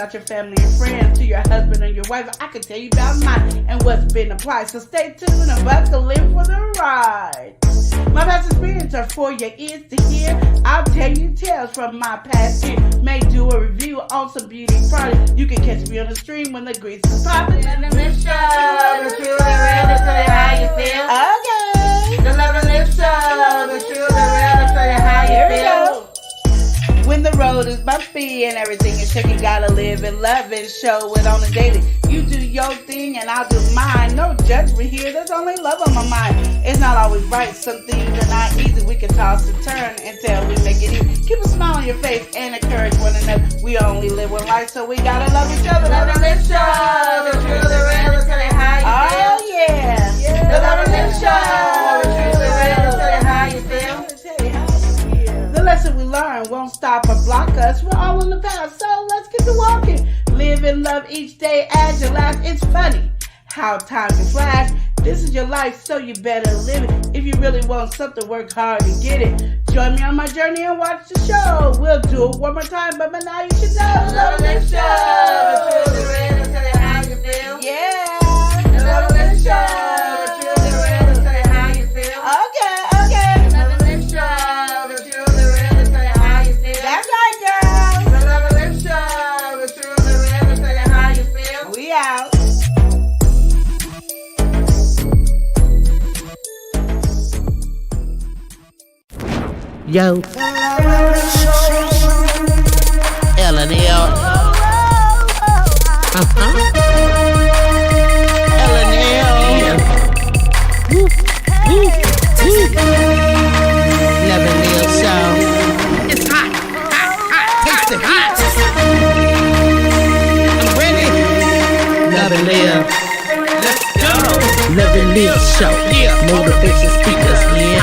about your family and friends, to your husband and your wife. I can tell you about mine and what's been applied. So stay tuned and buckle in for the ride. My past experience are for your ears to hear. I'll tell you tales from my past year. May do a review on some beauty products. You can catch me on the stream when the grease is popping. And the Miss Show, the true, the real, to tell you how you feel. Okay. The Love and Live Show, the true, the real, to tell you how you feel. When the road is bumpy and everything is shaky, gotta live and love and show it on the daily. You do your thing and I'll do mine. No judgment here, there's only love on my mind. It's not always right, some things are not easy. We can toss and turn until we make it easy. Keep a smile on your face and encourage one another. We only live one life, so we gotta love each other. The Love and Live Show, the true, the real, to tell you how you feel. Oh yeah. The Love and Live Show, the true, the real, to tell you how you feel. The lesson we learn won't stop or block us. We're all on the path, so let's get to walking. Live and love each day as your last. It's funny how time can flash. This is your life, so you better live it. If you really want something, work hard to get it. Join me on my journey and watch the show. We'll do it one more time, but by now you should know. The Love and Live Show, the true, the real, to tell you how you feel. Yeah. The Love and Live Show, the true, the real, to tell you how you feel. Okay, okay. The Love and Live Show, the true, the real, to tell you how you feel. That's right, girl. The Love and Live Show, the true, the real, to tell you how you feel. We out. Yo. L&L. L&L. Woo. Woo. Woo. Love and Live Show. It's hot. Hot. Hot. Taste it hot. I'm ready. Love and Live. Let's go. Love and Live Show. Yeah. Motivation speakers.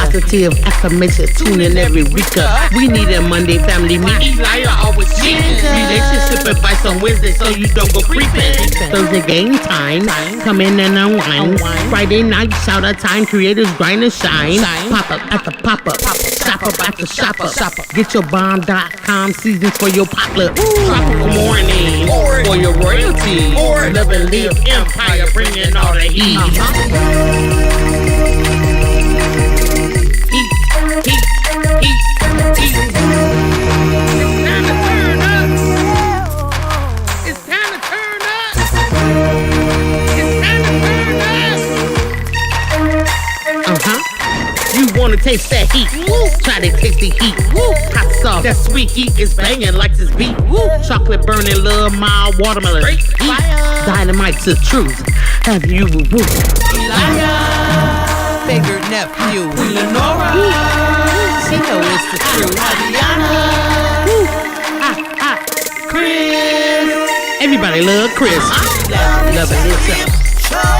Positive affirmations, tune in every week. We need a Monday family meeting. Elijah always cheating. Relationship advice on Wednesday so you don't go creeping. Thursday game time, come in and unwind. Friday night shout out time, creators grind and shine. Pop up at the pop up, shop up at the shop up. Get your bomb.com seasons for your potluck. Tropical morning for your royalty. Love and Live Empire, bringing all the heat. It's time to turn up. It's time to turn up. You wanna taste that heat? Try to taste the heat. Hot sauce, that sweet heat is banging like this beat. Chocolate burning, love, mild watermelon. Heat. Dynamite's the truth. Have you Elijah, favorite nephew, Lenora. She know it's the truth. Adriana, Chris? Everybody love Chris. Love and Live Show.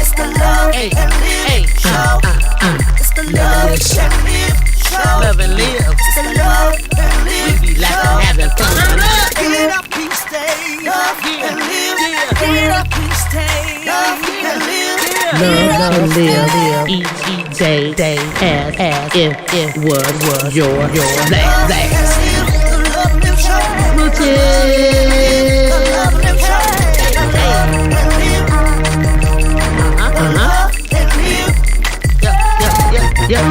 It's the Love and Live Show. It's the Love and Live Show. Love and Live. It's the Love and Live We be laughing, having fun. Get up, please stay. Love and live. Get up, please stay. Love and live. Love and live each day as if it was your last. The Love and Live Show. Smooches. The Love and Live Show. Love and live. Yep.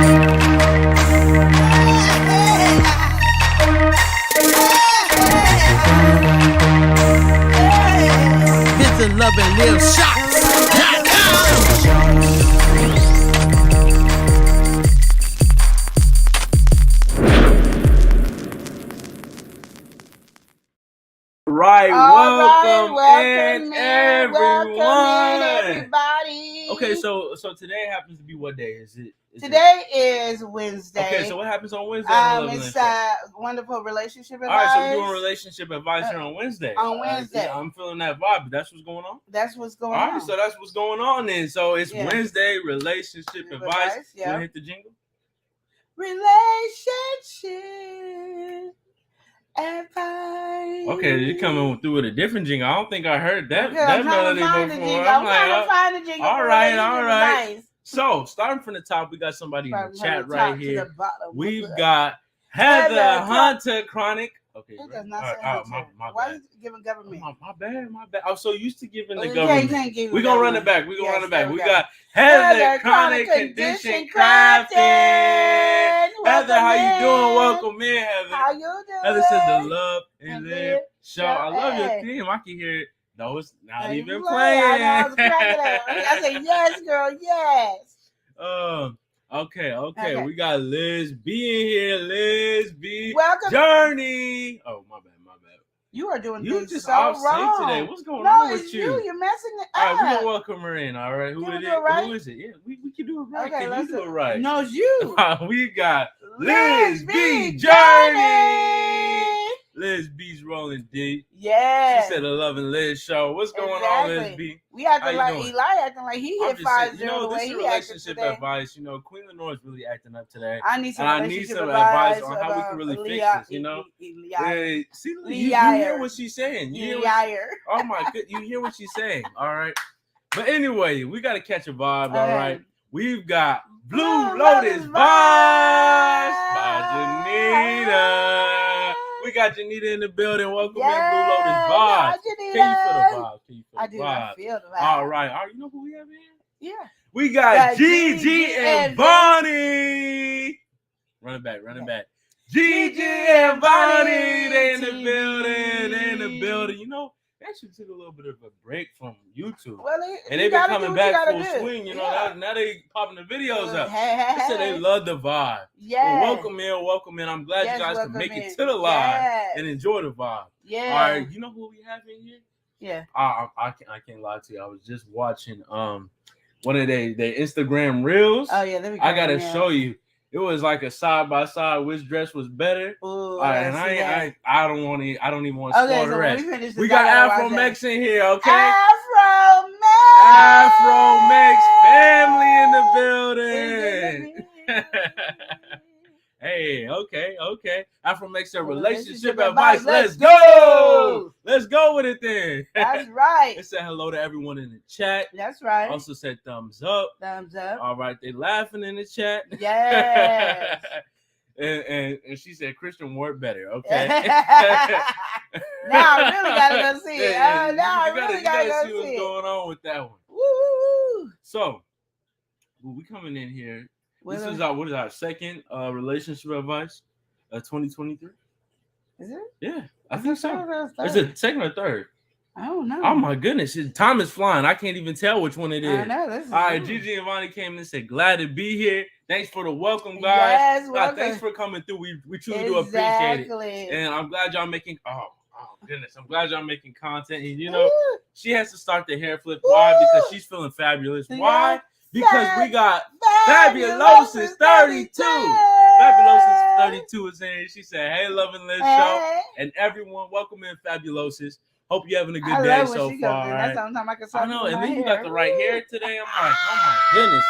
Visit Love and Live Right, welcome in, Welcome in, everyone. everybody. Okay, so today happens to be what day? Is it? Today is Wednesday. Okay, so what happens on Wednesday? on Love and It's Live? wonderful relationship advice. All right, so we're doing relationship advice here on Wednesday. On Wednesday. Yeah, I'm feeling that vibe. That's what's going on. That's what's going All on. right, so that's what's going on then. So it's Yeah. Wednesday relationship advice. Advice, You wanna yeah. hit the jingle? Relationship advice. Okay, you're coming through with a different jingle. I don't think I heard that Okay, that I'm trying melody to find the before. jingle. I'm I'm like, trying to find the jingle. all for right, relationship all right. advice. So starting from the top, we got somebody in From the the chat top right to here. the bottom. We've What's up? got Heather Heather Hunter Chronic. Okay. It right. does not All say right, her. my Why bad. is it giving government? My bad. I'm so used to giving the You government. can't give We're the gonna run it government. back. We're gonna run Yes, it back. there We go. got Heather, Heather, Chronic Chronic Condition Condition Crafting. Crafting. Heather, how you Welcome doing? in. Welcome in, Heather. How you doing? Heather says the Love and And Live Live show. I love your Hey. theme. I can hear it. No, it's not Hey, even play. playing. I know, I was cracking up. I said, yes, girl, yes. Okay. We got Liz B in here. Liz B. Welcome. Journey. Oh, my bad. You are doing You things just so off sync wrong today. What's going no, on it's with you. you? You're messing it All up. right, we're gonna welcome her in. All right, Can we do it right? Who is it? Yeah, we can do it right. Okay, Can let's you do it right? No, it's you. We got Liz Liz B. B. Journey. Journey. Liz B's rolling deep. Yeah. She said the Love and Liz show. What's going on, Liz B? We acting How you like doing? Eli acting like he hit 5-0 the way this is he acted relationship today. advice. You know, Queen Lenore is really acting up today. I need some And I need relationship some advice advice on how we can really fix this, you know? Eli. See, you hear what she's saying. You hear oh my good, you hear what she's saying. All right. But anyway, we got to catch a vibe. All right. We've got Blue Lotus Vibes by Janita. We got Janita in the building. Welcome in, Blue Lotus Vibes. Can you feel the vibe? I do not feel the vibe. All right. You know who we have in? Yeah. We got Gigi and Bonnie. Run it back. Gigi and Bonnie, they in the building. You know, they actually took a little bit of a break from YouTube. Well, and they've been coming back full swing. You know, now they popping the videos up. They said they love the vibe. Yeah. Well, welcome in. I'm glad you guys can make it to the live and enjoy the vibe. Yeah. All right, you know who we have in here? Yeah. I can't lie to you. I was just watching one of their Instagram reels. Oh yeah, let me. I gotta show you. It was like a side by side. Which dress was better? Ooh, and I don't even want to spoil the rest. We got Afro Mex in here, okay? Afro Mex family in the building. Hey, okay. Afro Mex a relationship advice. Let's go. Let's go with it then. That's right. It said hello to everyone in the chat. That's right. Also said thumbs up. Thumbs up. All right, they laughing in the chat. Yes. and she said Christian Ward better. Okay. Now I really gotta go see it. Now I really gotta go see what's going on with that one. Woo. So, we coming in here. This is our second relationship advice, 2023. Is it? Yeah, I think so. Is it second or third? I don't know. Oh my goodness, time is flying. I can't even tell which one it is. I know. This is all right, Gigi and Vonnie came in and said, glad to be here. Thanks for the welcome, guys. Yes, welcome. Thanks for coming through. We truly do appreciate it. And I'm glad y'all making goodness. I'm glad y'all making content. And you know, she has to start the hair flip. Why? Because she's feeling fabulous. Why? Because we got Fabulosis 32. Fabulosis 32 is in. She said, hey, Love and Live show. And everyone, welcome in Fabulosis. Hope you're having a good day so far. That's the only time I can start. I know, and then you got the right hair today. I'm like, oh my goodness.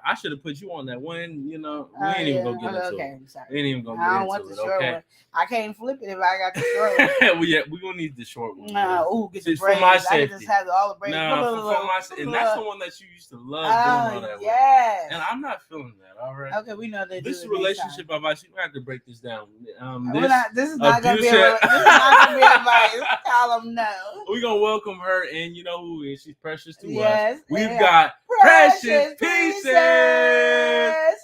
I should have put you on that one. You know, we ain't even gonna get into it. We ain't even gonna get into it. I don't want the short one. I can't flip it if I got the short one. we gonna need the short one. Get the braids. For my safety. I just have all the braids. For my safety. And that's the one that you used to love doing all that with. And I'm not feeling that. All right. Okay, we know that. This relationship advice. You have to break this down. This is not gonna be advice. Tell them no. We're gonna welcome her, and you know who is. She's precious to us. We've Yeah. got Precious Pieces.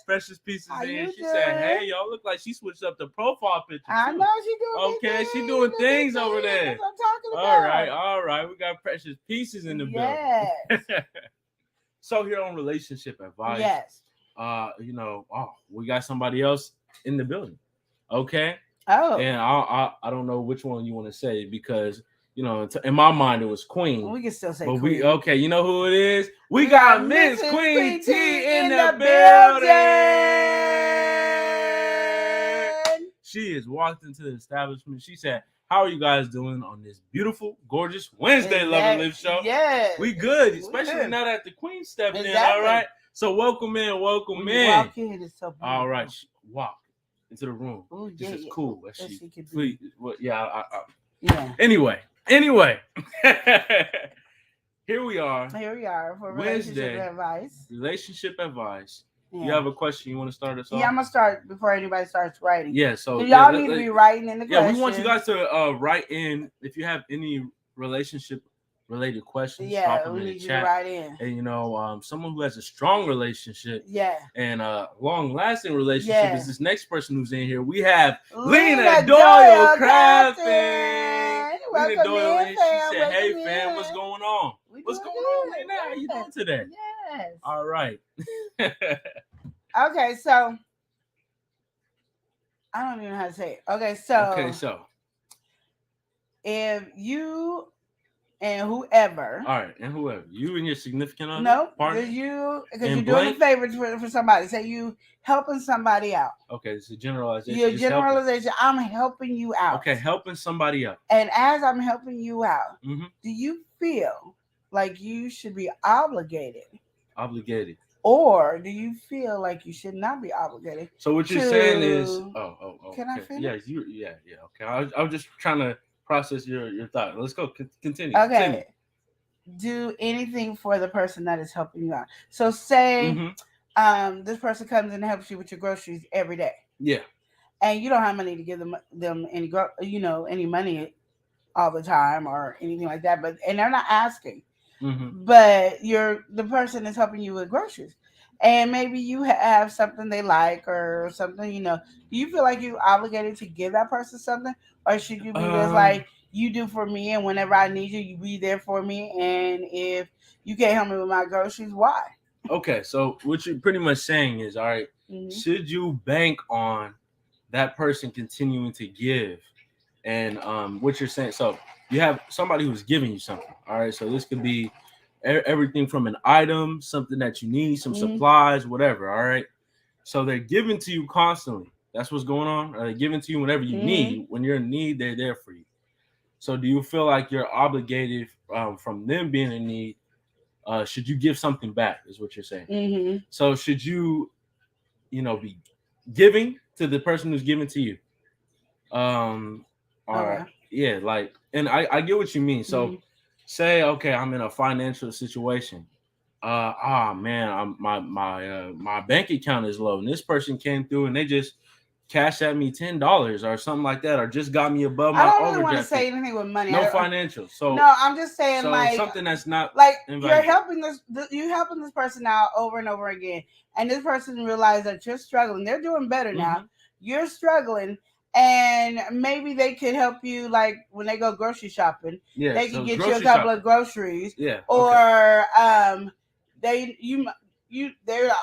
Precious Pieces How in. She doing? said, "Hey, y'all look like she switched up the profile picture." I know she doing. Okay, she doing things over there. That's what I'm talking about. All right. We got Precious Pieces in the building. So here on relationship advice. Yes. We got somebody else in the building. Okay. Oh. And I don't know which one you want to say because. You know, in my mind, it was Queen. We can still say but Queen. You know who it is? We got Miss Queen T in the building. She has walked into the establishment. She said, how are you guys doing on this beautiful, gorgeous Wednesday Love and Live show? Yeah. We good, especially now that the Queen stepped in, all right? So welcome in. Walk in, it's so beautiful. All right, walk into the room. Ooh, this is cool. Let's see. Please. Well, yeah. Anyway. Here we are for Wednesday, relationship advice. Relationship advice. You have a question you want to start us off? Yeah, I'm gonna start before anybody starts writing. Yeah, so y'all need to be writing in the questions. Yeah, we want you guys to write in if you have any relationship related questions. Yeah, we need you to write in. And someone who has a strong relationship, and a long lasting relationship is this next person who's in here. We have 𝒮𝑜𝒾𝒶𝓁𝓈s. Lena Doyle, and she said, "Hey fam, what's going on? What's going on, Lena? How you doing today?" Yes. All right. Okay, so I don't even know how to say it. Okay, so if you and whoever, all right, and whoever, you and your significant other, no, partner, you, because you're doing a favor for somebody. Say you helping somebody out. Okay, it's a generalization. Your generalization. I'm helping you out. Okay, helping somebody out. And as I'm helping you out, do you feel like you should be obligated? Obligated. Or do you feel like you should not be obligated? So what you're saying is, Can I finish? Yeah, okay. I was just trying to process your thought. Let's go. Continue. Okay. Continue. Do anything for the person that is helping you out. So say this person comes and helps you with your groceries every day. Yeah. And you don't have money to give them any any money all the time or anything like that. And they're not asking. But the person is helping you with groceries, and maybe you have something they like or something. Do you feel like you're obligated to give that person something, or should you be just like you do for me, and whenever I need you, you be there for me, and if you can't help me with my groceries, why? Okay, so what you're pretty much saying is, all right, should you bank on that person continuing to give? And what you're saying, so you have somebody who's giving you something, all right? So this could be everything from an item, something that you need, some supplies, whatever, all right? So they're giving to you constantly. That's what's going on. They're giving to you whenever you need. When you're in need, they're there for you. So do you feel like you're obligated from them being in need? Should you give something back is what you're saying. So should you, be giving to the person who's giving to you? All right. Yeah, like, and I get what you mean. So say, okay, I'm in a financial situation. Man, my bank account is low, and this person came through and they just cashed at me $10 or something like that, or just got me above my overdraft. I don't really want to say anything with money. No financial. So no, I'm just saying like something that's not like invited. You're helping this person out over and over again, and this person realizes that you're struggling. They're doing better now. You're struggling. And maybe they could help you, like when they go grocery shopping. Yeah, they can get you a couple of groceries. Yeah. Or they're like,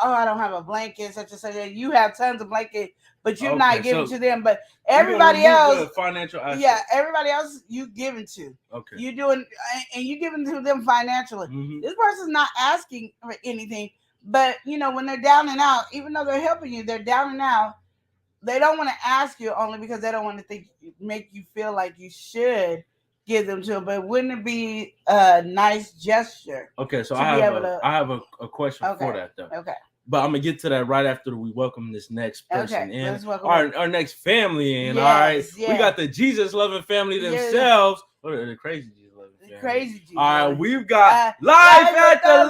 I don't have a blanket, such and such. You have tons of blankets, but you're not giving to them. But everybody else, financial aspect. Yeah, everybody else you giving to. Okay. You doing, and you giving to them financially. This person's not asking for anything, but when they're down and out, even though they're helping you, they're down and out. They don't want to ask you only because they don't want to make you feel like you should give them to them. But wouldn't it be a nice gesture? Okay, so I have a question for that though. Okay. But I'm gonna get to that right after we welcome this next person in. Let's welcome our next family in. All right. We got the Jesus loving family themselves. What are the crazy Jesus loving family? Crazy Jesus. All right, we've got Life at the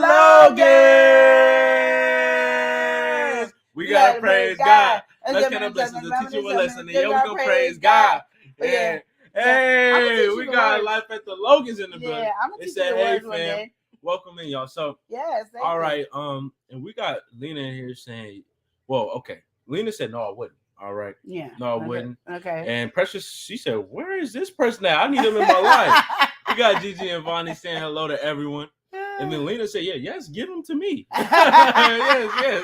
Logans. We gotta praise God. Let's kind of bless the teacher with lesson. Yeah, we gonna praise God. Yeah. Hey, we got Life at the Logans in the building. Yeah, I'm gonna teach you the words one day. Welcome in, y'all. So yes, all right. And we got Lena in here saying, well, okay. Lena said no, I wouldn't. All right. Yeah. No, I wouldn't. Okay. And Precious, she said, where is this person at? I need him in my life. We got Gigi and Vonnie saying hello to everyone. And then Lena said, yes, give them to me. yes.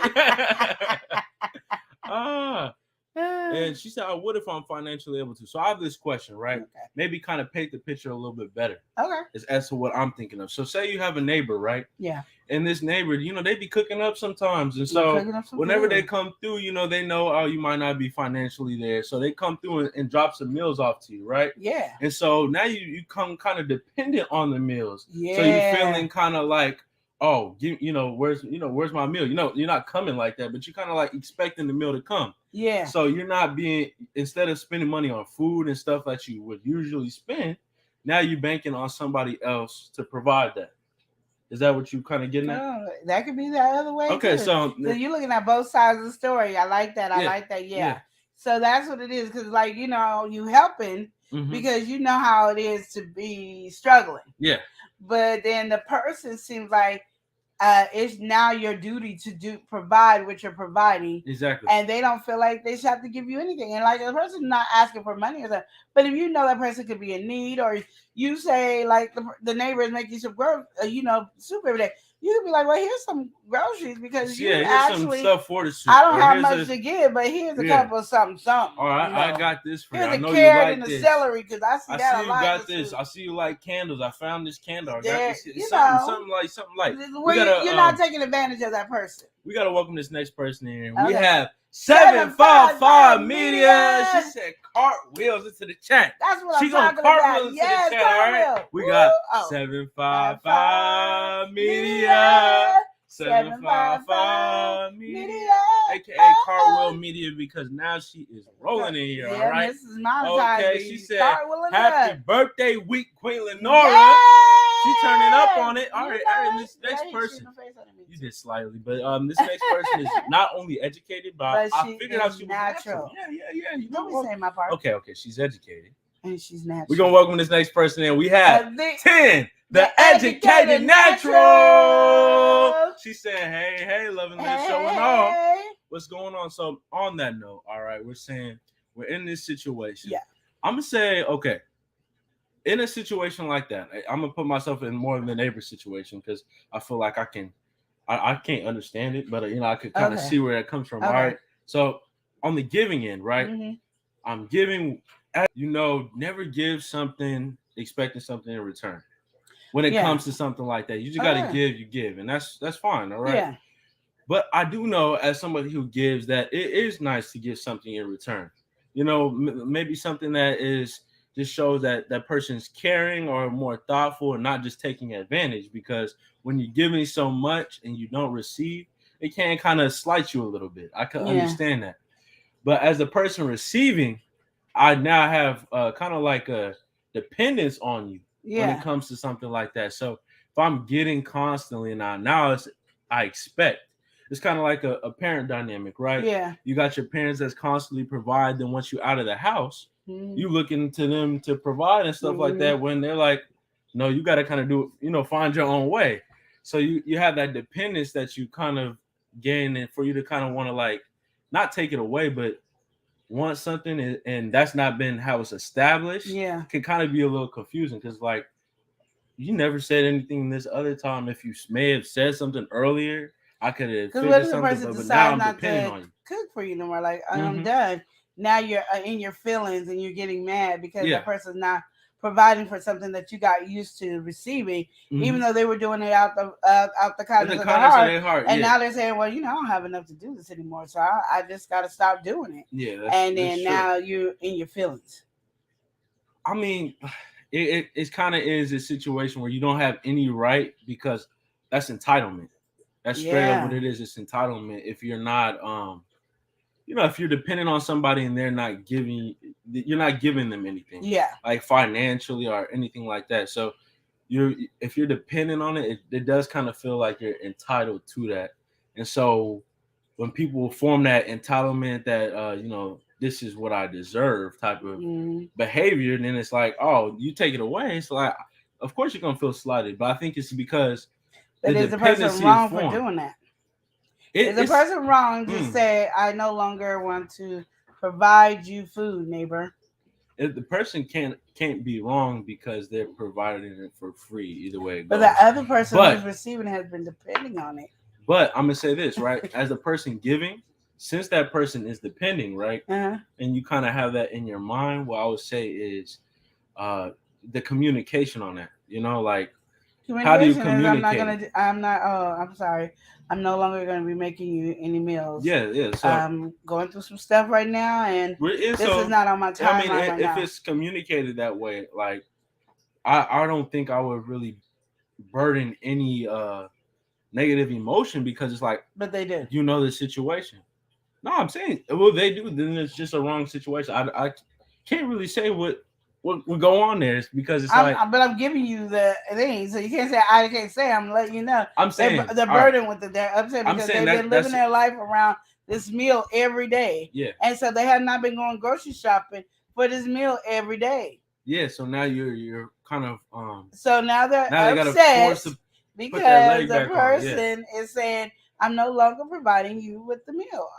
And she said, I would if I'm financially able to. So I have this question, right? Okay. Maybe kind of paint the picture a little bit better. Okay. As to what I'm thinking of. So say you have a neighbor, right? Yeah. And this neighbor, they be cooking up sometimes. And so whenever they come through, they know, you might not be financially there. So they come through and drop some meals off to you, right? Yeah. And so now you come kind of dependent on the meals. Yeah. So you're feeling kind of like, oh, where's my meal? You're not coming like that, but you're kind of like expecting the meal to come. Yeah. So you're not instead of spending money on food and stuff that you would usually spend, now you're banking on somebody else to provide that. Is that what you kind of getting at? That could be the other way. Okay, too. so you're looking at both sides of the story. I like that. I Yeah, like that. yeah. So that's what it is. Because, like, you know, you helping because you know how it is to be struggling. Yeah. But then the person seems like it's now your duty to provide what you're providing. Exactly. And they don't feel like they should have to give you anything. And like the person's not asking for money or something. But if you know that person could be in need, or you say like the neighbor is making some soup every day, you could be like, well, here's some groceries because you here's actually some stuff for the soup. I don't have much to give, but here's a couple of something. All right, I got this for you. Here's I know a carrot you like and the this. celery because I see that a lot. I see you got this. I see you like candles. I found this candle. I got this. Something like. You're not taking advantage of that person. We gotta welcome this next person in here. We have 755 Media. She said cartwheels into the chat. That's what She's I'm talking about. Yes, the chat, all right? We got 755 Media. 755 Media. AKA Cartwheel Media, because now she is rolling in here, all right? This is monetized. Okay, she said, happy birthday week, Queen Lenora. Yay! She turning up on it. All right, this next person. You did slightly, but this next person is not only educated, but I figured out she was natural. Yeah. You don't be saying my part. Okay, she's educated. And she's natural. We're gonna welcome this next person in. We have 10, the educated natural. She said, hey, loving this show and all. What's going on? So on that note, all right, we're saying we're in this situation. Yeah. I'm gonna say, okay, in a situation like that, I'm gonna put myself in more of the neighbor situation because I feel like I can't understand it, but I could kind of see where that comes from. All right. So on the giving end, right? I'm giving, never give something expecting something in return. When it comes to something like that, you just gotta give, you give, and that's fine. All right. Yeah. But I do know, as somebody who gives, that it is nice to give something in return. Maybe something that just shows that that person's caring or more thoughtful and not just taking advantage. Because when you're giving so much and you don't receive, it can kind of slight you a little bit. I can understand that. But as a person receiving, I now have kind of like a dependence on you when it comes to something like that. So if I'm getting constantly now I expect. It's kind of like a parent dynamic, right? Yeah. You got your parents that's constantly provide. Then once you're out of the house, you looking to them to provide and stuff like that. When they're like, no, you got to kind of do it, find your own way. So you have that dependence that you kind of gain, and for you to kind of want to like not take it away, but want something, and that's not been how it's established. Yeah, can kind of be a little confusing because like you never said anything this other time. If you may have said something earlier, I could have figured something, but now I'm depending on you. Cook for you no more. Like I'm done. Now you're in your feelings and you're getting mad because that person's not providing for something that you got used to receiving, even though they were doing it out the kindness of their heart. And now they're saying, well, I don't have enough to do this anymore, so I just got to stop doing it. Yeah, and then now you're in your feelings. I mean, it kind of is a situation where you don't have any right because that's entitlement. That's straight up what it is. It's entitlement. If you're not, if you're dependent on somebody and you're not giving them anything. Yeah. Like financially or anything like that. So if you're dependent on it, it does kind of feel like you're entitled to that. And so when people form that entitlement that, this is what I deserve type of behavior, then it's like, oh, you take it away. It's like, of course you're going to feel slighted. But I think it's because is the person wrong for doing that? Is the person wrong to say, I no longer want to provide you food, neighbor? If the person can't be wrong because they're providing it for free, either way. But the other person who's receiving has been depending on it. But I'm gonna say this, right? As a person giving, since that person is depending, right? And you kind of have that in your mind, what I would say is the communication on that. Like, how do you communicate? I'm sorry. I'm no longer going to be making you any meals. Yeah. So I'm going through some stuff right now, and this is not on my timeline right now. If it's communicated that way, like I don't think I would really burden any negative emotion because it's like, but they do. The situation. No, I'm saying, well, they do. Then it's just a wrong situation. I can't really say what we'll go on there because it's but I'm giving you the thing, so you can't say I can't say. I'm letting you know. I'm saying they're burdened with it. They're upset because they've been living their life around this meal every day. Yeah, and so they have not been going grocery shopping for this meal every day. Yeah, so now you're kind of So now they're upset because the person is saying, "I'm no longer providing you with the meal."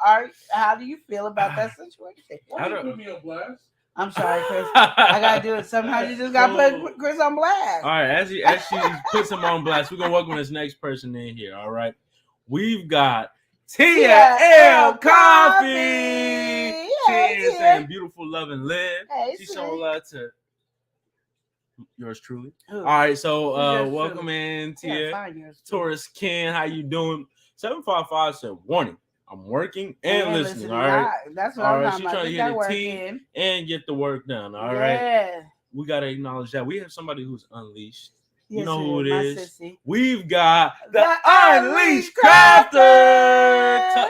How do you feel about that situation? Why do you put me on blast? I'm sorry, Chris. I gotta do it. Sometimes you just gotta put Chris on blast. All right, as she puts him on blast, we're gonna welcome this next person in here. All right, we've got Tia Coffee. Tia saying beautiful, love, and live. Hey, she's showing love to yours truly. Ooh. All right, so welcome in, Tia. Yeah, Taurus Ken, how you doing? 755 said, warning, I'm working and listening. All right, that's what all I'm right. talking She's about. trying to hit the team and get the work done. All right, we gotta acknowledge that we have somebody who's unleashed. You know who it is? Sissy. We've got the Unleashed Crafter.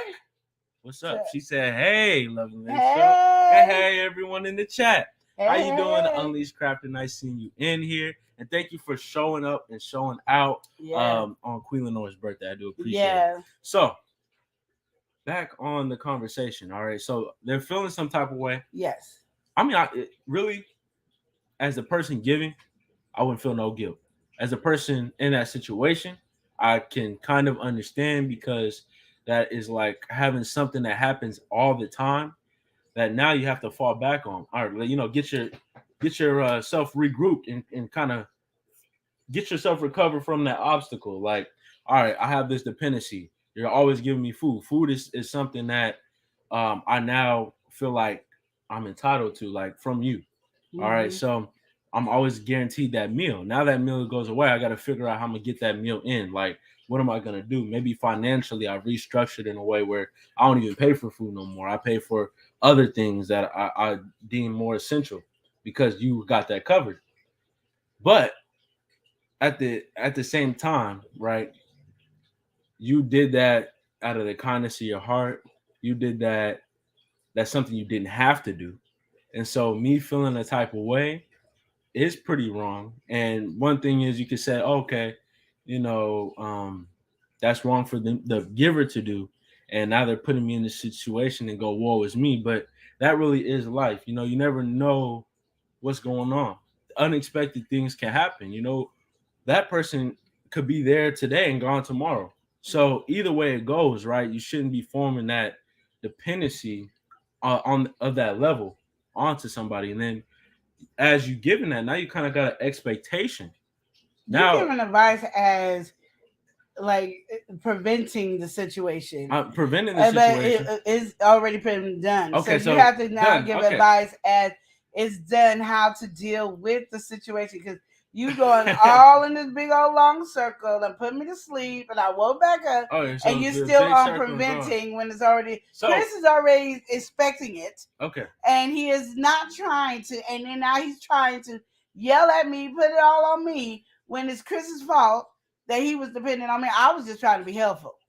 What's up? She said, "Hey, lovely show. And hey, everyone in the chat. How you doing, Unleashed Crafter? Nice seeing you in here, and thank you for showing up and showing out on Queen Lenore's birthday. I do appreciate it. So, back on the conversation. All right, so they're feeling some type of way. Yes. I mean, really, as the person giving, I wouldn't feel no guilt. As a person in that situation, I can kind of understand because that is like having something that happens all the time that now you have to fall back on. All right, get your self regrouped and kind of get yourself recovered from that obstacle. Like, all right, I have this dependency. You're always giving me food. Food is something that I now feel like I'm entitled to, like from you. Mm-hmm. All right, so I'm always guaranteed that meal. Now that meal goes away, I got to figure out how I'm gonna get that meal in. Like, what am I gonna do? Maybe financially, I restructured in a way where I don't even pay for food no more. I pay for other things that I deem more essential because you got that covered. But at the same time, right? You did that out of the kindness of your heart. You did that. That's something you didn't have to do. And so me feeling a type of way is pretty wrong. And one thing is you could say, okay, that's wrong for the giver to do. And now they're putting me in this situation and go, woe is me. But that really is life. You never know what's going on. Unexpected things can happen. That person could be there today and gone tomorrow. So either way it goes, right? You shouldn't be forming that dependency of that level onto somebody. And then as you giving that, now you kind of got an expectation. Now you're giving advice as like preventing the situation. Preventing the situation. But it's already been done. Okay, so you have to now give advice as it's done how to deal with the situation, because you going all in this big old long circle and put me to sleep, and I woke back up, and you're still on preventing when it's already. So, Chris is already expecting it. Okay. And he is not trying to, and then now he's trying to yell at me, put it all on me when it's Chris's fault that he was dependent on me. I was just trying to be helpful.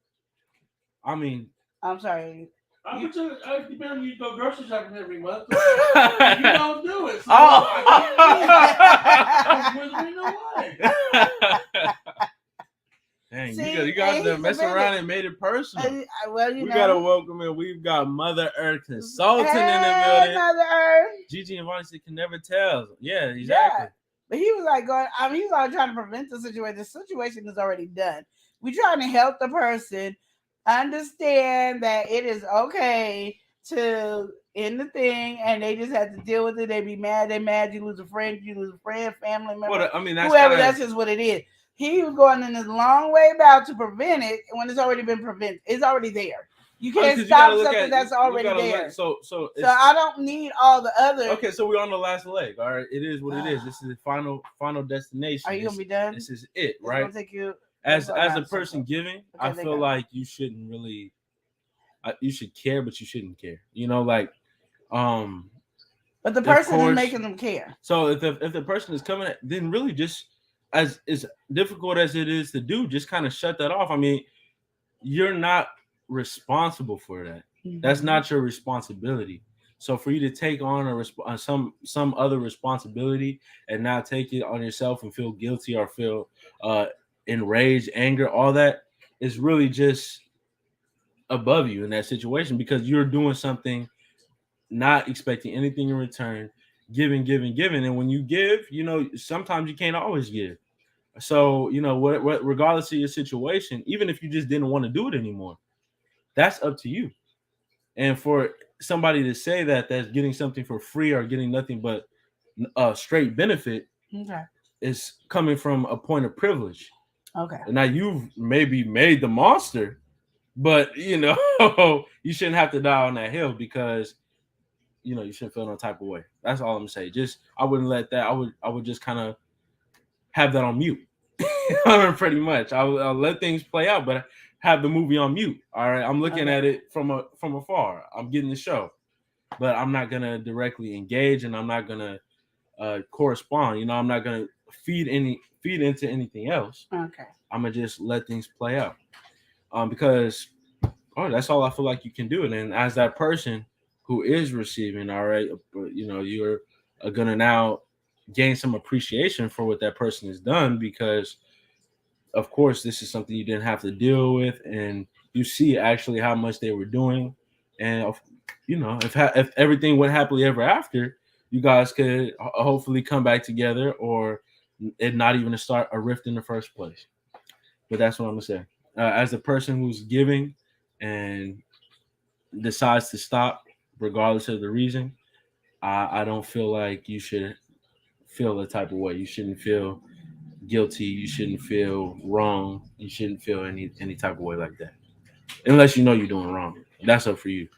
I mean, I'm sorry. I depend on you to go grocery shopping every month. You don't do it. So I know why. Dang, you guys that mess around and made it personal. We gotta welcome in. We've got Mother Earth Consultant in the building. Mother Earth. Gigi and Vonnie said can never tell. Yeah, exactly. Yeah. But he was like he's like trying to prevent the situation. The situation is already done. We're trying to help the person understand that it is okay to end the thing, and they just have to deal with it. They be mad. They mad. You lose a friend. Family member. Well, I mean, that's just what it is. He was going in this long way about to prevent it when it's already been prevented. It's already there. You can't stop something that's already there. So I don't need all the other. Okay, so we're on the last leg. All right, it is what it is. This is the final destination. Are you gonna be done? This is it, right? It's gonna take you. As a person giving, I feel like you shouldn't really. You should care, but you shouldn't care. But the person is making them care. So if the person is coming, then really just as difficult as it is to do, just kind of shut that off. I mean, you're not responsible for that. Mm-hmm. That's not your responsibility. So for you to take on some other responsibility and not take it on yourself and feel guilty or feel enraged, anger, all that is really just above you in that situation because you're doing something not expecting anything in return, giving, and when you give, sometimes you can't always give. So what regardless of your situation, even if you just didn't want to do it anymore, that's up to you. And for somebody to say that that's getting something for free or getting nothing but a straight benefit, is coming from a point of privilege. Okay. Now you've maybe made the monster, but you shouldn't have to die on that hill because you shouldn't feel no type of way. That's all I'm saying. Just I wouldn't let that. I would just kind of have that on mute. Pretty much. I'll let things play out, but have the movie on mute. All right. I'm looking at it from afar. I'm getting the show, but I'm not gonna directly engage, and I'm not gonna correspond. I'm not gonna feed into anything else. Okay. I'm gonna just let things play out. Because that's all I feel like you can do. And then as that person who is receiving, all right, you're gonna now gain some appreciation for what that person has done because of course this is something you didn't have to deal with, and you see actually how much they were doing, and if everything went happily ever after, you guys could hopefully come back together, or it not even to start a rift in the first place. But that's what I'm gonna say. As a person who's giving and decides to stop regardless of the reason, I don't feel like you should feel the type of way. You shouldn't feel guilty. You shouldn't feel wrong. You shouldn't feel any type of way like that, unless you're doing wrong. That's up for you.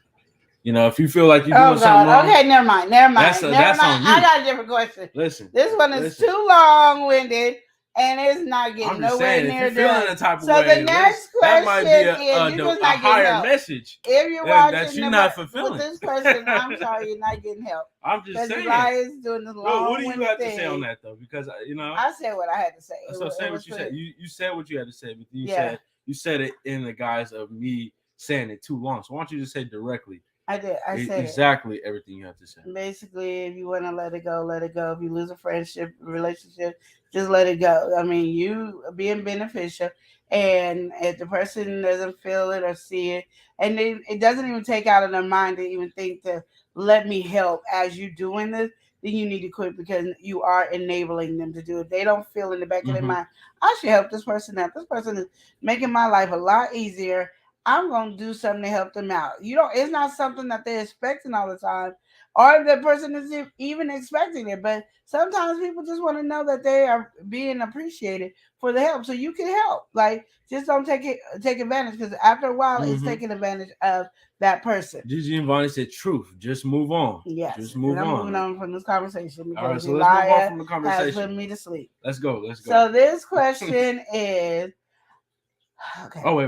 If you feel like you're doing something wrong. Okay, never mind. That's On you. I got a different question. Listen, this one is too long-winded, and it's not getting nowhere near done. So the next question might be is a higher message. If you're watching that you're not fulfilling with this person, I'm sorry, you're not getting help. I'm just saying. Because doing this long. What do you have to say on that though? Because I said what I had to say. So say what you said. You said what you had to say, but you said it in the guise of me saying it too long. So why don't you just say directly? I did. I said exactly everything you have to say. Basically, if you want to let it go, let it go. If you lose a friendship, relationship, just let it go. I mean, you being beneficial, and if the person doesn't feel it or see it, and it doesn't even take out of their mind to even think to let me help as you doing this, then you need to quit because you are enabling them to do it. They don't feel in the back of their mind, I should help this person out. This person is making my life a lot easier. I'm going to do something to help them out. It's not something that they're expecting all the time, or the person is even expecting it. But sometimes people just want to know that they are being appreciated for the help. So you can help. Like, just don't take advantage, because after a while, it's taking advantage of that person. Gigi and Vonnie said truth. Just move on. Yes. Just move on. I'm moving on from this conversation because all right, so let's move on from the conversation. has put me to sleep. Let's go. So this question is... Okay. Oh, wait.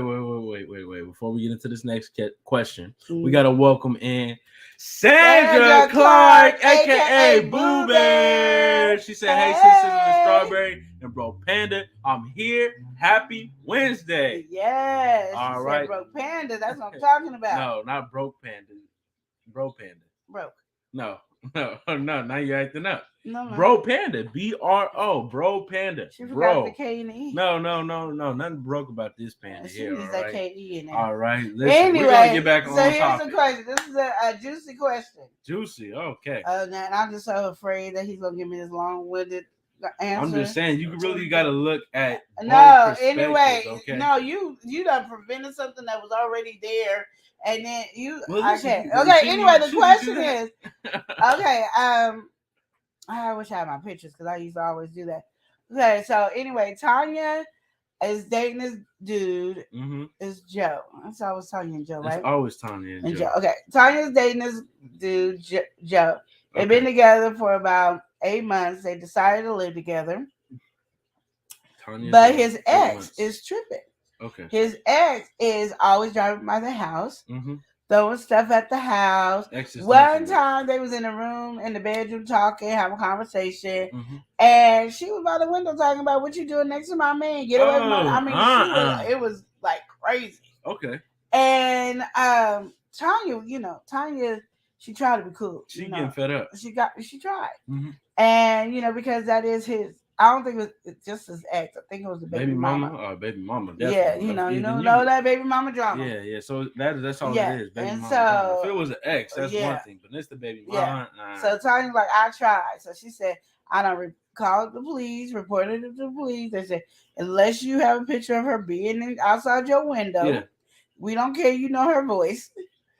Before we get into this next question, we got to welcome in Sandra Clark, a.k.a. Boo Bear. She said, hey, sisters in the Strawberry and Bro Panda, I'm here. Happy Wednesday. Yes. All right. Bro Panda, that's what I'm talking about. No, not Broke Panda. Bro Panda. Broke. No, now you're acting up. No. Bro Panda, BRO, Bro Panda. She forgot the K and E. No, nothing broke about this panda here. All right? K-E in there. All right, listen, anyway, we're gonna get back on topic. So here's the question. This is a juicy question. Juicy, okay. And I'm just so afraid that he's gonna give me this long-winded answer. I'm just saying, you really got to look at. Anyway, okay? No, you done prevented something that was already there. And then you listen, anyway, the question is okay, I wish I had my pictures because I used to always do that. Okay, so anyway, Tanya is dating this dude. It's Joe. That's always Tanya and Joe, right? It's always Tanya and Joe. Okay, Tanya's dating this dude, Joe. They've been together for about 8 months. They decided to live together. But his ex is tripping. Okay. His ex is always driving by the house, throwing stuff at the house. One time they was in a room in the bedroom talking, having a conversation, and she was by the window talking about what you doing next to my man. Get away from my. I mean, it was like crazy. Okay. And Tanya, she tried to be cool. She getting fed up. She tried. Mm-hmm. And because that is his. I don't think it was just his ex. I think it was the baby mama. Baby mama. Definitely. Yeah, you know that baby mama drama. Yeah. So that's all it is. Baby mama so drama. If it was an ex, that's one thing. But it's the baby mama. Nah. So Tanya's like, I tried. So she said, I don't called the police, reported it to the police. They said, unless you have a picture of her being outside your window, we don't care. You know her voice.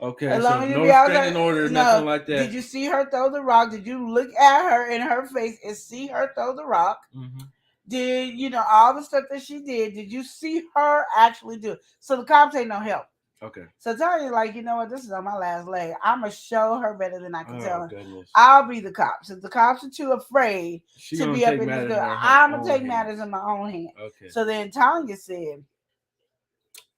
Okay, as long as no standing order, nothing like that. Did you see her throw the rock? Did you look at her in her face and see her throw the rock? Mm-hmm. Did all the stuff that she did? Did you see her actually do it? So the cops ain't no help. Okay. So Tanya's like, you know what? This is on my last leg. I'm gonna show her better than I can tell her. Goodness. I'll be the cops. If the cops are too afraid to be up in this door, I'm gonna take matters in my own hand. Okay. So then Tanya said,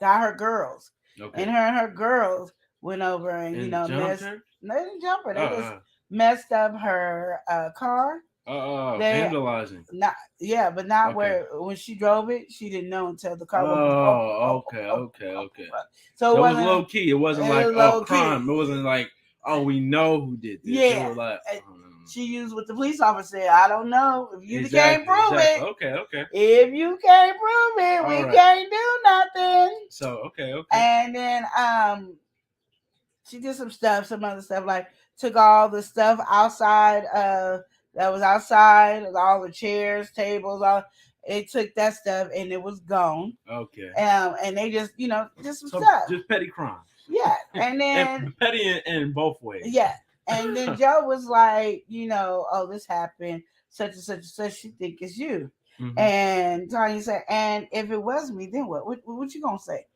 got her girls, and her girls went over and messed. They didn't jump her. They just messed up her car. Vandalizing. But not where when she drove it, she didn't know until the car was okay. So it was low key. It wasn't like crime. It wasn't like, we know who did this. Yeah. Like, she used what the police officer said. I don't know. If you can't prove it. Okay. If you can't prove it, we can't do nothing. So okay. And then she did some other stuff, like took all the stuff outside that was outside, all the chairs, tables, it took that stuff and it was gone. Okay. And they just, just some stuff. Just petty crime. Yeah. And then and petty in both ways. Yeah. And then Joe was like, this happened, such and such and such, she think it's you. Mm-hmm. And Tanya said, and if it was me, then what? What you gonna say?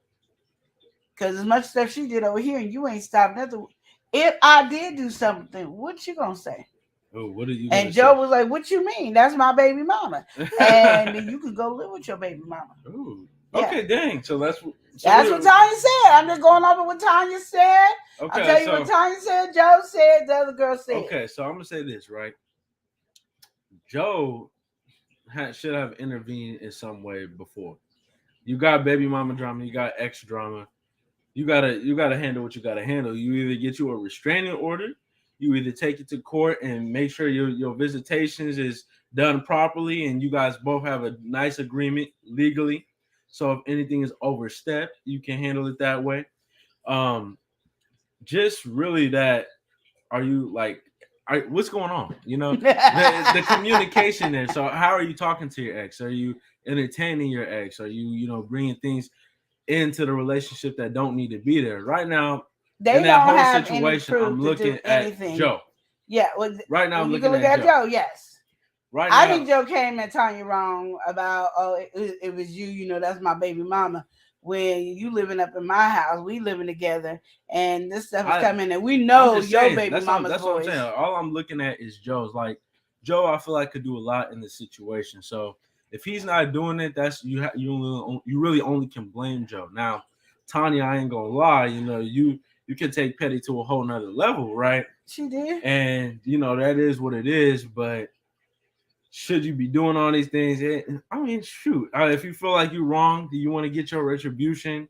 Because as much stuff she did over here and you ain't stopped nothing. If I did do something, what you gonna say? Oh, what are you? And Joe was like, "What you mean? That's my baby mama, and then you can go live with your baby mama." Ooh. Okay, dang. So that's what Tanya said. I'm just going over what Tanya said. Okay, I'll tell you what Tanya said, Joe said, the other girl said. Okay, so I'm gonna say this, right? Joe should have intervened in some way before. You got baby mama drama, you got ex drama. You gotta handle what you gotta handle. You either get you a restraining order, you either take it to court and make sure your visitations is done properly, and you guys both have a nice agreement legally. So if anything is overstepped, you can handle it that way. Just really that. Are you like? What's going on? The communication there. So how are you talking to your ex? Are you entertaining your ex? Are you bringing things into the relationship that don't need to be there right now? In that whole situation, I'm looking at Joe. Yeah, right now I'm looking at Joe. Yes, right now I think Joe came at Tanya wrong about it was you. That's my baby mama. When you living up in my house, we living together, and this stuff is coming, and we know your baby mama's that's voice. What I'm saying. All I'm looking at is Joe's. Like Joe, I feel like could do a lot in this situation. So if he's not doing it, that's you really only can blame Joe. Now, Tanya, I ain't gonna lie, you can take petty to a whole nother level, right? She did. And that is what it is, but should you be doing all these things? Shoot. If you feel like you're wrong, do you want to get your retribution?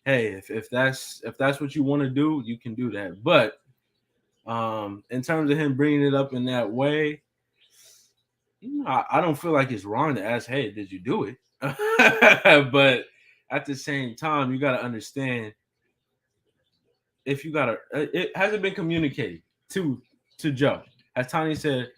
Hey, if that's what you want to do, you can do that. But in terms of him bringing it up in that way, I don't feel like it's wrong to ask, hey, did you do it? But at the same time, you got to understand it hasn't been communicated to Joe. As Tanya said,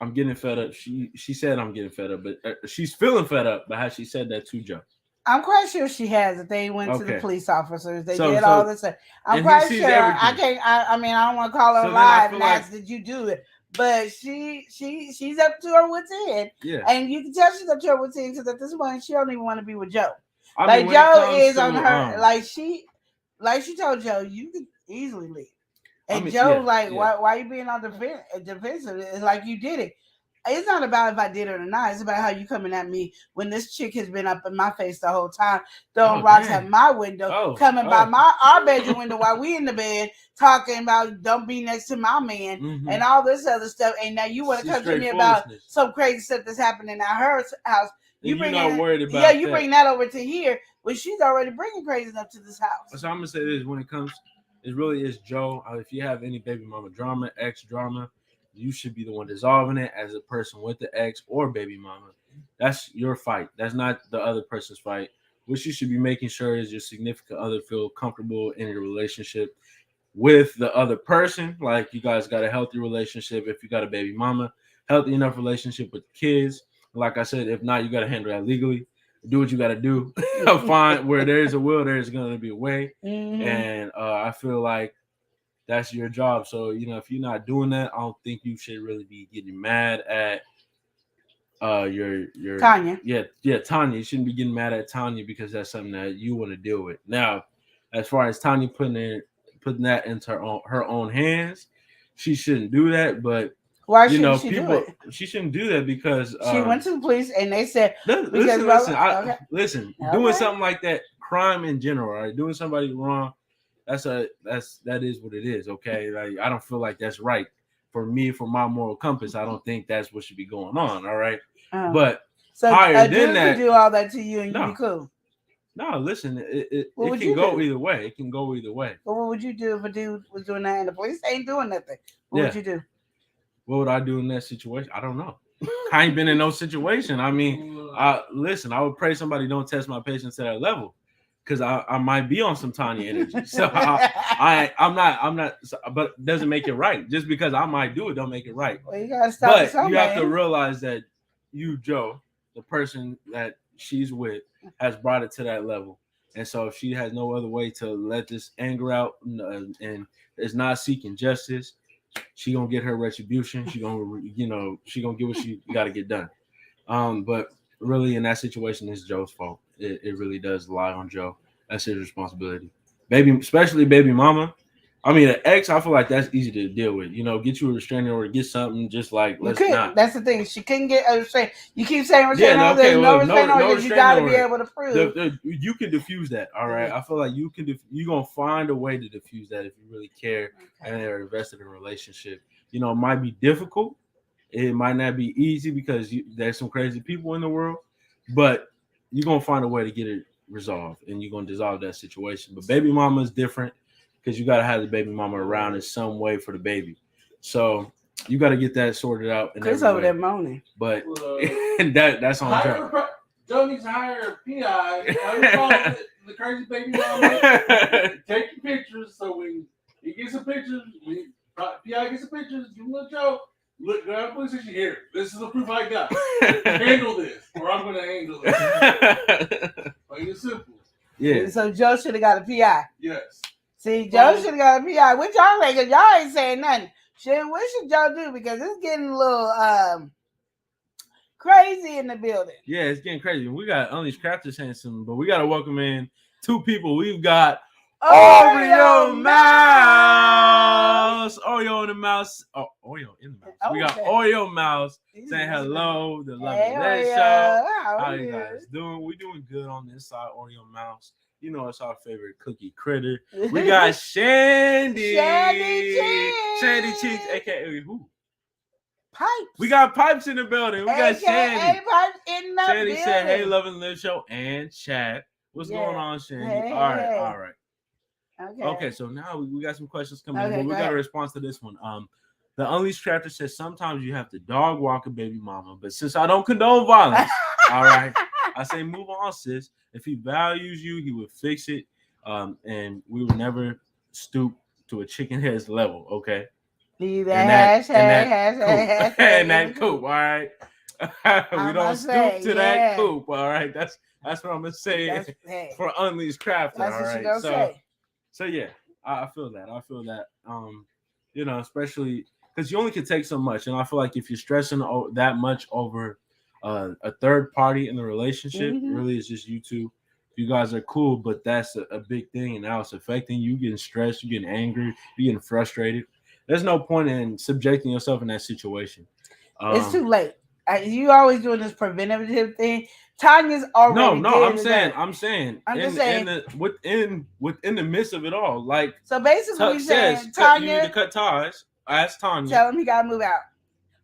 I'm getting fed up. She said I'm getting fed up, but she's feeling fed up by how she said that to Joe. I'm quite sure she has. If they went to the police officers, they did all this. I'm quite sure. Everything. I don't want to call her live and ask, did you do it? But she's up to her wit's end. Yeah. And you can tell she's up to her wit's end because at this point she don't even want to be with Joe. Joe is on her. Like she told Joe, you could easily leave. And Joe why you being on defensive? It's like you did it. It's not about if I did it or not. It's about how you coming at me when this chick has been up in my face the whole time, throwing rocks at my window, coming by our bedroom window while we in the bed, talking about don't be next to my man and all this other stuff. And now you want to come to me about some crazy stuff that's happening at her house. You bring not worried about bring that over to here when she's already bringing crazy stuff to this house. So I'm gonna say this: when it comes, It really is Joe. If you have any baby mama drama, ex drama, you should be the one dissolving it as a person with the ex or baby mama. That's your fight. That's not the other person's fight. What you should be making sure is your significant other feel comfortable in your relationship with the other person. Like you guys got a healthy relationship. If you got a baby mama, healthy enough relationship with kids. Like I said, if not, you got to handle that legally. Do what you got to do. Find where there's a will, there's going to be a way. And I feel like that's your job. So, if you're not doing that, I don't think you should really be getting mad at your Tanya. Yeah, Tanya. You shouldn't be getting mad at Tanya because that's something that you want to deal with. Now, as far as Tanya putting that into her own hands, she shouldn't do that. But why shouldn't she do it? She shouldn't do that because she went to the police and they said, listen, doing something like that, crime in general, right? Doing somebody wrong, that is what it is. Okay, like I don't feel like that's right for me, for my moral compass. I don't think that's what should be going on. All right, but so higher than that, do all that to you and you be cool. No, listen, it can go either way. It can go either way. But what would you do if a dude was doing that and the police ain't doing nothing? What would you do? What would I do in that situation? I don't know. I ain't been in no situation. I mean, listen, I would pray somebody don't test my patience to that level because I might be on some Tanya energy. So I'm not, but it doesn't make it right. Just because I might do it, don't make it right. Well, you gotta stop. But you have to realize that you, Joe, the person that she's with, has brought it to that level. And so if she has no other way to let this anger out and is not seeking justice, she gonna get her retribution. She gonna get what she got to get done. But really, in that situation, it's Joe's fault. It really does lie on Joe. That's his responsibility. Especially baby mama. I mean, an ex, I feel like that's easy to deal with. Get you a restraining order, get something, just like let's not. That's the thing. She couldn't get a restraining. You keep saying restraining order. There's no restraining order. You got to be able to prove. You can diffuse that. All right. I feel like you're gonna find a way to diffuse that if you really care and are invested in a relationship. It might be difficult. It might not be easy because there's some crazy people in the world, but you're gonna find a way to get it resolved and you're gonna dissolve that situation. But baby mama is different. Because you got to have the baby mama around in some way for the baby. So you got to get that sorted out. Chris over there moaning. But that's on Joe. Joe needs to hire a PI. The crazy baby mama. Take your pictures so when he gets some pictures, PI gets some pictures, give him a Joe. Look, grab a police station here. This is the proof I got. Handle this, or I'm going to handle it. Plain and simple. Yeah. So Joe should have got a PI. Yes. See, Joe should have got a PI. What y'all think? Y'all ain't saying nothing. What should Joe do? Because it's getting a little crazy in the building. Yeah, it's getting crazy. We got Unleashed Crafters saying something, but we got to welcome in two people. We've got Oreo Mouse. Oreo in the mouse. Oh, Oreo in the mouse. We got Oreo Mouse saying hello. The Lovely Led Show. How you guys doing? We doing good on this side, Oreo Mouse. It's our favorite cookie critter. We got Shandy. Shandy Cheeks, aka who? Pipes. We got Pipes in the building. We got Shandy. Pipes in the Shandy building. said, "Hey, Love and Live Show and chat. What's going on, Shandy? Hey, all right. Okay. So now we got some questions coming in. But we got a response to this one. The Unleashed Crafter says sometimes you have to dog walk a baby mama, but since I don't condone violence, all right, I say move on, sis. If he values you, he would fix it, and we would never stoop to a chicken head's level, okay? Leave that hashtag. And that coop, all right? We don't stoop to that coop, all right? That's what I'm gonna say for Unleashed Crafter, all right? So yeah, I feel that. Especially because you only can take so much, and I feel like if you're stressing that much over a third party in the relationship, really it's just you two. You guys are cool, but that's a big thing, and now it's affecting you. Getting stressed, you getting angry, you getting frustrated. There's no point in subjecting yourself in that situation. It's too late. You always doing this preventative thing. Tanya's already. No. I'm saying. Within the midst of it all, like so. Basically, Tuck says, Tanya, you need to cut ties. Ask Tanya. Tell him he gotta move out,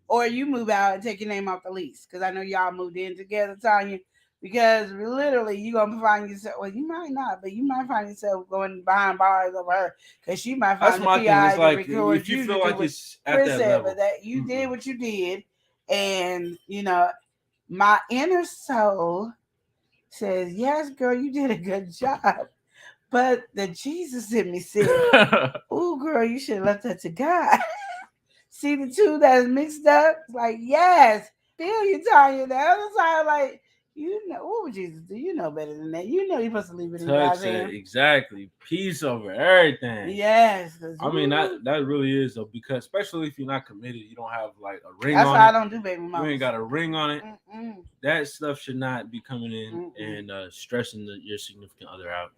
or you move out and take your name off the lease. Because I know y'all moved in together, Tanya. because literally you gonna find yourself. Well, you might not, but you might find yourself going behind bars over her because she might That's find the my thing. PI It's to like record if you you feel to do like what it's at Chris that said, level, but that you did what you did, and my inner soul says, "Yes, girl, you did a good job." But the Jesus in me said, "Ooh, girl, you should have left that to God." See the two that's mixed up? It's like, yes, feel you, Tanya. The other side, like, what would Jesus do? You know better than that. You know you're supposed to leave it in God's hands. Exactly. Peace over everything. Yes. I mean, that really is, though, because especially if you're not committed, you don't have like a ring That's on why it. I don't do baby mamas. You ain't got a ring on it. Mm-mm. That stuff should not be coming in and stressing your significant other out.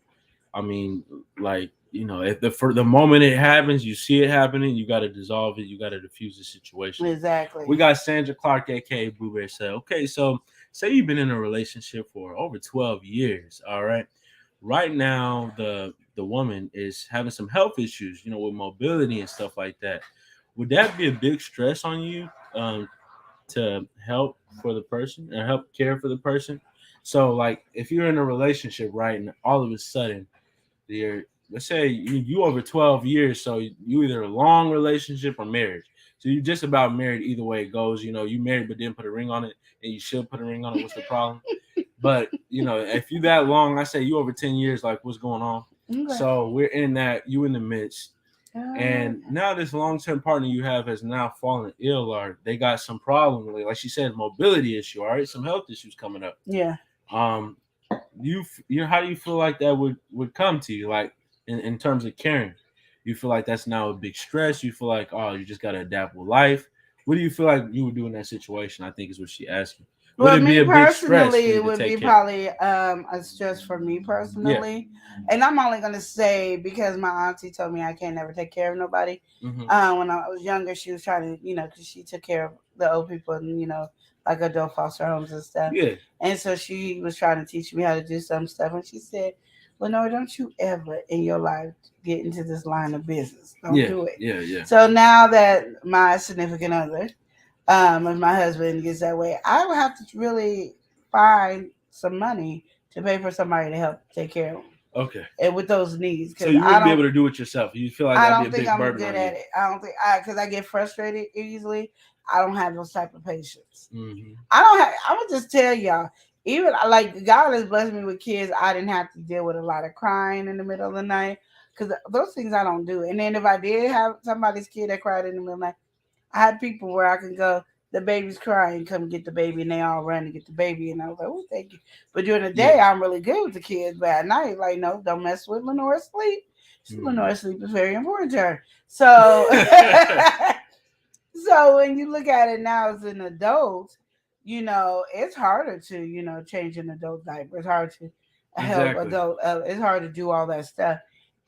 I mean, like, if for the moment it happens, you see it happening, you got to dissolve it. You got to diffuse the situation. Exactly. We got Sandra Clark, aka 𝒮𝒶𝓁𝓈s, said, okay, so say you've been in a relationship for over 12 years. All right. Right now, the woman is having some health issues, with mobility and stuff like that. Would that be a big stress on you to help for the person or help care for the person? So, like, if you're in a relationship, right, and all of a sudden, let's say you over 12 years, so you either a long relationship or marriage. So you're just about married either way it goes. You married but didn't put a ring on it, and you should put a ring on it. What's the problem? But if you that long, I say you over 10 years, like what's going on? Okay. So we're in that, you in the midst. And now this long-term partner you have has now fallen ill, or they got some problem, like she said, mobility issue, all right, some health issues coming up. Yeah. How do you feel like that would come to you, like in terms of caring? You feel like that's now a big stress? You feel like, oh, you just got to adapt with life? What do you feel like you would do in that situation? I think is what she asking. Well, me personally, it would be probably a stress for me personally. Yeah. And I'm only going to say because my auntie told me I can't never take care of nobody. Mm-hmm. When I was younger, she was trying to, because she took care of the old people and, like adult foster homes and stuff. Yeah. And so she was trying to teach me how to do some stuff. And she said, Lenore, don't you ever in your life get into this line of business. Don't do it. Yeah. So now that my significant other, if my husband gets that way, I would have to really find some money to pay for somebody to help take care of them. Okay. And with those needs, so you wouldn't be able to do it yourself. You feel like that'd be a big burden on you. I don't think I'm good at it. I don't think because I get frustrated easily. I don't have those type of patience. Mm-hmm. I would just tell y'all, even like God has blessed me with kids. I didn't have to deal with a lot of crying in the middle of the night because those things I don't do. And then if I did have somebody's kid that cried in the middle of the night, I had people where I can go, the baby's crying, come get the baby, and they all run to get the baby. And I was like, oh, thank you. But during the day, I'm really good with the kids. But at night, like, no, don't mess with Lenore's sleep. Lenore's sleep is very important to her. So, so when you look at it now as an adult, it's harder to, change an adult diaper. It's hard to help adult. It's hard to do all that stuff.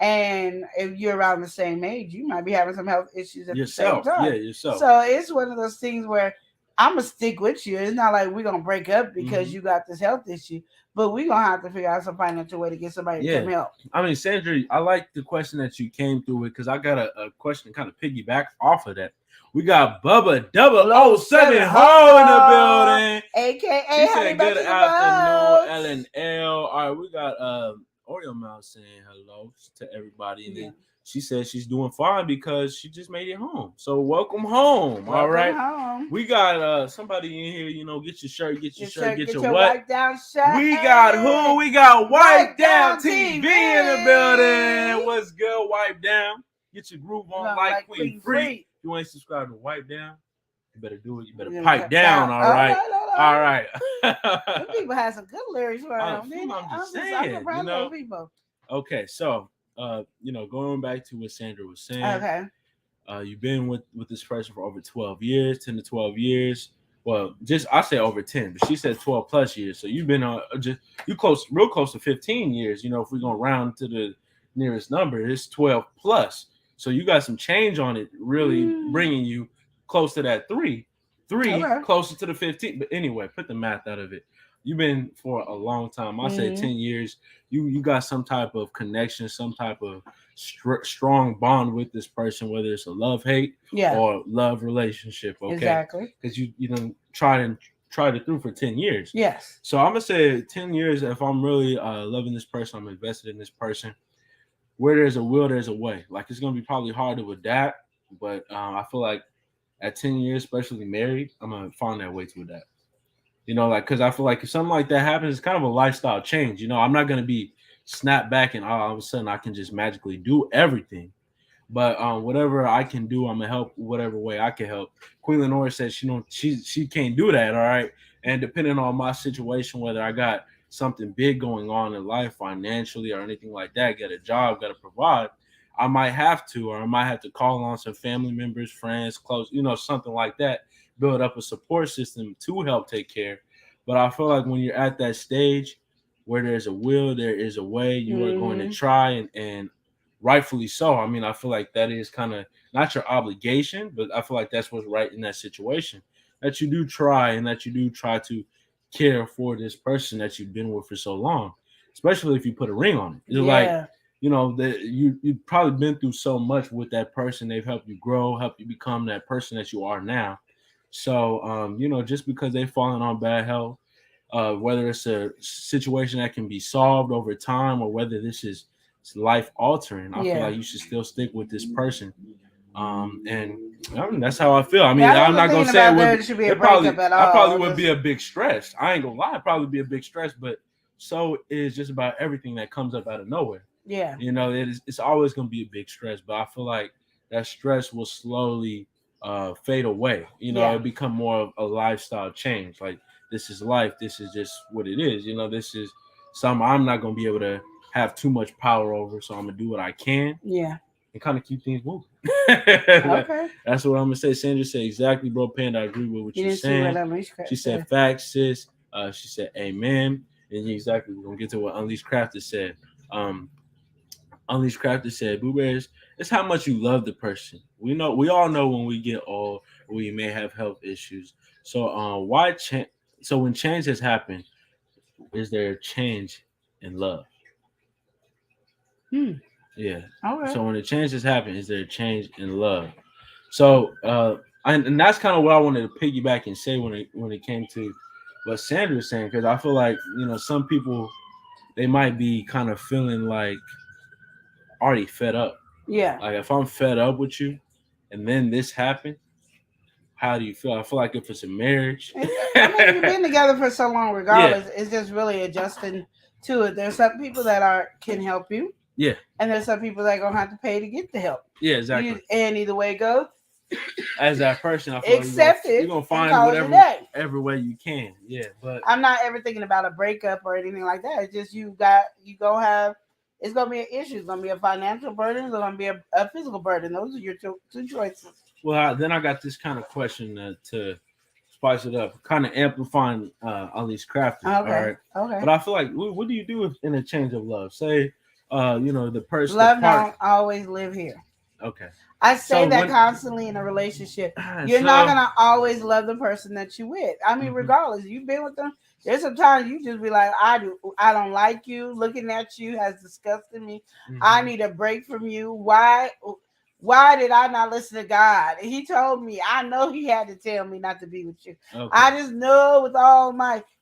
And if you're around the same age, you might be having some health issues at the same time. Yeah, yourself. So it's one of those things where I'm going to stick with you. It's not like we're going to break up because you got this health issue, but we're going to have to figure out some financial way to get somebody to come help. I mean, Sandra, I like the question that you came through with because I got a question to kind of piggyback off of that. We got Bubba 007 Ho in the building. AKA, he said, good afternoon, LNL. All right, we got Oreo Mouse saying hello to everybody. And then she said she's doing fine because she just made it home. So welcome home. All right. Home. We got somebody in here, get your shirt, get your shirt, get your what? Wipe down shirt. We got who? We got Wipe Down TV in the building. What's good, Wipe Down? Get your groove on like Queen Free. If you ain't subscribed to Wipe Down, you better do it. You better pipe down, all right? All right. Some people have some good lyrics for them. I'm just saying, people. Okay, so going back to what Sandra was saying. Okay. You've been with this person for over 12 years, 10 to 12 years. Well, I say over 10, but she said 12 plus years. So you've been real close to 15 years. If we're gonna round to the nearest number, it's 12 plus. So you got some change on it, really bringing you close to that three, closer to the 15. But anyway, put the math out of it. You've been for a long time. I say 10 years. You got some type of connection, some type of strong bond with this person, whether it's a love-hate or love relationship. Okay, exactly. Because you tried tried it through for 10 years. Yes. So I'm gonna say 10 years. If I'm really loving this person, I'm invested in this person. Where there's a will, there's a way. Like it's gonna be probably hard to adapt, but I feel like at 10 years, especially married, I'm gonna find that way to adapt. Like because I feel like if something like that happens, it's kind of a lifestyle change. I'm not gonna be snapped back and all of a sudden I can just magically do everything. But whatever I can do, I'm gonna help whatever way I can help. Queen Lenore said she can't do that, all right. And depending on my situation, whether I got something big going on in life financially or anything like that, get a job, got to provide, I might have to, or I might have to call on some family members, friends, close, something like that, build up a support system to help take care. But I feel like when you're at that stage where there's a will, there is a way. You are going to try and rightfully so. I mean, I feel like that is kind of not your obligation, but I feel like that's what's right in that situation. That you do try and that you do try to care for this person that you've been with for so long, especially if you put a ring on it. It's like, that you've probably been through so much with that person. They've helped you grow, helped you become that person that you are now. So, just because they've fallen on bad health, whether it's a situation that can be solved over time or whether this is life altering, I feel like you should still stick with this person. And that's how I feel. I mean, I'm not gonna say it should be a breakup at all. I probably would be a big stress. I ain't gonna lie, it'd probably be a big stress, but so is just about everything that comes up out of nowhere. Yeah. It's always gonna be a big stress, but I feel like that stress will slowly fade away. It become more of a lifestyle change. Like this is life. This is just what it is. This is something I'm not gonna be able to have too much power over. So I'm gonna do what I can. Yeah. And kind of keep things moving. Okay. That's what I'm gonna say. Sandra said exactly, bro. Panda, I agree with what you're saying. She said facts, sis. She said amen. And exactly, we're gonna get to what Unleashed Crafter said. Unleashed Crafter said, Boo Bears, it's how much you love the person. We all know when we get old, we may have health issues. So why change? So when change has happened, is there a change in love? Yeah. Okay. So when the change has happened, is there a change in love? So and that's kind of what I wanted to piggyback and say when it came to what Sandra was saying, because I feel like some people, they might be kind of feeling like already fed up. Yeah. Like if I'm fed up with you, and then this happened, how do you feel? I feel like if it's a marriage, I mean, you've been together for so long, regardless. It's just really adjusting to it. There's some people that can help you. Yeah. And there's some people that are gonna have to pay to get the help. Yeah, exactly. And either way it goes, as that person, I feel accept you're gonna find every way you can. Yeah, but I'm not ever thinking about a breakup or anything like that. It's just it's gonna be an issue. It's gonna be a financial burden. It's gonna be a physical burden. Those are your two choices. Well, then I got this kind of question to spice it up, kind of amplifying Unleashed Crafter. Okay. All right. Okay. But I feel like, what do you do in a change of love? Say, the person. Love don't always live here. Okay. I say that constantly in a relationship. You're not gonna always love the person that you with. I mean, regardless, you've been with them. There's sometimes you just be like, I don't like you. Looking at you has disgusted me. I need a break from you. Why did I not listen to God? He told me. I know he had to tell me not to be with you. Okay. I just know with all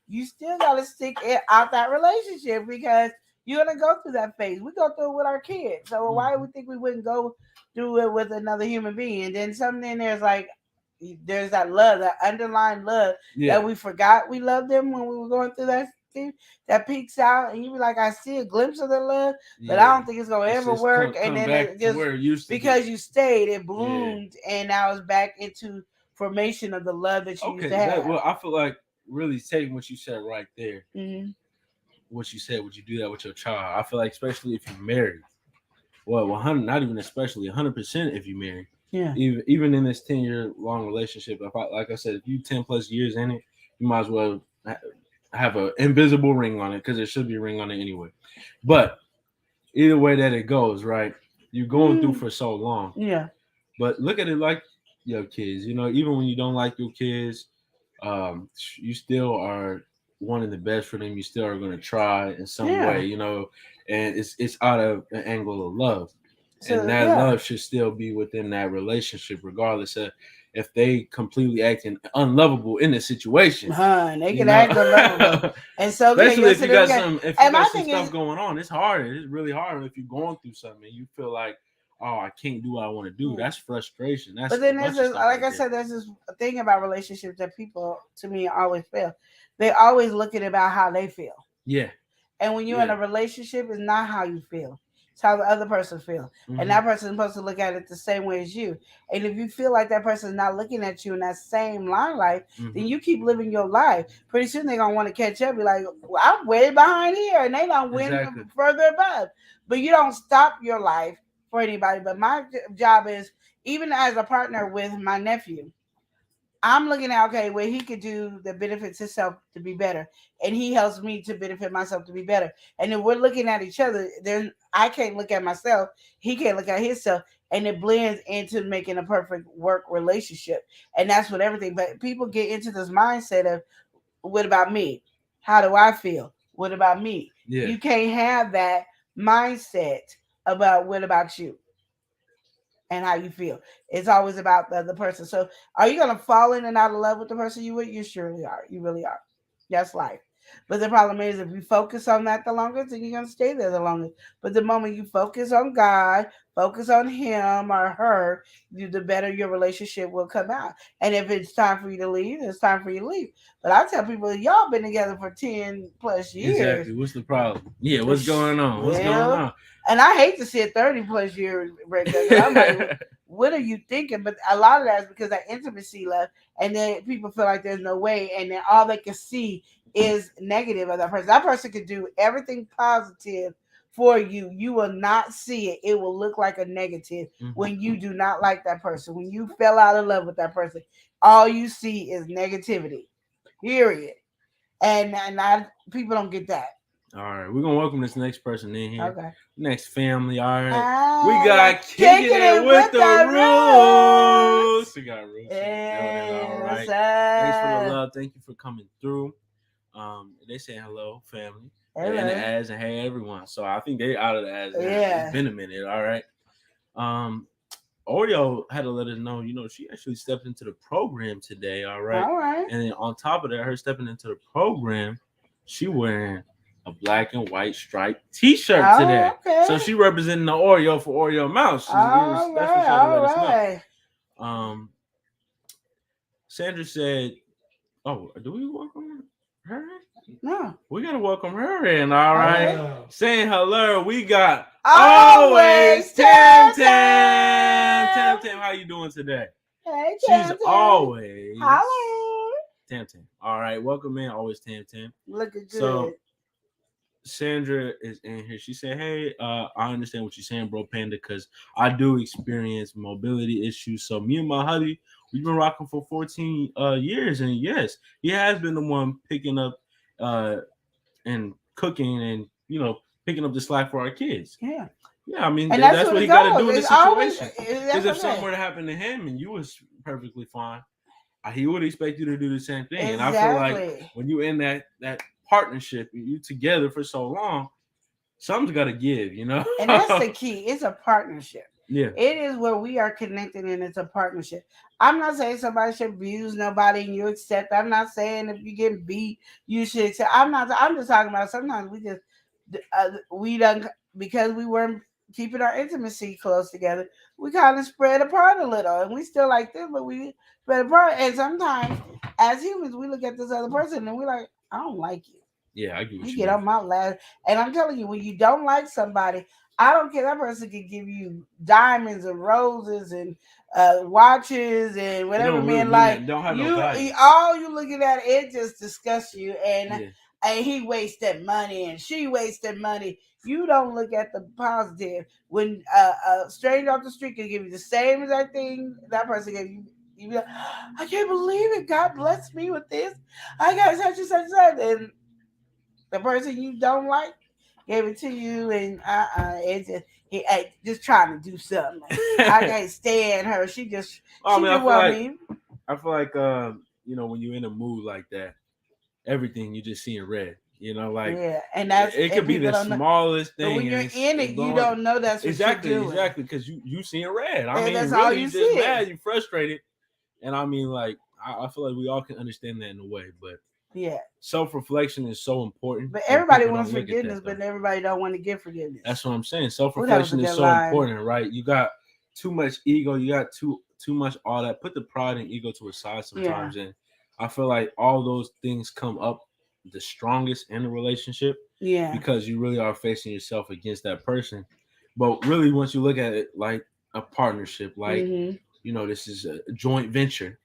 you still gotta stick out that relationship because you're gonna go through that phase. We go through it with our kids. So why do we think we wouldn't go do it with another human being? And then something there's that love, that underlying love that we forgot we loved them when we were going through that thing that peaks out, and you be like, I see a glimpse of the love, but I don't think it's gonna ever work. And then it just because you stayed, it bloomed, and now it's back into formation of the love that you used to have. Well, I feel like really taking what you said right there. What you said, would you do that with your child? I feel like especially if you're married. Well, 100, not even especially 100% if you're married. Yeah. Even in this 10-year long relationship, like I said, if you 10 plus years in it, you might as well have an invisible ring on it because there should be a ring on it anyway. But either way that it goes, right? You're going through for so long. Yeah. But look at it like your kids. Even when you don't like your kids, you still are wanting the best for them. You still are going to try in some way, and it's out of an angle of love. So, and that love should still be within that relationship, regardless of if they completely acting unlovable in the situation. They can act unlovable, and so especially if you got some stuff going on. It's hard. It's really hard if you're going through something and you feel like, oh, I can't do what I want to do. That's frustration. But then there's this, like I said, there's this thing about relationships that people, to me, always fail. They always look at it about how they feel. Yeah. And when you're in a relationship, it's not how you feel. It's how the other person feels. Mm-hmm. And that person is supposed to look at it the same way as you. And if you feel like that person is not looking at you in that same limelight, then you keep living your life. Pretty soon they're going to want to catch up. Be like, well, I'm way behind here. And they don't win further above. But you don't stop your life for anybody. But my job is, even as a partner with my nephew, I'm looking at, okay, where he could do that benefits himself to be better. And he helps me to benefit myself to be better. And if we're looking at each other, then I can't look at myself. He can't look at himself. And it blends into making a perfect work relationship. And that's what everything. But people get into this mindset of, what about me? How do I feel? What about me? Yeah. You can't have that mindset about what about you and how you feel. It's always about the other person. So are you going to fall in and out of love with the person you with? You surely are. You really are. That's life. But the problem is, if you focus on that the longest, then you're going to stay there the longest. But the moment you focus on God, focus on him or her, the better your relationship will come out. And if it's time for you to leave, it's time for you to leave. But I tell people, y'all been together for 10 plus years. Exactly. What's the problem? Yeah, what's going on? What's going on? And I hate to see a 30 plus year breakup. I'm like, what are you thinking? But a lot of that is because that intimacy left, and then people feel like there's no way, and then all they can see is negative of that person. That person could do everything positive for you. You will not see it. It will look like a negative when you do not like that person. When you fell out of love with that person, all you see is negativity. Period. And people don't get that. All right, we're gonna welcome this next person in here. Okay. Next family. All right. We got Kicking It with the Rules. We got Rules. All right. Thanks for the love. Thank you for coming through. They say hello, family. Hello. And the ads and hey everyone. So I think they out of the ads. Yeah. It's been a minute. All right. Oreo had to let us know, she actually stepped into the program today. All right. All right. And then on top of that, her stepping into the program, she wearing a black and white striped T-shirt today. Okay. So she representing the Oreo for Oreo Mouse. All right. Sandra said, "Oh, do we welcome her? No, we gotta welcome her in. All right, saying hello. We got always Tam. How you doing today? Hey, Tam. She's always hello. Tam. All right, welcome in. Always Tam. Looking good. So Sandra is in here. She said, "Hey, I understand what you're saying, bro, Panda, because I do experience mobility issues. So me and my hubby, we've been rocking for 14 years, and yes, he has been the one picking up and cooking and picking up the slack for our kids. Yeah, I mean that's what he got to do in this situation. Because if something were to happen to him and you was perfectly fine, he would expect you to do the same thing. Exactly. And I feel like when you in that partnership, you together for so long, something's got to give, And that's the key. It's a partnership. Yeah, it is where we are connected, and it's a partnership. I'm not saying somebody should abuse nobody and you accept. I'm not saying if you get beat, you should accept. I'm just talking about sometimes we done, because we weren't keeping our intimacy close together, we kind of spread apart a little, and we still like this, but we spread apart. And sometimes as humans, we look at this other person and we're like, I don't like you. Yeah, I get what you get on my last. And I'm telling you, when you don't like somebody, I don't care. That person can give you diamonds and roses and watches and whatever. Man, like don't have no value. All you looking at, it just disgusts you. And he wasted money and she wasted money. You don't look at the positive. When a stranger off the street can give you the same exact thing that person gave you. You be like, I can't believe it. God blessed me with this. I got such and such and such. And the person you don't like gave it to you, and it's just trying to do something. I can't stand her. She just I feel like when you're in a mood like that, everything you just see in red. And that's it could be the smallest thing. But when you're in it, you don't know that's what exactly you're doing. Exactly, because you see in red. I mean, that's really, all you just see. Mad, you frustrated, And I mean, like, I feel like we all can understand that in a way, but Yeah. self-reflection is so important. But everybody people wants don't look at forgiveness, that, but everybody don't want to give forgiveness. That's what I'm saying. Ooh, that was Self-reflection a is good so line. important, right? You got too much ego. You got too much all that. Put the pride and ego to a side sometimes, and I feel like all those things come up the strongest in a relationship Yeah. because you really are facing yourself against that person. But really, once you look at it like a partnership, like Mhm. you know, this is a joint venture.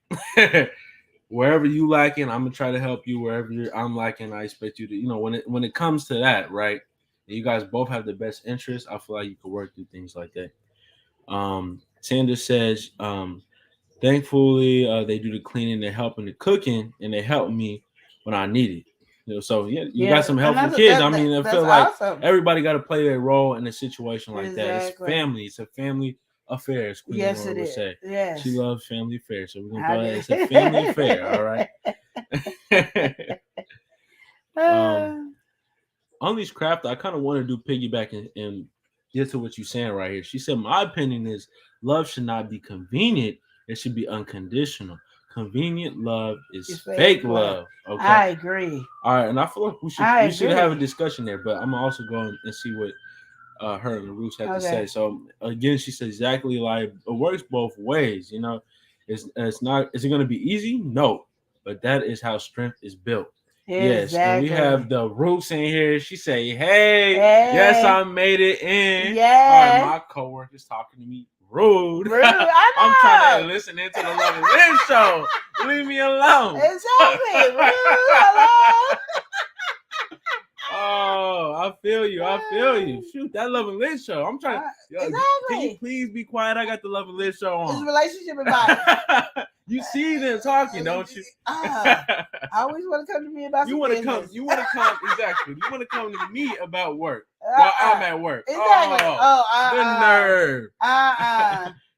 Wherever you lacking, I'm gonna try to help you. Wherever I'm lacking, I expect you to. You know, when it comes to that, right? And you guys both have the best interest. I feel like you can work through things like that. Sanders says, thankfully, they do the cleaning, they help in the cooking, and they help me when I need it. You know, so yeah, you got some helpful kids. I mean, I feel like everybody got to play their role in a situation like that. It's family. It's a family affair, as Queen Yes, Laura it would is. say. Yes. She loves family affairs, so we're gonna throw that. It's a family affair, all right. On these craft, I kind of want to do piggyback and get to what you're saying right here. She said, my opinion is love should not be convenient. It should be unconditional. Convenient love is fake love. Okay. I agree. All right. And I feel like we should have a discussion there, but I'm also going and see what her and Ruth have to say. So again, she said exactly like it works both ways. You know, it's not, is it going to be easy? No, but that is how strength is built. Yes, and we have the Roots in here. She say, hey, yes, I made it in. Yeah. All right, my coworker's talking to me rude. I know. I'm trying to listen into the Love and Live show. Leave me alone. Exactly. Rude. Hello. Oh, I feel you. Shoot, that Love and Live show. I'm trying. Exactly. Can you please be quiet? I got the Love and Live show on. It's relationship advice. You see them talking, don't you? I always want to come to me about. You want to come. Exactly. You want to come to me about work while I'm at work. Exactly. The nerve.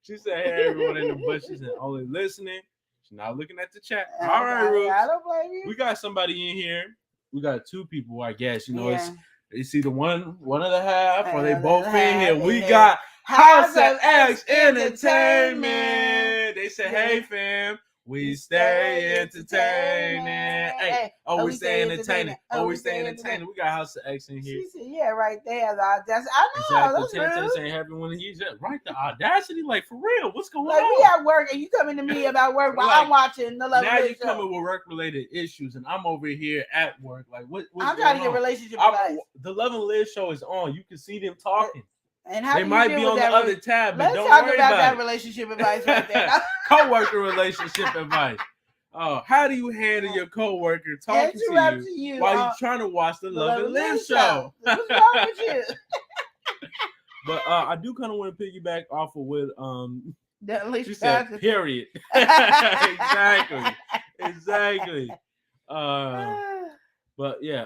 She said, "Hey, everyone in the bushes and only listening. She's not looking at the chat. All right, Ruth. I don't blame you. We got somebody in here. We got two people, I guess. You know, it's either one of the half or they both in here. We got House of X Entertainment. They said, hey, fam, we stay entertaining. Hey, we stay entertaining. We stay entertaining. We got House of X in here. She said, yeah, right there. I know. Exactly. That's ain't happy when he said, right, the audacity. Like, for real, what's going on? We at work and you coming to me about work while I'm watching the Love and Live show. Now you coming with work-related issues and I'm over here at work. Like, what's I'm trying to get relationship advice. The Love and Live show is on. You can see them talking. And how they might be on the other tab, but don't talk worry about that it. Relationship advice right there. Coworker relationship advice. Oh, how do you handle your coworker talking to you while you're trying to watch the Love and Live show? What's wrong with you? But I do kind of want to piggyback off of what she said. Period. Exactly. But yeah,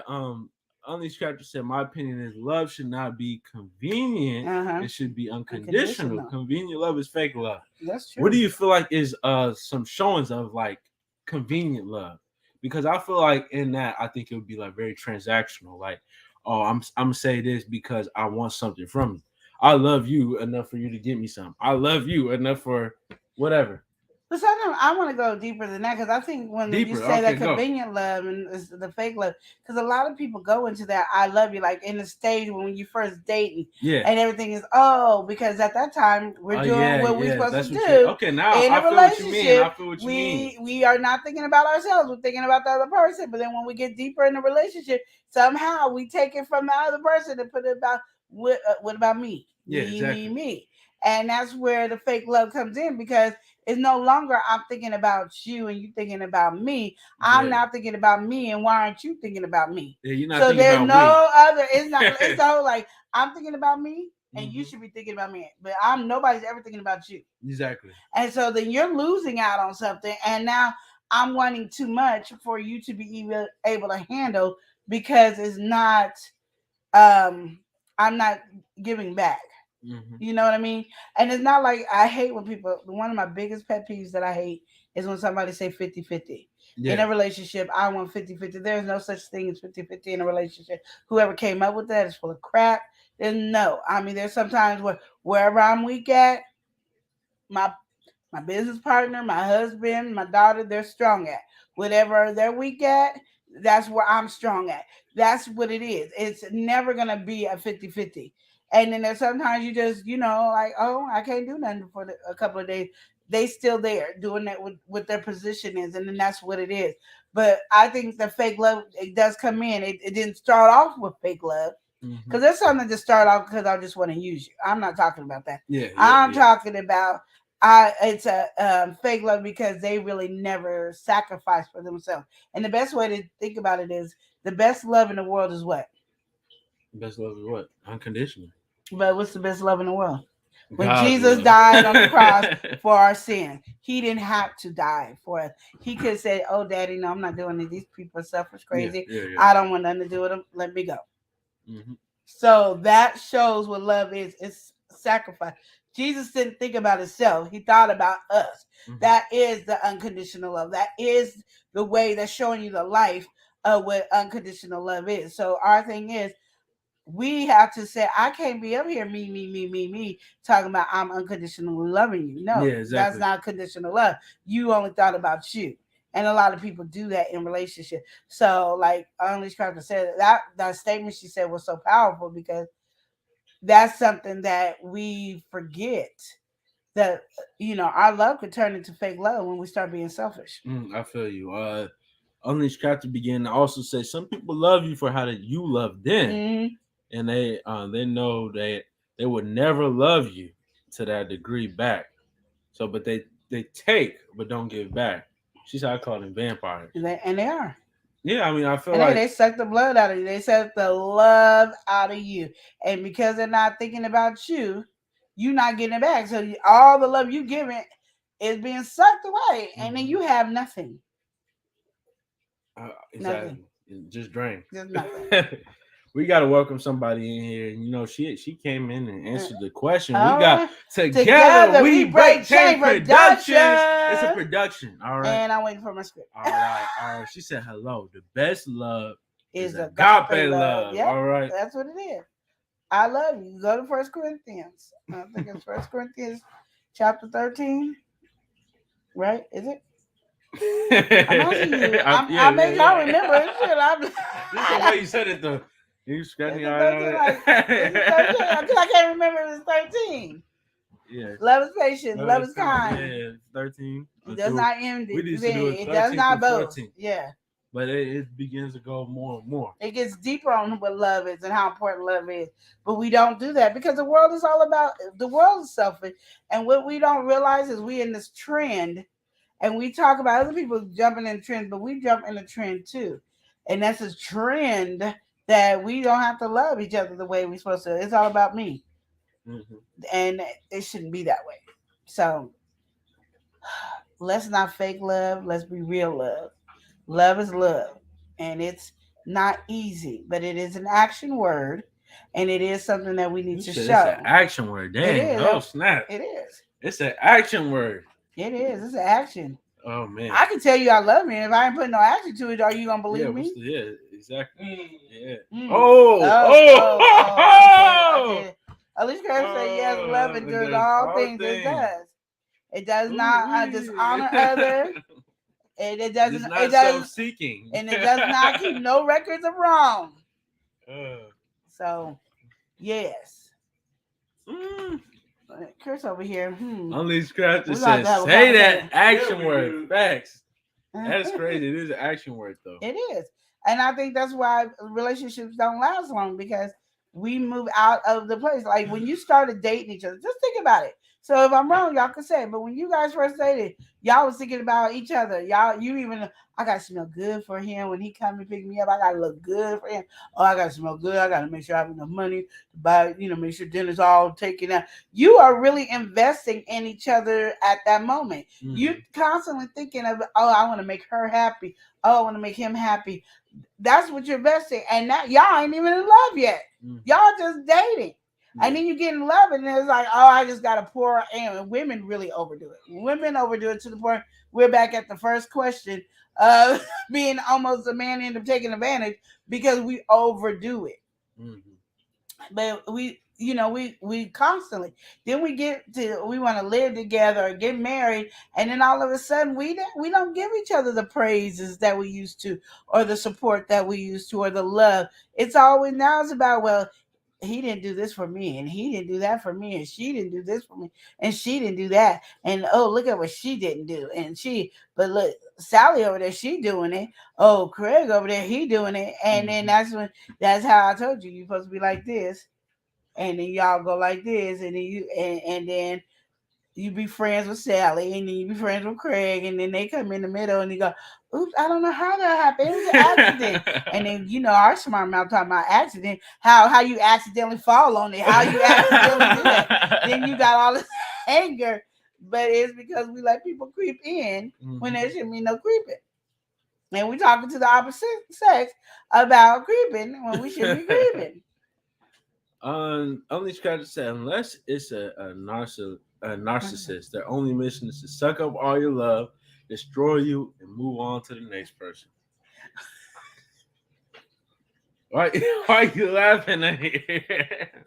on these chapters said, my opinion is love should not be convenient. It should be unconditional. Convenient love is fake love. That's true. What do you feel like is some showings of like convenient love? Because I feel like in that, I think it would be like very transactional. Like, oh, I'm gonna say this because I want something from you. I love you enough for you to give me something. I love you enough for whatever. But sometimes I want to go deeper than that because I think when you say that convenient love and the fake love, because a lot of people go into that I love you like in the stage when you first dating, and everything is because at that time we're doing what we're supposed to do. Okay, now in I a feel relationship, what you mean. We are not thinking about ourselves; we're thinking about the other person. But then when we get deeper in the relationship, somehow we take it from the other person and put it about what about me? Me. And that's where the fake love comes in because it's no longer I'm thinking about you and you thinking about me. I'm not thinking about me, and why aren't you thinking about me? Yeah, you're not so thinking there's about no me. other. It's not. It's the whole like I'm thinking about me, and you should be thinking about me. But nobody's ever thinking about you. Exactly. And so then you're losing out on something, and now I'm wanting too much for you to be even able to handle because it's not. I'm not giving back. You know what I mean? And it's not like I hate when people, one of my biggest pet peeves that I hate is when somebody say 50-50. In a relationship, I want 50-50. There's no such thing as 50-50 in a relationship. Whoever came up with that is full of crap. There's sometimes wherever I'm weak at, my my business partner, my husband, my daughter, they're strong at. Whatever they're weak at, that's where I'm strong at. That's what it is. It's never going to be a 50-50. And then there's sometimes you just, like, oh, I can't do nothing for a couple of days. They still there doing that with what their position is. And then that's what it is. But I think the fake love, it does come in. It didn't start off with fake love. Because there's something to start off because I just want to use you. I'm not talking about that. I'm talking about it's a fake love because they really never sacrificed for themselves. And the best way to think about it is the best love in the world is what? Best love is what? Unconditional. But what's the best love in the world? When God's Jesus died on the cross for our sin, he didn't have to die for us. He could say, oh, Daddy, no, I'm not doing it. These people are selfish, crazy. I don't want nothing to do with them. Let me go. So that shows what love is. It's sacrifice. Jesus didn't think about himself. He thought about us. That is the unconditional love. That is the way that's showing you the life of what unconditional love is. So our thing is, we have to say, I can't be up here, me, talking about I'm unconditionally loving you. No, that's not conditional love. You only thought about you. And a lot of people do that in relationship. So like Unleashed Crafter said, that statement she said was so powerful because that's something that we forget. That, our love could turn into fake love when we start being selfish. I feel you. Unleashed Crafter began to also say some people love you for how that you love them. And they know that they would never love you to that degree back. So, but they take but don't give back. She said I call them vampires. And they are. Yeah, I mean, I feel like they suck the blood out of you. They suck the love out of you. And because they're not thinking about you, you're not getting it back. So all the love you giving is being sucked away. And then you have nothing. Exactly. Nothing. Just drain. Just nothing. We got to welcome somebody in here. She came in and answered the question. We got Together We Break Chain Productions. It's a production. All right. And I'm waiting for my script. All right. She said, hello. The best love is agape love. Yep, all right. That's what it is. I love you. Go to 1 Corinthians. I think it's 1 Corinthians chapter 13. Right? Is it? I'm asking you. I make y'all remember it. This is the way you said it, though. You scratching your eye. I can't remember it was 13. Yeah. Love is patient. Love is kind. Yeah, 13. It does not end. It does not both. Yeah. But it begins to go more and more. It gets deeper on what love is and how important love is. But we don't do that because the world is all about, the world is selfish. And what we don't realize is we in this trend and we talk about other people jumping in trends, but we jump in a trend too. And that's a trend that we don't have to love each other the way we're supposed to. It's all about me. And it shouldn't be that way. So let's not fake love. Let's be real love. Love is love. And it's not easy, but it is an action word. And it is something that we need to show. It's an action word. Dang. Oh, snap. It is. It's an action word. It is. It's an action. Oh, man. I can tell you I love me. If I ain't putting no action to it, are you going to believe me? Yeah, exactly. Yeah. Okay. Unleashed Crafter said, yes, love endures all things. It does. It does not dishonor others. And it doesn't. It's not self-seeking. And it does not keep no records of wrong. So, yes. Chris over here. Unleashed Crafter says, say that action word. Facts. That's crazy. It is an action word, though. It is. And I think that's why relationships don't last long because we move out of the place. Like when you started dating each other, just think about it. So if I'm wrong, y'all can say it. But when you guys first dated, y'all was thinking about each other. I got to smell good for him when he come and pick me up. I got to look good for him. Oh, I got to smell good. I got to make sure I have enough money to buy, make sure dinner's all taken out. You are really investing in each other at that moment. You constantly thinking of, oh, I want to make her happy. Oh, I want to make him happy. That's what you're investing. And that y'all ain't even in love yet. Y'all just dating. And then you get in love and it's like, oh, I just got to pour in. And women really overdo it. Women overdo it to the point we're back at the first question of being almost a man end up taking advantage because we overdo it. But we constantly, then we want to live together or get married, and then all of a sudden we don't give each other the praises that we used to, or the support that we used to, or the love. It's always now it's about, well, he didn't do this for me, and he didn't do that for me, and she didn't do this for me, and she didn't do that, and oh, look at what she didn't do, but look, Sally over there, she doing it. Oh, Craig over there, he doing it. And then that's how I told you, you're supposed to be like this, and then y'all go like this, and then then you be friends with Sally, and then you be friends with Craig, and then they come in the middle, and you go, "Oops, I don't know how that happened. It was an accident." And then our smart mouth talking about accident, how you accidentally fall on it, how you accidentally do that. Then you got all this anger, but it's because we let people creep in when there shouldn't be no creeping, and we talking to the opposite sex about creeping when we should be creeping. Only Scratcher said, unless it's a narcissist, their only mission is to suck up all your love, destroy you, and move on to the next person. Why are you laughing at here?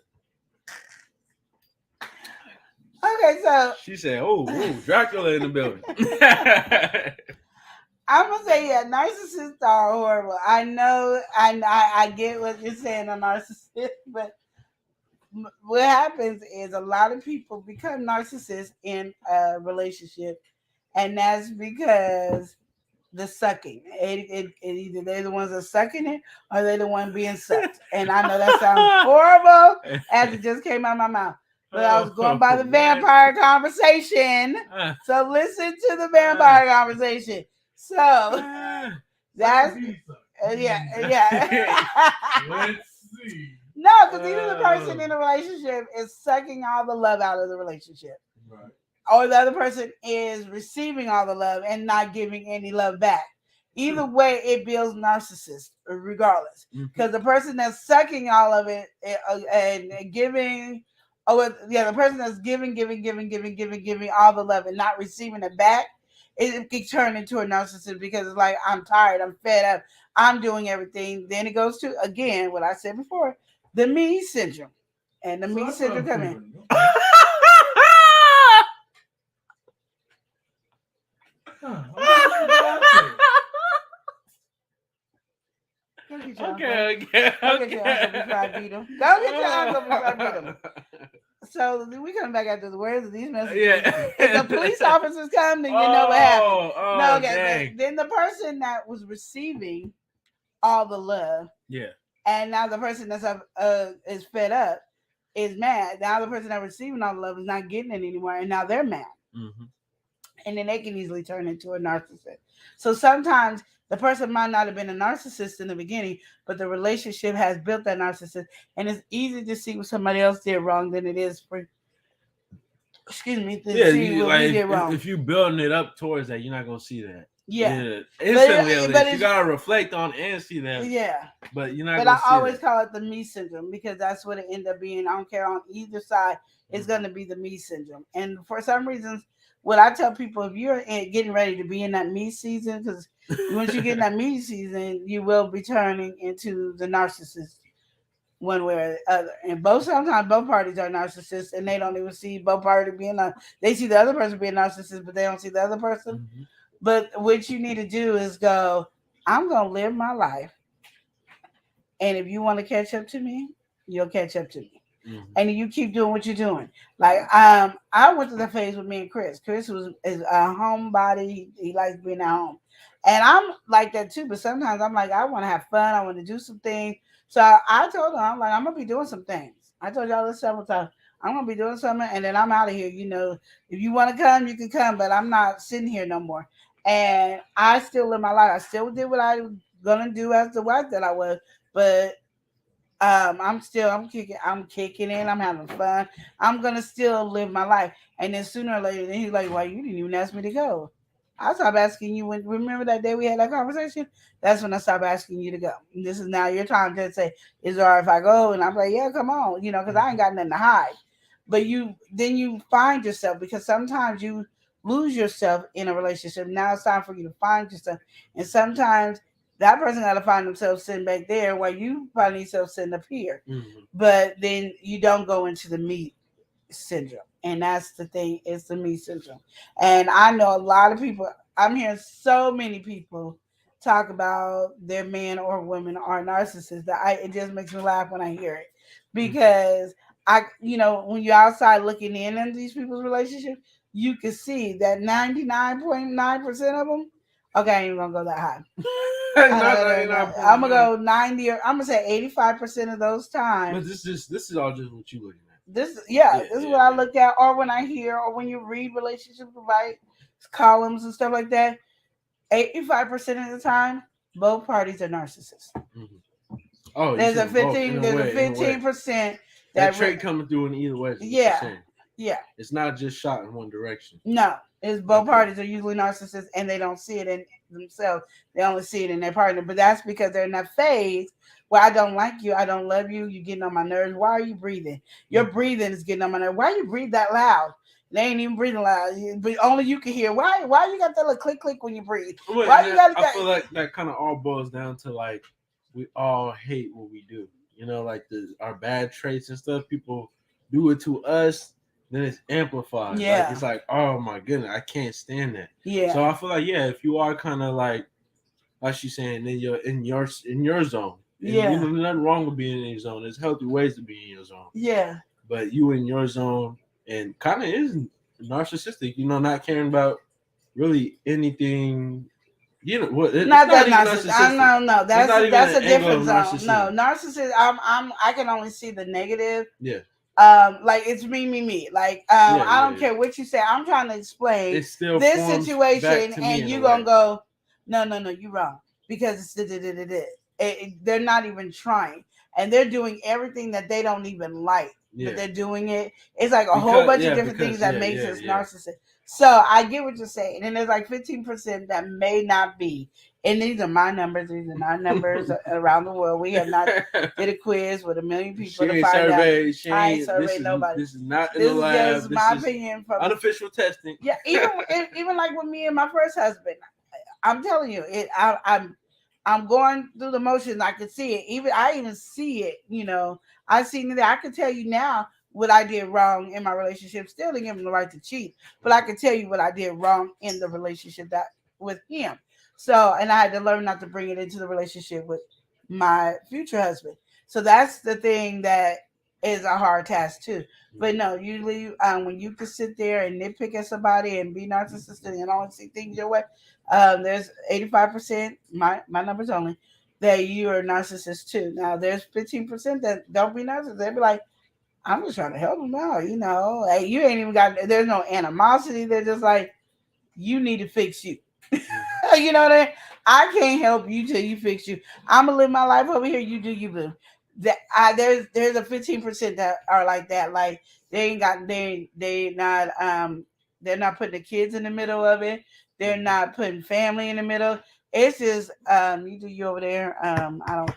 Okay, so she said, "Oh, Dracula in the building." I'm gonna say, yeah, narcissists are horrible. I know, I get what you're saying, a narcissist, but what happens is a lot of people become narcissists in a relationship, and that's because the sucking. It either they're the ones that are sucking it, or they're the one being sucked. And I know that sounds horrible as it just came out of my mouth. But I was going by the vampire conversation. So listen to the vampire conversation. So that's yeah. Let's see. No, because either the person in a relationship is sucking all the love out of the relationship. Right. Or the other person is receiving all the love and not giving any love back. Either way, it builds narcissists, regardless. Because the person that's sucking all of it and giving, the person that's giving all the love and not receiving it back, it can turn into a narcissist, because it's like, I'm tired, I'm fed up, I'm doing everything. Then it goes to, again, what I said before, the me syndrome. And the me syndrome come in. Okay. Go get your uncle before I beat him. Go get your uncle before I beat him. So we come back after the words of these messages. Yeah. If the police officers come, then you know what happened. No, okay. Then the person that was receiving all the love, and now the person that's is fed up, is mad. Now the person that's receiving all the love is not getting it anymore, and now they're mad. And then they can easily turn into a narcissist. So sometimes the person might not have been a narcissist in the beginning, but the relationship has built that narcissist. And it's easy to see what somebody else did wrong than it is for, to see what we did wrong. If you're building it up towards that, you're not going to see that. Yeah. Instantly, but you got to reflect on and see that. Yeah. But you're not But going to see I always that. call it the me syndrome, because that's what it ended up being. I don't care on either side. It's going to be the me syndrome. And for some reasons, what I tell people, if you're getting ready to be in that me season, because once you get in that me season, you will be turning into the narcissist one way or the other. And sometimes both parties are narcissists, and they don't even see both parties being they see the other person being narcissist, but they don't see the other person. But what you need to do is go, I'm going to live my life. And if you want to catch up to me, you'll catch up to me. And you keep doing what you're doing. Like, I went to the phase with me and Chris. Chris is a homebody. He likes being at home. And I'm like that too, but sometimes I'm like, I want to have fun. I want to do some things. So I told him, I'm like, I'm going to be doing some things. I told y'all this several times. I'm going to be doing something, and then I'm out of here. If you want to come, you can come, but I'm not sitting here no more. And I still live my life. I still did what I was going to do as the wife that I was, but I'm kicking in, I'm having fun. I'm gonna still live my life. And then sooner or later, then he's like, "Why you didn't even ask me to go?" I stopped asking you. Remember that day we had that conversation? That's when I stopped asking you to go. And this is now your time to say, "Is it all right if I go?" And I'm like, "Yeah, come on," because I ain't got nothing to hide. But you find yourself, because sometimes you lose yourself in a relationship. Now it's time for you to find yourself, and sometimes That person got to find themselves sitting back there while you find yourself sitting up here. Mm-hmm. But then you don't go into the me syndrome. And that's the thing, it's the me syndrome. And I know a lot of people, I'm hearing so many people talk about their man or woman are narcissists that it just makes me laugh when I hear it. Because when you're outside looking in on these people's relationships, you can see that 99.9% of them, okay, I ain't even gonna go that high. I'm gonna go 90 or I'm gonna say 85% of those times. But this is all just what you looking at. This is what I look at, or when I hear, or when you read relationship advice columns and stuff like that. 85% of the time, both parties are narcissists. Mm-hmm. Oh, there's a 15% that trait coming through in either way. Yeah. It's not just shot in one direction. No, it's both parties are usually narcissists, and they don't see it in themselves. They only see it in their partner. But that's because they're in that phase where I don't like you, I don't love you, you're getting on my nerves. Why are you breathing? Your breathing is getting on my nerves. Why you breathe that loud? They ain't even breathing loud, but only you can hear. Why you got that little click when you breathe? I feel like that kind of all boils down to like we all hate what we do. Like our bad traits and stuff. People do it to us, then it's amplified. Yeah, like, it's like, oh my goodness, I can't stand that. Yeah. So I feel like if you are kind of like she's saying, then you're in your zone. And, there's nothing wrong with being in your zone. There's healthy ways to be in your zone. Yeah. But you in your zone. And kind of is narcissistic, not caring about really anything. Not that narcissistic. No. That's a different zone. No, narcissist. I can only see the negative. Yeah. Like it's me. Like I don't care what you say. I'm trying to explain this situation, and you gonna go, no, you're wrong because it's they're not even trying, and they're doing everything that they don't even like. But they're doing it. It's like a whole bunch of different things that makes us narcissist. So I get what you're saying. And there's like 15% that may not be. And these are my numbers. These are not numbers around the world. We have not did a quiz with 1 million people to find out. I ain't surveyed nobody. This is not in the lab. This is just my opinion from unofficial testing. Yeah, even like with me and my first husband, I'm telling you, I'm going through the motions. I can see it. I even see it. I seen it. I can tell you now what I did wrong in my relationship. Still didn't give him the right to cheat, but I can tell you what I did wrong in the relationship that with him. So, and I had to learn not to bring it into the relationship with my future husband. So that's the thing that is a hard task too. But no, usually when you can sit there and nitpick at somebody and be narcissistic and only see things your way, there's 85%, my numbers only, that you are narcissist too. Now there's 15% that don't be narcissists. They be like, I'm just trying to help them out, Hey, you ain't even got. There's no animosity. They're just like, you need to fix you. You know what I mean? I can't help you till you fix you. I'm gonna live my life over here. You do you, boo. There's a 15% that are like that. Like they're not putting the kids in the middle of it. They're not putting family in the middle. It's just you do you over there. I don't.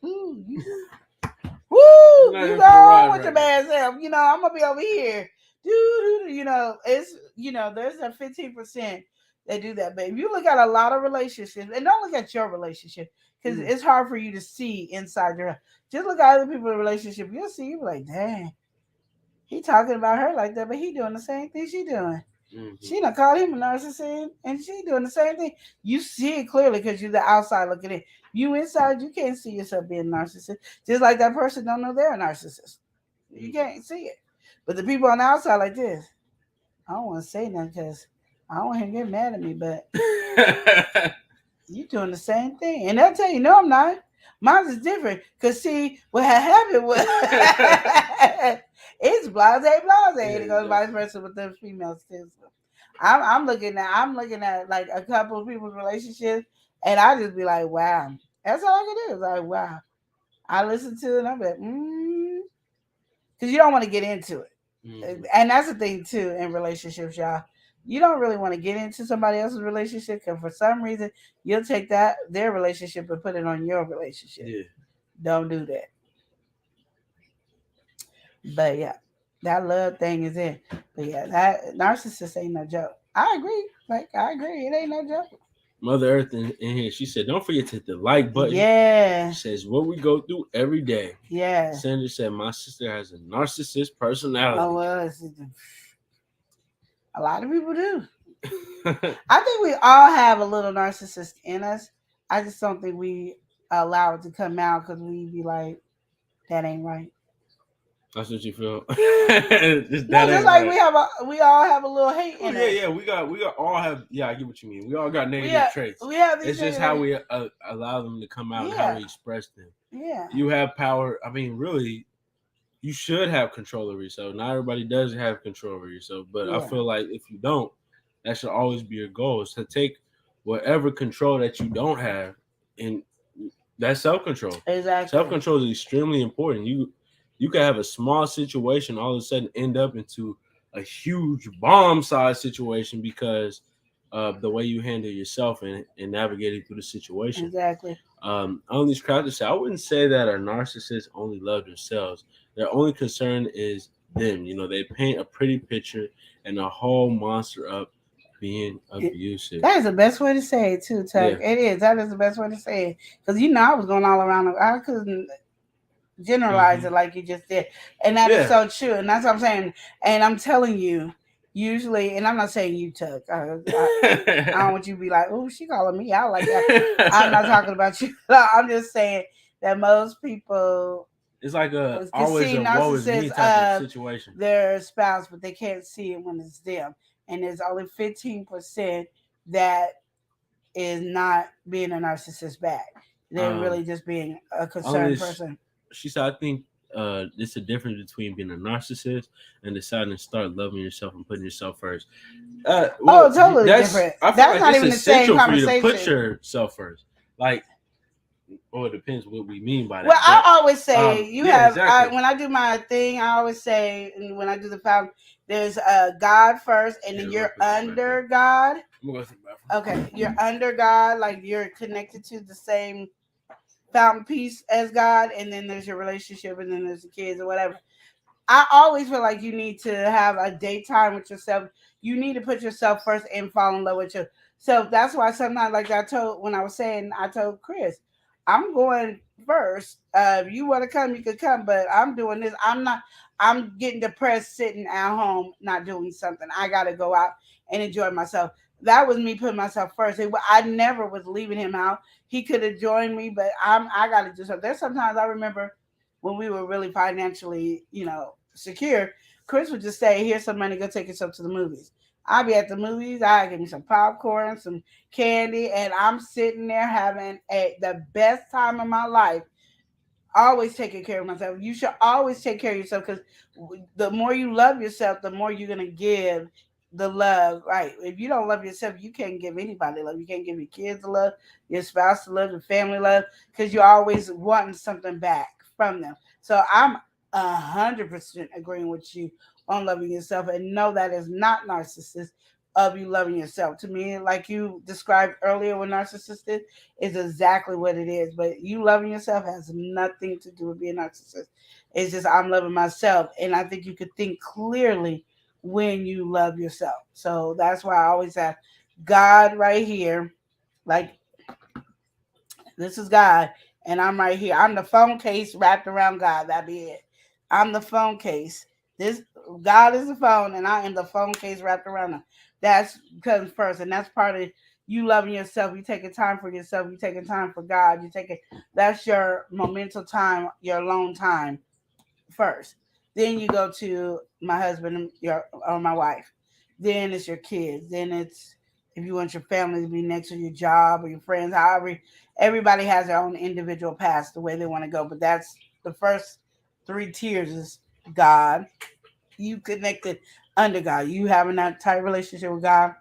You go with your bad self. I'm gonna be over here. It's there's a 15% that do that, babe. You look at a lot of relationships, and don't look at your relationship because it's hard for you to see inside your. Just look at other people's relationship. You'll see. You be like, dang, he talking about her like that, but he doing the same thing she doing. Mm-hmm. She done called him a narcissist, and she doing the same thing. You see it clearly because you're the outside looking in. You inside, you can't see yourself being a narcissist. Just like that person don't know they're a narcissist. You can't see it. But the people on the outside like this, I don't want to say nothing because I don't want him to get mad at me, but you doing the same thing. And they'll tell you, no, I'm not. Mine is different. Because see, what had happened was it's blase. It goes vice versa with those females too. So I'm looking at like a couple of people's relationships, and I just be like, wow. That's all I can do. It's like, wow. I listen to it and I'm like, because you don't want to get into it. Mm-hmm. And that's the thing too in relationships, y'all. You don't really want to get into somebody else's relationship because for some reason you'll take their relationship and put it on your relationship. Yeah. Don't do that. But yeah, that love thing is in. But yeah, that narcissist ain't no joke. I agree. I agree. It ain't no joke. Mother Earth in here. She said, "Don't forget to hit the like button." Yeah. She says, "What we go through every day." Yeah. Sandra said, "My sister has a narcissist personality." Oh, well, a lot of people do. I think we all have a little narcissist in us. I just don't think we allow it to come out because we be like, that ain't right. That's what you feel. Just like right. we all have a little hate in us. Yeah. We got all have. Yeah, I get what you mean. We all got negative traits. We have these. It's just how we allow them to come out and how we express them. Yeah. You have power. I mean, really, you should have control over yourself. Not everybody does have control over yourself, but I feel like if you don't, that should always be your goal, is to take whatever control that you don't have, and that's self-control. Exactly. Self-control is extremely important. You can have a small situation all of a sudden end up into a huge bomb-sized situation because of the way you handle yourself and navigating through the situation. Exactly. On these crowds, I wouldn't say that our narcissists only love themselves. Their only concern is them. You know, they paint a pretty picture and a whole monster up being abusive. That is the best way to say it too, Tuck. Yeah. It is. That is the best way to say it. Because I was going all around. I couldn't generalize it like you just did. And that is so true. And that's what I'm saying. And I'm telling you, usually, and I'm not saying you, Tuck. I don't want you to be like, oh, she calling me out like that. I'm not talking about you. I'm just saying that most people, it's like always a woe is me type of situation. Their spouse, but they can't see it when it's them. And there's only 15% that is not being a narcissist back. They're really just being a concerned person. She said, I think it's a difference between being a narcissist and deciding to start loving yourself and putting yourself first. Totally different. That's like not even the same conversation. For you to put yourself first. Like, it depends what we mean by that. Well, I always say when I do my thing, I always say, and when I do the fountain, there's God first, and then you're under God. Okay, you're under God, like you're connected to the same fountain piece as God, and then there's your relationship, and then there's the kids or whatever. I always feel like you need to have a daytime with yourself. You need to put yourself first and fall in love with yourself. So that's why sometimes, like I told Chris, I'm going first. If you want to come, you can come, but I'm doing this. I'm getting depressed sitting at home, not doing something. I got to go out and enjoy myself. That was me putting myself first. I never was leaving him out. He could have joined me, but I got to do something. There's sometimes I remember when we were really financially, secure, Chris would just say, here's some money, go take yourself to the movies. I'll be at the movies. I give me some popcorn, some candy, and I'm sitting there having the best time of my life. Always taking care of myself. You should always take care of yourself, because the more you love yourself, the more you're going to give the love. Right? If you don't love yourself, you can't give anybody love. You can't give your kids the love, your spouse the love, your family love, because you're always wanting something back from them. So I'm 100% agreeing with you on loving yourself, and no, that is not narcissist of you loving yourself. To me, like you described earlier, what narcissist is exactly what it is. But you loving yourself has nothing to do with being narcissist. It's just I'm loving myself, and I think you could think clearly when you love yourself. So that's why I always have God right here, like this is God, and I'm right here. I'm the phone case wrapped around God. That'd be it. I'm the phone case. This God is the phone, and I am the phone case wrapped around him. That's comes first, and that's part of you loving yourself. You taking time for yourself. You taking time for God. That's your momental time, your alone time first. Then you go to my husband or my wife. Then it's your kids. Then it's if you want your family to be next to your job or your friends. However, everybody has their own individual path, the way they want to go. But that's the first 3 tiers is God. You connected under God. You having that tight relationship with God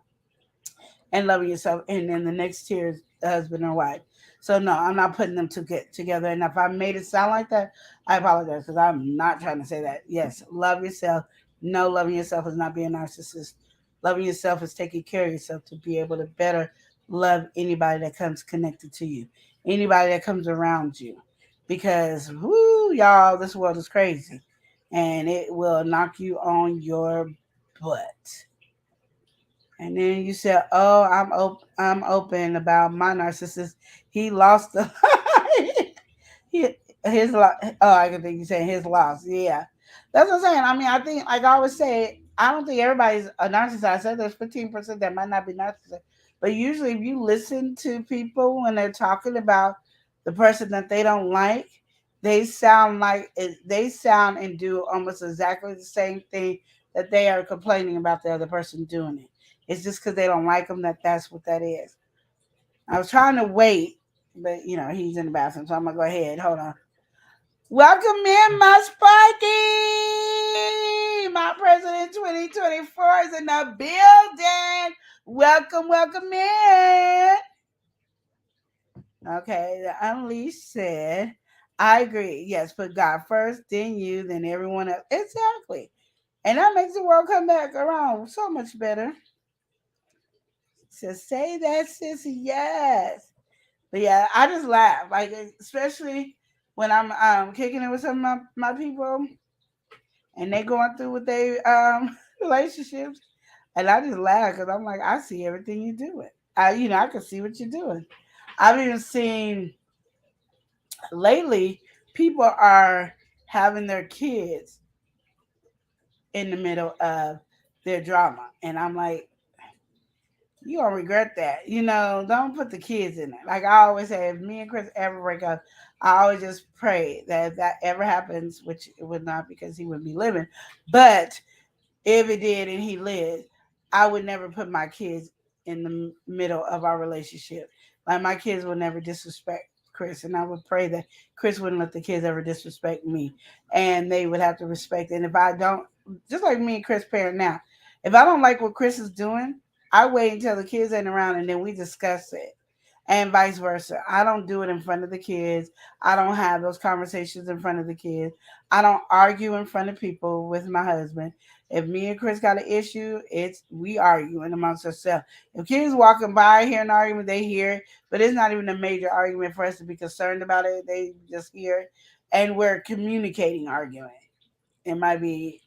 and loving yourself. And then the next tier is the husband or wife. So no, I'm not putting them to get together. And if I made it sound like that, I apologize, because I'm not trying to say that. Yes, love yourself. No, loving yourself is not being a narcissist. Loving yourself is taking care of yourself to be able to better love anybody that comes connected to you, anybody that comes around you. Because, y'all, this world is crazy. And it will knock you on your butt. And then you said, "Oh, I'm open about my narcissist. He lost the he, his oh, I can think you saying his loss. Yeah, that's what I'm saying. I mean, I think like I always say, I don't think everybody's a narcissist. I said there's 15% that might not be narcissist, but usually if you listen to people when they're talking about the person that they don't like, they sound like they sound and do almost exactly the same thing that they are complaining about the other person doing it. It's just because they don't like them that's what that is. I was trying to wait, but he's in the bathroom, so I'm gonna go ahead. Hold on. Welcome in, my Sparky. My president 2024 is in the building. Welcome, welcome in. Okay, the Unleashed said, I agree. Yes, put God first, then you, then everyone else. Exactly. And that makes the world come back around so much better. So say that, sis. Yes. But yeah, I just laugh. Like, especially when I'm kicking it with some of my people and they going through with their relationships. And I just laugh because I'm like, I see everything you're doing. I can see what you're doing. I've even seen lately people are having their kids in the middle of their drama. And I'm like, you gonna regret that. Don't put the kids in it. Like I always say, if me and Chris ever break up, I always just pray that if that ever happens, which it would not because he would be living, but if it did and he lived, I would never put my kids in the middle of our relationship. Like my kids would never disrespect Chris, and I would pray that Chris wouldn't let the kids ever disrespect me, and they would have to respect it. And if I don't, just like me and Chris parent now, if I don't like what Chris is doing, I wait until the kids ain't around, and then we discuss it and vice versa. I don't do it in front of the kids. I don't have those conversations in front of the kids. I don't argue in front of people with my husband. If me and Chris got an issue, it's we arguing amongst ourselves. If kids walking by hear an argument, they hear it, but it's not even a major argument for us to be concerned about it. They just hear it, and we're communicating, arguing. It might be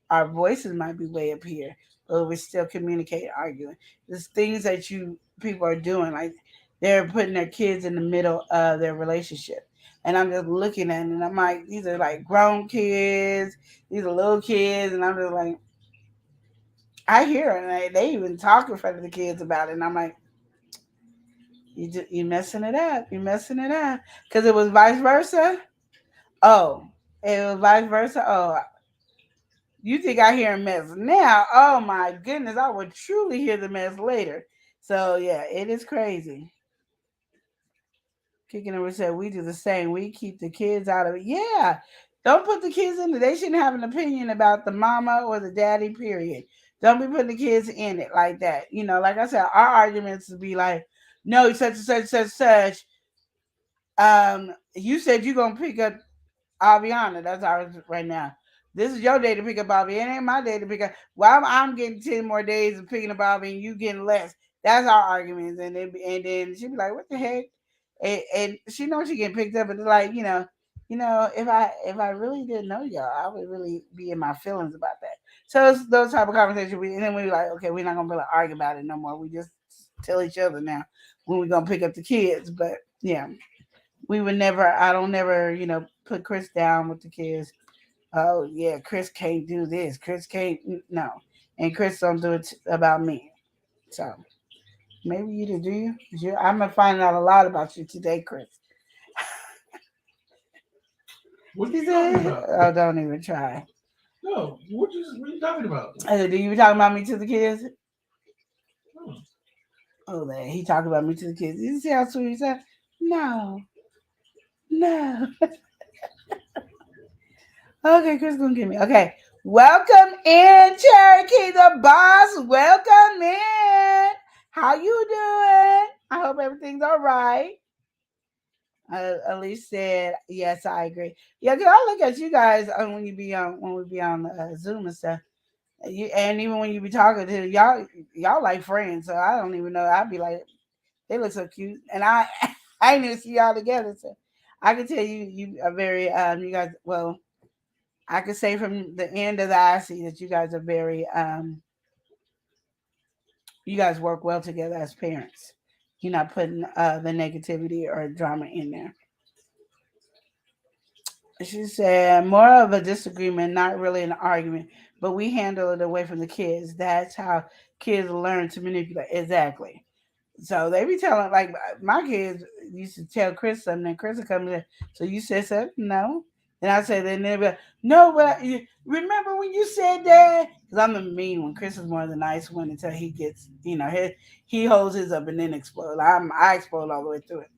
our voices might be way up here, but we're still communicating, arguing. There's things that you people are doing, like they're putting their kids in the middle of their relationship. And I'm just looking at it and I'm like, these are like grown kids, these are little kids, and I'm just like, I hear it. And they even talk in front of the kids about it. And I'm like, you messing it up. You're messing it up. Because it was vice versa. Oh, it was vice versa. Oh, you think I hear a mess now? Oh my goodness, I would truly hear the mess later. So yeah, it is crazy. Kicking over said we do the same. We keep the kids out of it. Yeah. Don't put the kids in it. They shouldn't have an opinion about the mama or the daddy, period. Don't be putting the kids in it like that. Like I said, our arguments would be like, no, such and such, such, such. You said you're gonna pick up Aviana. That's ours right now. This is your day to pick up Bobby. It ain't my day to pick up. Well, I'm getting 10 more days of picking up Bobby and you getting less. That's our arguments. And then she'd be like, what the heck? And she knows she getting picked up, but it's like, if I really didn't know y'all, I would really be in my feelings about that. So it's those type of conversations. And then we're like, okay, we're not gonna really argue about it no more. We just tell each other now when we're gonna pick up the kids. But yeah, we would never. I don't never, put Chris down with the kids. Oh yeah, Chris can't do this. Chris can't no, and Chris don't do it about me. So maybe you do. Do you? I'm gonna find out a lot about you today, Chris. What are you talking about? Oh, don't even try. No, what are you talking about? Do you talking about me to the kids? Hmm. Oh, man, he talking about me to the kids. You see how sweet he said? No, no. Okay, Chris gonna get me. Okay, welcome in, Cherokee the boss. Welcome in. How you doing? I hope everything's all right. Elise said, "Yes, I agree." Yeah, cause I look at you guys when we be on Zoom and stuff. And even when you be talking to y'all like friends. So I don't even know. I'd be like, they look so cute, and I I didn't even see y'all together. So I can tell you are very you guys. Well, I could say from the end of the eye see that you guys are very you guys work well together as parents. You're not putting the negativity or drama in there. She said, more of a disagreement, not really an argument, but we handle it away from the kids. That's how kids learn to manipulate. Exactly. So they be telling, like, my kids used to tell Chris something, and Chris would come in. So you said something? No. And I said, then they'd be like, no, but remember when you said that? Because I'm the mean one. Chris is more of the nice one until he gets, he holds his up and then explodes. I explode all the way through it.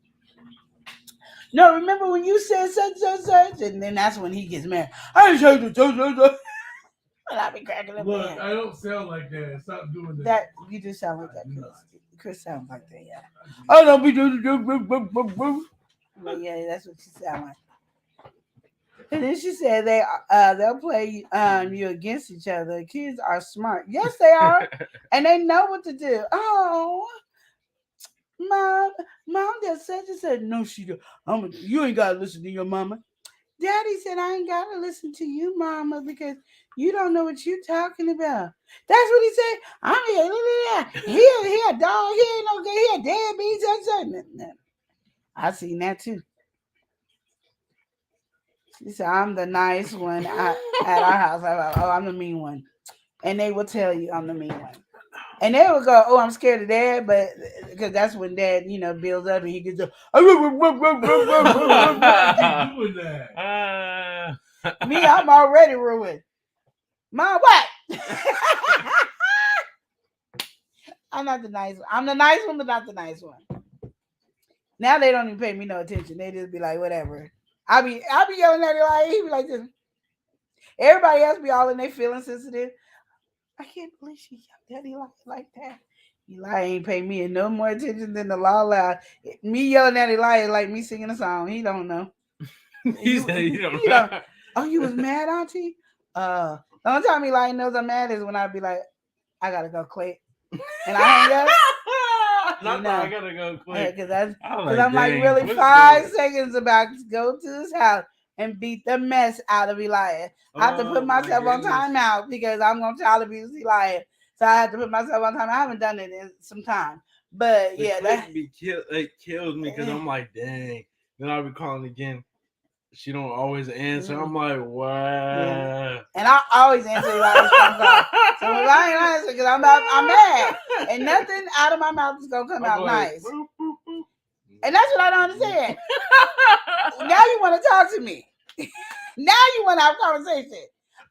No, remember when you said such, and then that's when he gets mad. I said and I be cracking up. Look, I don't sound like that. Stop doing that. That you do sound like that, Chris. Chris sounds like that, yeah. I don't be doing. But yeah, that's what you sound like. And then she said they'll play you against each other. Kids are smart. Yes, they are, and they know what to do. Oh. Mom just said, no, she do. You ain't gotta listen to your mama. Daddy said I ain't gotta listen to you, mama, because you don't know what you're talking about. That's what he said. I'm here. He a dog. He ain't no good. He a deadbeat. I seen that too. She said I'm the nice one at our house. I'm the mean one, and they will tell you I'm the mean one. And they would go, oh, I'm scared of Dad, but because that's when Dad, builds up and he gets up. Doing that. Me, I'm already ruined. Mom, what? I'm not the nice one. I'm the nice one, but not the nice one. Now they don't even pay me no attention. They just be like, whatever. I'll be yelling at him like he be like this. Everybody else be all in their feeling sensitive. I can't believe she yelled at Eli like that. Eli ain't pay me no more attention than the law allowed. Me yelling at Eli is like me singing a song. He don't know. He said he don't know. Oh, you was mad, Auntie? The only time Eli knows I'm mad is when I be like, I gotta go quick. And I hang up. I gotta go quick. Because I'm like really 5 seconds about to go to his house and beat the mess out of Eli. I have to put myself on timeout because I'm going to child abuse Eli. So I have to put myself on time. I haven't done it in some time. But yeah, it kills me because I'm like, dang. Then I'll be calling again. She don't always answer. I'm like, wow. Yeah. And I always answer Eli's phone call. So if I ain't answer because I'm mad. And nothing out of my mouth is going to come out nice. Boop, boop, boop. And that's what I don't understand. Now you want to talk to me. Now you want to have a conversation.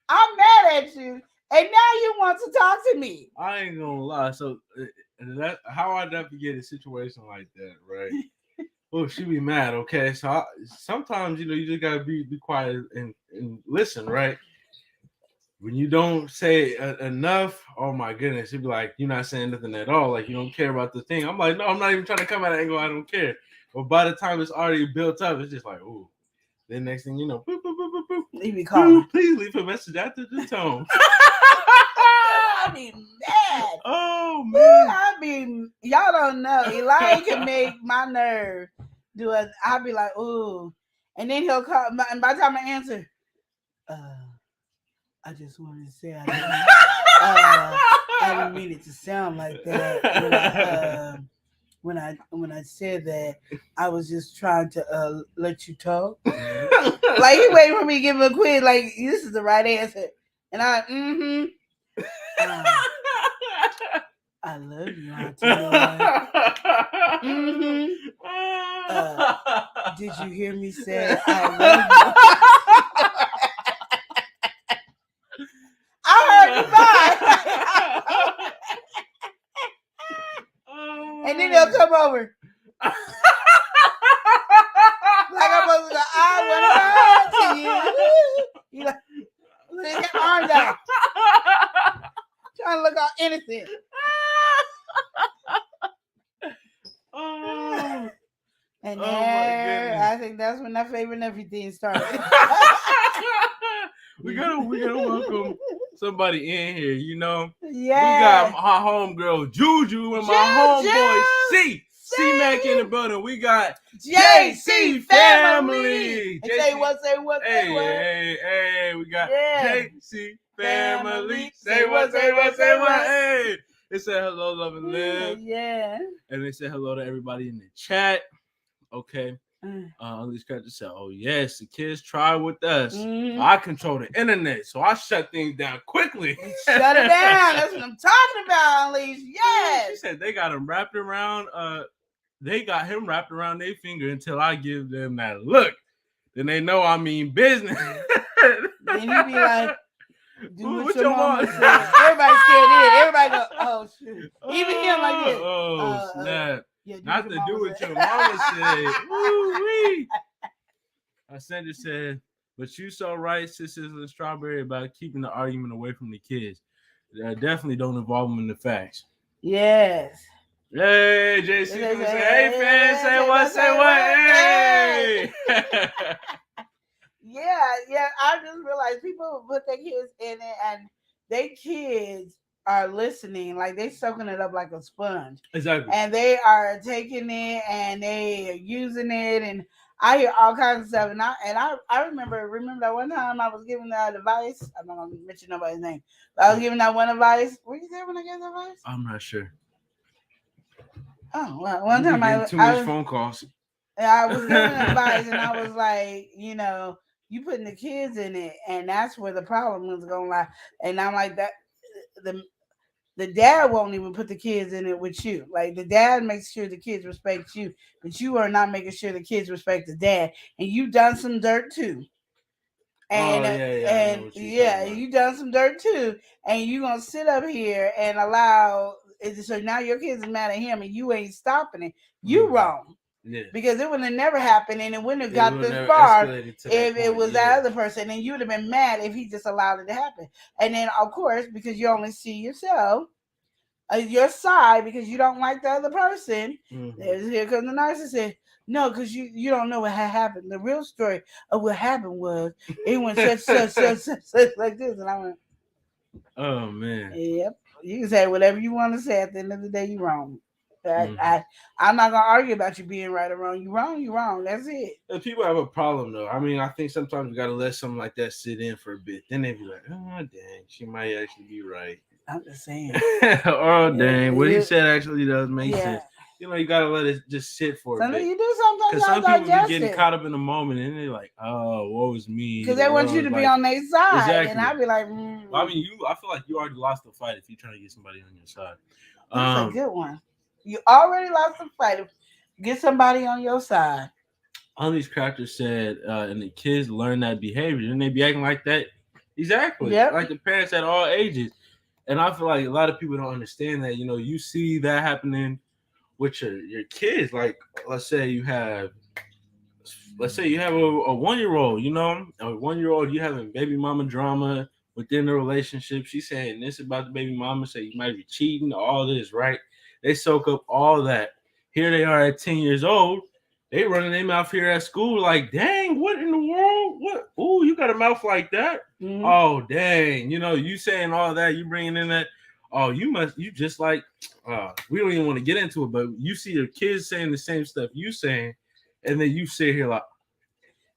I'm mad at you, and now you want to talk to me. I ain't gonna lie. So how I navigate a situation like that, right? Oh, she be mad. Okay, so sometimes you just gotta be quiet and listen, right? When you don't say enough, oh my goodness, she'd be like, you're not saying nothing at all. Like you don't care about the thing. I'm like, no, I'm not even trying to come at an angle. I don't care. But by the time it's already built up, it's just like, ooh. Then next thing you know, boop, boop, boop, boop, boop. He be calling. Please leave a message after the tone. I be mad. Oh man. Y'all don't know. Eli can make my nerve do it. I'll be like, ooh. And then he'll call, and by the time I answer, I just wanted to say I didn't mean it to sound like that. When I said that, I was just trying to let you talk. Like he waiting for me to give him a quiz. Like this is the right answer, and I I love you, Auntie. Did you hear me say I love you? I heard goodbye. And then they'll come over. Like I'm supposed to go, I want to you. You like, look at your arms out. Trying to look all innocent. And there, I think that's when that favorite everything started. we gotta welcome somebody in here, Yeah. We got my homegirl Juju and my homeboy C-Mac in the building. We got JC family. Say what. Hey, we got JC family. Say what. Hey. They said hello, love and live. Yeah. And they said hello to everybody in the chat. Okay. These characters said, "Oh yes, the kids try with us. I control the internet, so I shut things down quickly. Shut it down. That's what I'm talking about, Unleash. Yes." She said they got him wrapped around. They got him wrapped around their finger until I give them that look. Then they know I mean business. Then he be like, "Do what your mama said." Everybody scared in. Everybody go, "Oh shoot!" Even him like this. Oh snap! Yeah, not to do what your mama said. Woo-wee. Sandra said, "But you so right, Sisters and Strawberry, about keeping the argument away from the kids. Definitely don't involve them in the facts." Yes. Hey, JC, say, hey, fans, say what, hey. Yeah. I just realized people put their kids in it, and they kids are listening, like they soaking it up like a sponge. Exactly. And they are taking it and they are using it, and I hear all kinds of stuff. And I remember that one time I was giving that advice. I'm not gonna mention nobody's name, but I was giving that one advice. Were you there when I gave that advice? I'm not sure. Oh, well, one time I too much phone calls. I was giving advice, and I was like, you putting the kids in it, and that's where the problem is going to lie. And I'm like, that the dad won't even put the kids in it with you. Like, the dad makes sure the kids respect you, but you are not making sure the kids respect the dad. And you've done some dirt too. And you done some dirt too, and you gonna sit up here and allow it. So now your kids are mad at him, and you ain't stopping it. You wrong. Yeah. Because it would have never happened, and it wouldn't have got this far if it was that other person, and you would have been mad if he just allowed it to happen. And then, of course, because you only see yourself, your side, because you don't like the other person, here comes the narcissist. No, because you don't know what had happened. The real story of what happened was it went such like this, and I went, oh man. Yep. You can say whatever you want to say. At the end of the day, you're wrong. I'm not gonna argue about you being right or wrong. You wrong. That's it. If people have a problem though, I mean, I think sometimes we gotta let something like that sit in for a bit. Then they be like, "Oh dang, she might actually be right." I'm just saying. Oh dang, what he said actually does make sense. You gotta let it just sit for a bit. You do sometimes. Because some people be getting caught up in the moment, and they're like, "Oh, what was me?" Because they want you to be on their side, exactly. And I'd be like, I mean, I feel like you already lost the fight if you're trying to get somebody on your side. That's a good one. You already lost the fight. Get somebody on your side. All these characters said, and the kids learn that behavior, and they be acting like that. Exactly. Yep. Like the parents at all ages. And I feel like a lot of people don't understand that. You see that happening with your kids. Like, let's say you have a 1-year-old, a 1-year-old, you having baby mama drama within the relationship. She's saying this about the baby mama, say you might be cheating, all this, right? They soak up all that. Here they are at 10 years old. They running their mouth here at school like, dang, what in the world? What? Oh, you got a mouth like that? Mm-hmm. Oh, dang. You saying all that, you bringing in that. Oh, you just like, we don't even want to get into it, but you see your kids saying the same stuff you saying, and then you sit here like,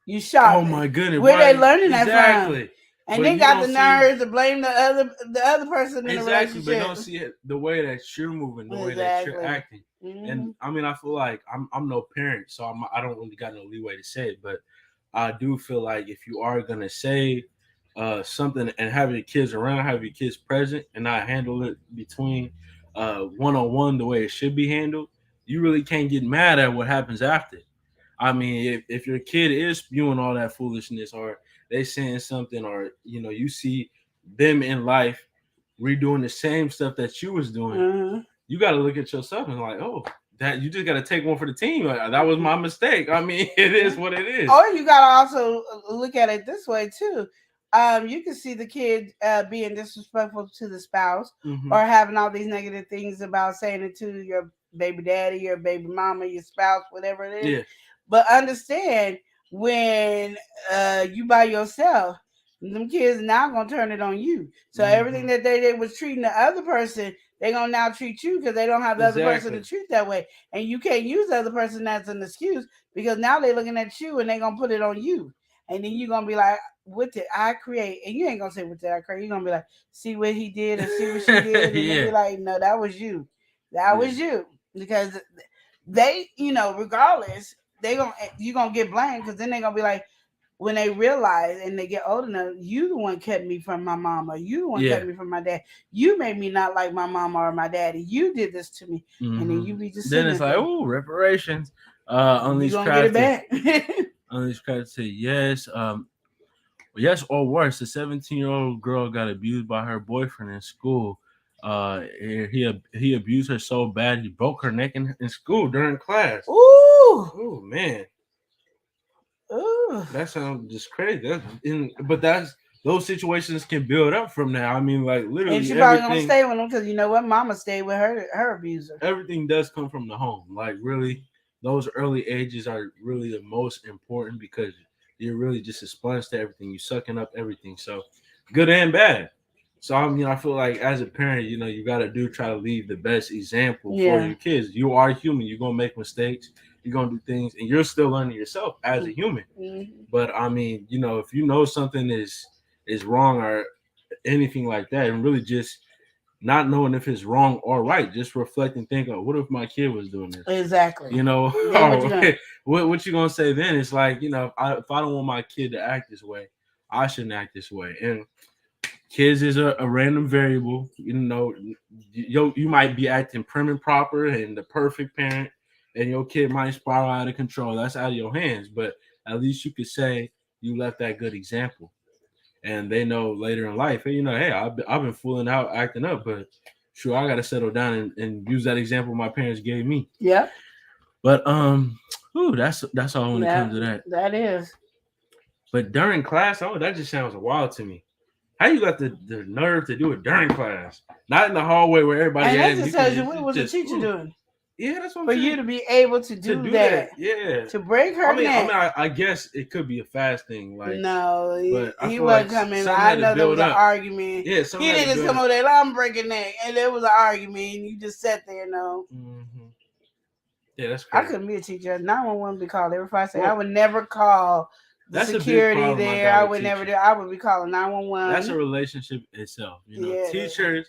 you shocked. Oh my goodness. Where they learning that exactly. from? And they got the nerves to blame the other person in the relationship. Exactly, but don't see it the way that you're moving, the way that you're acting. Mm-hmm. And I mean, I feel like I'm no parent, so I don't really got no leeway to say it, but I do feel like if you are gonna say something and have your kids around, have your kids present, and not handle it between one-on-one the way it should be handled, you really can't get mad at what happens after. I mean, if your kid is spewing all that foolishness, or they saying something, or you see them in life redoing the same stuff that you was doing, you got to look at yourself and like, oh, that you just got to take one for the team. That was my mistake. I mean, it is what it is. Or you got to also look at it this way too. You can see the kid being disrespectful to the spouse, or having all these negative things about saying it to your baby daddy, your baby mama, your spouse, whatever it is. Yeah. But understand, when you by yourself, them kids now gonna turn it on you. So everything that they was treating the other person, they gonna now treat you, because they don't have the other person to treat that way. And you can't use the other person as an excuse, because now they're looking at you and they gonna put it on you. and then you're gonna be like, what did I create? And you ain't gonna say what did I create. You're gonna be like, see what he did and see what she did, and then be like, no, that was you. That was you. Because they, regardless, you're gonna get blamed, because then they're gonna be like, when they realize and they get old enough, you the one kept me from my mama, you the one kept me from my dad, you made me not like my mama or my daddy, you did this to me, and then you be just then it's like, oh, reparations. Unleashed Craft say yes, yes or worse. A 17-year-old girl got abused by her boyfriend in school. He abused her so bad he broke her neck in school during class. Ooh, man. Ooh. That sounds just crazy. But those situations can build up from now. I mean, like literally, and she probably gonna stay with him because you know what, mama stayed with her abuser. Everything does come from the home. Like really, those early ages are really the most important because you're really just a sponge to everything. You're sucking up everything. So good and bad. So I feel like as a parent, you gotta try to leave the best example for your kids. You are human. You're gonna make mistakes. You're gonna do things, and you're still learning yourself as a human. Mm-hmm. But I mean, if you know something is wrong or anything like that, and really just not knowing if it's wrong or right, just reflect and think, what if my kid was doing this? Exactly. What you gonna say then? It's like, if I don't want my kid to act this way, I shouldn't act this way. And kids is a random variable. You might be acting prim and proper and the perfect parent, and your kid might spiral out of control. That's out of your hands. But at least you could say you left that good example. And they know later in life, hey, I've been fooling out, acting up, but sure, I got to settle down and use that example my parents gave me. Yeah. But that's all when it comes to that. That is. But during class, that just sounds wild to me. How you got the nerve to do it during class, not in the hallway where everybody? And that just tells you what was the teacher doing. Yeah, that's what I'm for saying. you to be able to do that. Yeah, to break her neck. I guess it could be a fast thing. Like no, he wasn't like coming. I know there was an argument. Yeah, he didn't just come over there. I'm breaking neck, and there was an argument, and you just sat there. No. Mm-hmm. Yeah, that's crazy. I couldn't be a teacher. 911 be called every 5 seconds. I would never call the security there. I would never do. I would be calling 911. That's a relationship itself. Teachers.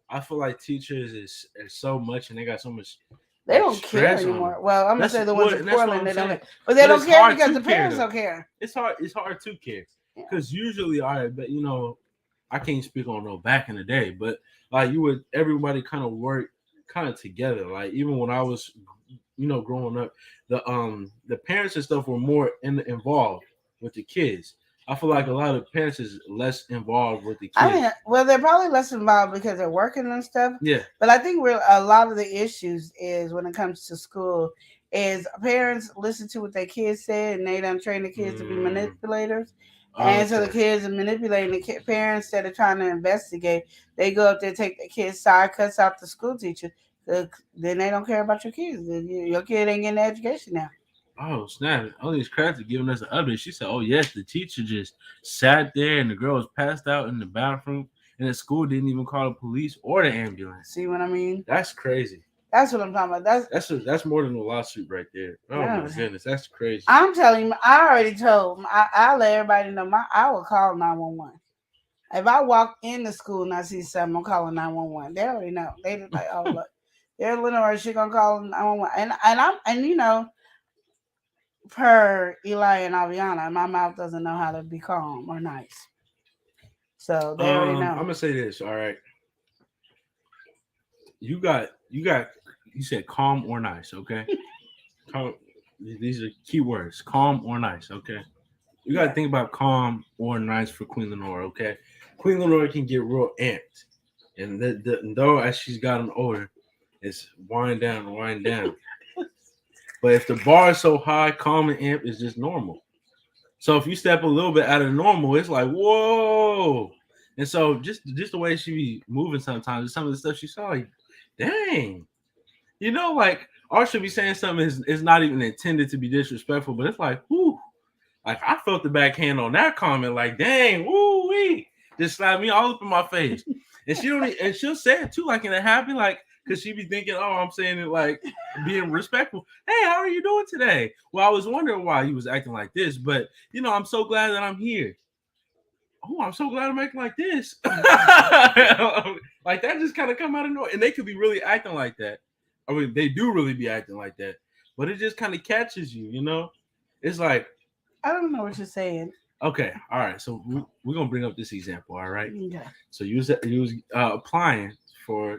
I feel like teachers is so much, and they got so much. They don't care anymore. Well, I'm gonna say the ones in Portland, they don't. But they don't care because the parents don't care. It's hard to care because usually, all right, but I can't speak on no back in the day, but like everybody kind of work kind of together. Like even when I was, growing up, the parents and stuff were more involved with the kids. I feel like a lot of parents is less involved with the kids. They're probably less involved because they're working and stuff. Yeah. But I think a lot of the issues is when it comes to school is parents listen to what their kids say and they don't train the kids to be manipulators. And so the kids are manipulating the parents instead of trying to investigate. They go up there, take the kids' side, cuts out the school teacher. Then they don't care about your kids. Your kid ain't getting education now. Oh, snap. Unleashed Craft giving us an update. She said, yes, the teacher just sat there and the girl was passed out in the bathroom and the school didn't even call the police or the ambulance. See what I mean? That's crazy. That's what I'm talking about. That's more than a lawsuit right there. Oh, my goodness. That's crazy. I'm telling you, I already told them. I let everybody know I will call 911. If I walk in the school and I see something, I'm calling 911. They already know. They just like, oh, look. They're Lenore, she gonna call 911. And per Eli and Aviana, my mouth doesn't know how to be calm or nice. So they already know. I'm gonna say this, all right. You said calm or nice, okay? These are key words. Calm or nice, okay? You gotta think about calm or nice for Queen Lenore, okay? Queen Lenore can get real amped. And though as she's gotten older, it's wind down. But if the bar is so high, calm and amp is just normal. So if you step a little bit out of normal, it's like, whoa. And so just the way she be moving sometimes, some of the stuff she saw, like, dang. Like, or should be saying something is not even intended to be disrespectful, but it's like, whoo. Like, I felt the backhand on that comment, like, dang, woo-wee. Just slapped me all up in my face. And she'll say it too, like in a happy, like, because she be thinking, oh, I'm saying it like being respectful. Hey, how are you doing today? Well, I was wondering why you was acting like this, but I'm so glad that I'm here. Oh, I'm so glad I'm acting like this. Like that just kind of come out of nowhere. And they could be really acting like that. I mean, they do really be acting like that. But it just kind of catches you, It's like, I don't know what you're saying. Okay, all right. So we're gonna bring up this example, all right? Okay. So you was applying for,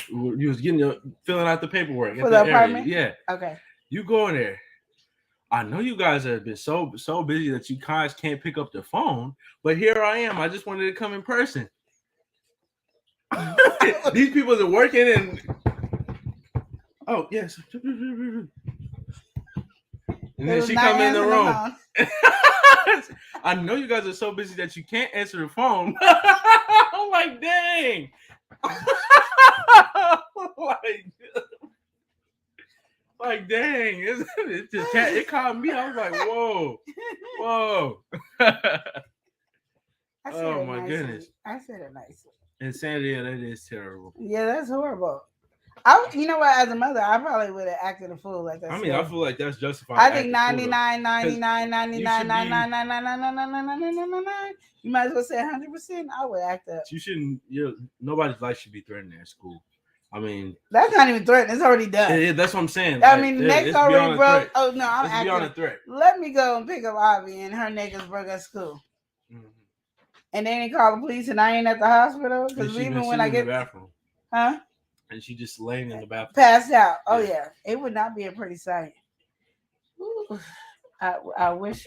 you was filling out the paperwork For the apartment. Yeah. Okay. You go in there. I know you guys have been so busy that you guys can't pick up the phone, but here I am. I just wanted to come in person. These people are working and oh yes. And then she come in the room. I know you guys are so busy that you can't answer the phone. I'm like, dang. like dang. It caught me. I was like, whoa. Oh my goodness. I said it nicely. Insanity, that is terrible. Yeah, that's horrible. You know what? As a mother, I probably would have acted a fool like that. I mean, I feel like that's justified. I think 99, 99, 99, 99. You might as well say 100%. I would act up. You shouldn't. Nobody's life should be threatened at school. I mean, that's not even threatened. It's already done. Yeah, that's what I'm saying. I mean, the neck's already broke. Oh no, I'm acting. Beyond a threat. Let me go and pick up Ivy, and her neck is broke at school. Mm-hmm. And they didn't call the police, and I ain't at the hospital because even when I get in the bathroom, huh? And she just laying in the bathroom, passed out. Oh yeah, it would not be a pretty sight. Ooh, I wish.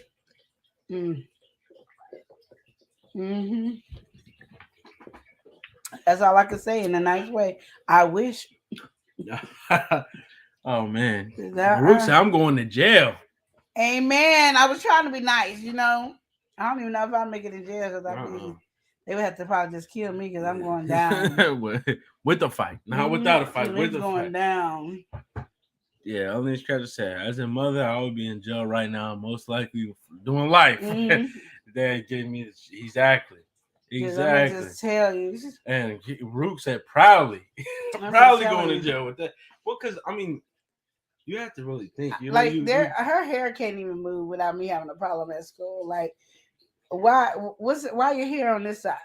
Mm-hmm. That's all I can say in a nice way. I wish. Oh man, Brooke said I'm going to jail. Amen. I was trying to be nice, I don't even know if I'll make it in jail because they would have to probably just kill me because I'm going down. With the fight, not without a fight. With the going fight. down. Yeah, only Scratcher said, as a mother, I would be in jail right now, most likely doing life. Mm-hmm. Dad gave me exactly. Let me just tell you. And Rook said proudly going to jail with that. Well, because I mean, you have to really think. Her hair can't even move without me having a problem at school. Like, why your hair on this side?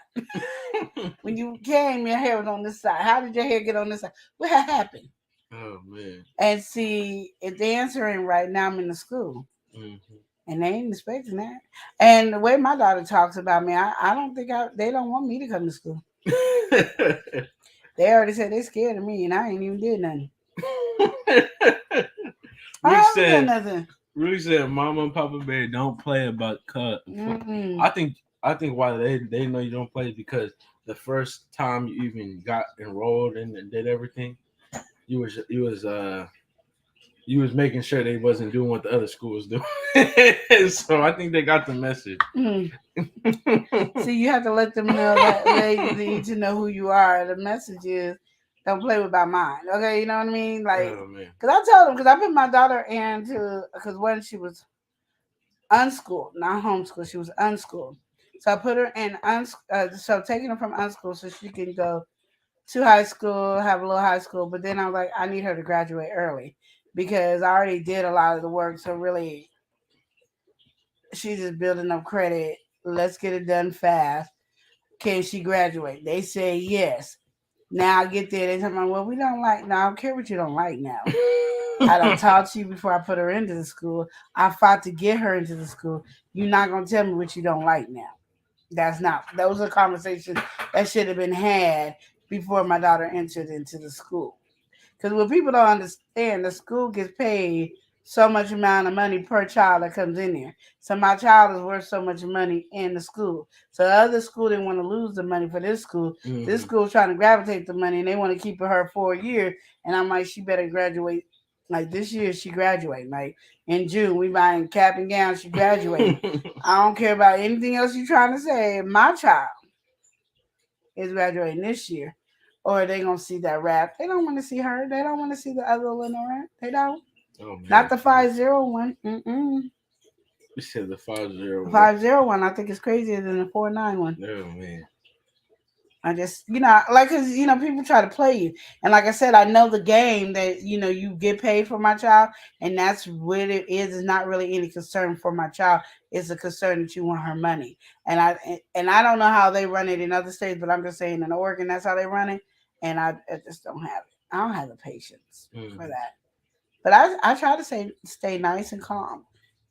When you came, your hair was on this side. How did your hair get on this side? What happened? Oh man! And see, if the answer ain't right now, I'm in the school. Mm-hmm. And they ain't expecting that. And the way my daughter talks about me, I don't think they don't want me to come to school. They already said they're scared of me, and I ain't even did nothing. Rudy said, "Mama and Papa Bear don't play about cut." Mm-hmm. I think why they know you don't play is because the first time you even got enrolled and did everything, you was making sure they wasn't doing what the other schools do. So I think they got the message. See, you have to let them know that they need to know who you are. The message is, don't play with my mind. Okay, you know what I mean? Like, because I told them, because I put my daughter into, because when she was unschooled, not homeschooled, she was unschooled. So I put her in, so taking her from unschooled so she can go to high school, have a little high school. But then I was like, I need her to graduate early. Because I already did a lot of the work. So really, she's just building up credit. Let's get it done fast. Can she graduate? They say yes. Now I get there. They tell me, well, we don't like. No, I don't care what you don't like now. I don't talk to you before I put her into the school. I fought to get her into the school. You're not going to tell me what you don't like now. Those are conversations that should have been had before my daughter entered into the school. Because what people don't understand, the school gets paid so much amount of money per child that comes in there. So my child is worth so much money in the school. So the other school didn't want to lose the money for this school. Mm-hmm. This school is trying to gravitate the money, and they want to keep her for a year. And I'm like, she better graduate. Like this year, she graduating. Like in June, we buying cap and gown. She graduating. I don't care about anything else you're trying to say. My child is graduating this year. Or they gonna see that rap. They don't want to see her. They don't want to see the other little rap. They don't. Oh, not the 501. You said the 501. 501. I think it's crazier than the 491. Oh man. I just, cause people try to play you, and like I said, I know the game that you get paid for my child, and that's what it is. It's not really any concern for my child. It's a concern that you want her money, and I don't know how they run it in other states, but I'm just saying in Oregon that's how they run it, and I just don't have it. I don't have the patience for that. But I try to stay nice and calm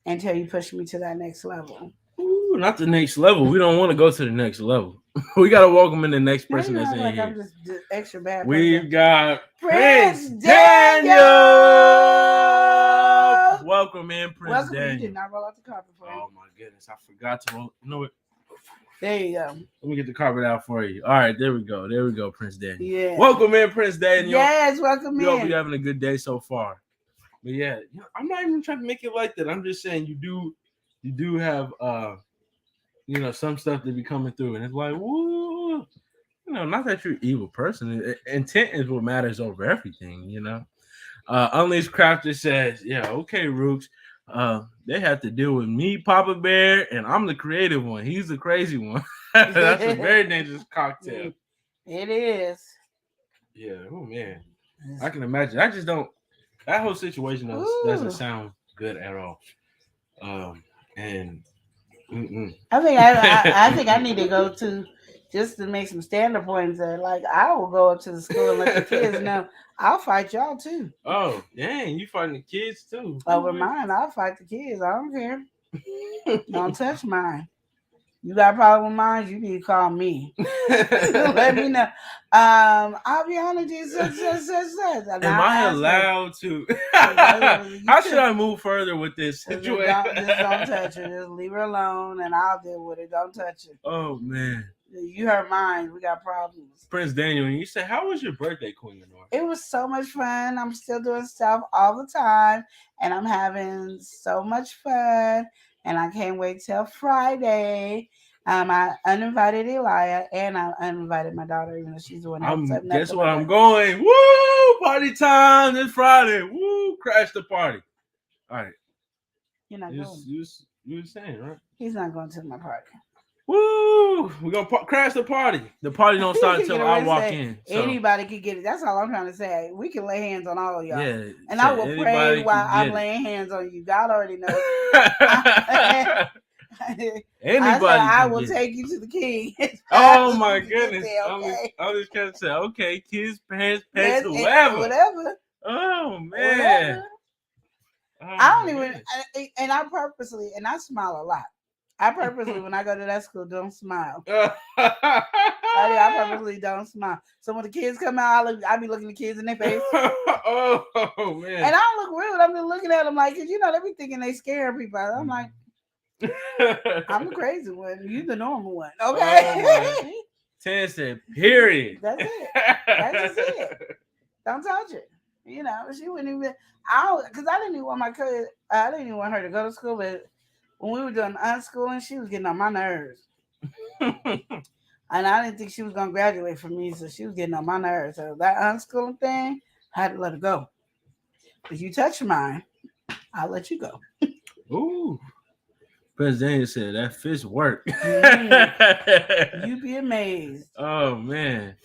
until you push me to that next level. Ooh, not the next level. We don't want to go to the next level. We gotta welcome in the next person that's in like here. I'm just extra bad. We've got Prince Daniel. Daniel. Welcome in, Prince Daniel. You did not roll out the carpet for you. Oh my goodness, I forgot to roll. You know what? There you go. Let me get the carpet out for you. All right, there we go. There we go, Prince Daniel. Yeah. Welcome in, Prince Daniel. Yes, welcome in. We hope you're having a good day so far. But yeah, I'm not even trying to make it like that. I'm just saying you do have some stuff that be coming through, and it's like, woo, not that you're an evil person. Intent is what matters over everything, Unleashed Crafter says, yeah, okay, Rooks. They have to deal with me, Papa Bear, and I'm the creative one. He's the crazy one. That's a very dangerous cocktail. It is. Yeah, oh man. I can imagine. I just don't. That whole situation doesn't sound good at all. And I think I need to go to just to make some standard points there. Like I will go up to the school and let the kids know I'll fight y'all too. Oh, dang, you fighting the kids too. Over mine, I'll fight the kids. I don't care. Don't touch mine. You got a problem with mine, you need to call me. Let me know. I'll be honest with you. Am I allowed to? How should I move further with this situation? Just don't touch her. Just leave her alone and I'll deal with it. Don't touch her. Oh, man. You heard mine. We got problems. Prince Daniel, and you said, how was your birthday, Queen Lenore? It was so much fun. I'm still doing stuff all the time, and I'm having so much fun, and I can't wait till Friday. I uninvited Elia, and I uninvited my daughter, even though she's the one that's up next. Guess what? I'm going. Woo! Party time this Friday. Woo! Crash the party. All right. You're not going. You were saying, right? He's not going to my party. Woo! We're going to crash the party. The party don't start until I walk in. So. Anybody can get it. That's all I'm trying to say. We can lay hands on all of y'all. Yeah. And I will pray while I'm laying hands on you. God already knows. I will take you to the king. Oh my goodness. Okay. I was just going to say, okay, kids, parents, pets, whoever. Oh, man. Whatever. I don't even, and I purposely, and I smile a lot. I purposely, when I go to that school, don't smile. I purposely don't smile. So when the kids come out, I be looking the kids in their face. Oh, man. And I don't look rude. I'm just looking at them like, cause they be thinking they scare people. I'm like, I'm the crazy one. You the normal one. Okay. Oh, 10 said, period. That's it. That's just it. Don't touch it. She wouldn't even, because I didn't even want I didn't even want her to go to school, but when we were doing unschooling, she was getting on my nerves. And I didn't think she was going to graduate from me, so she was getting on my nerves. So that unschooling thing, I had to let her go. If you touch mine, I'll let you go. Ooh. President said that fish work. You'd be amazed. Oh, man.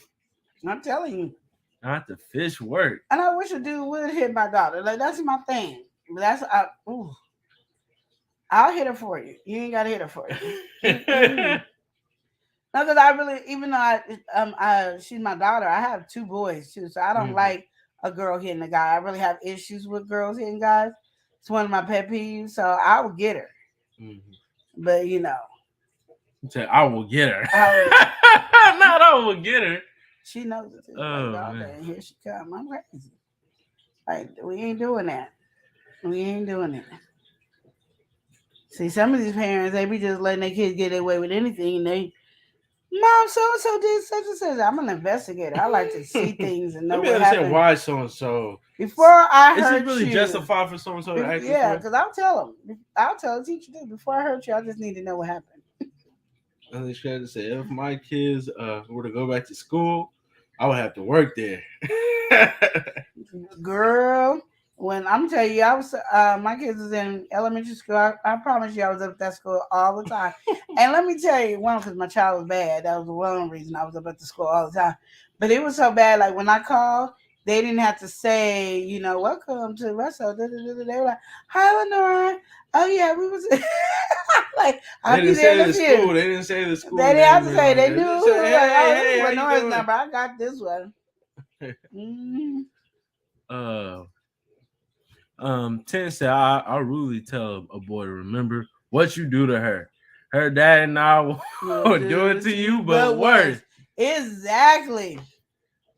I'm telling you. Not the fish work. And I wish a dude would hit my daughter. Like, that's my thing. I'll hit her for you. You ain't got to hit her for you. No, because I really, even though she's my daughter, I have 2 boys too. So I don't like a girl hitting a guy. I really have issues with girls hitting guys. It's one of my pet peeves. So I will get her. Mm-hmm. But You said, I will get her. Not I will get her. She knows it. Oh, man. And here she come. I'm crazy. Like, we ain't doing that. We ain't doing it. See, some of these parents, they be just letting their kids get away with anything. And Mom, so-and-so did such and such. I'm an investigator. I like to see things and know what happened. Why so-and-so? Before I hurt you. Is it really justified for so-and-so to act? Yeah, because I'll tell them. I'll tell the teacher, too. Before I hurt you, I just need to know what happened. I was trying to say, if my kids were to go back to school, I would have to work there. Girl, When I'm telling you, I was my kids was in elementary school. I promise you, I was up at that school all the time. And let me tell you, one, because my child was bad. That was the one reason I was up at the school all the time. But it was so bad. Like when I called, they didn't have to say, welcome to Russell. They were like, "Hi, Lenora." Oh yeah, we was like, I'll be there in a few. They didn't say the school. They didn't have to say. They knew. Hey, this is Lenora's number. I got this one. 10 said, I'll really tell a boy to remember what you do to her. Her dad and I will do it to you, but worse. Exactly.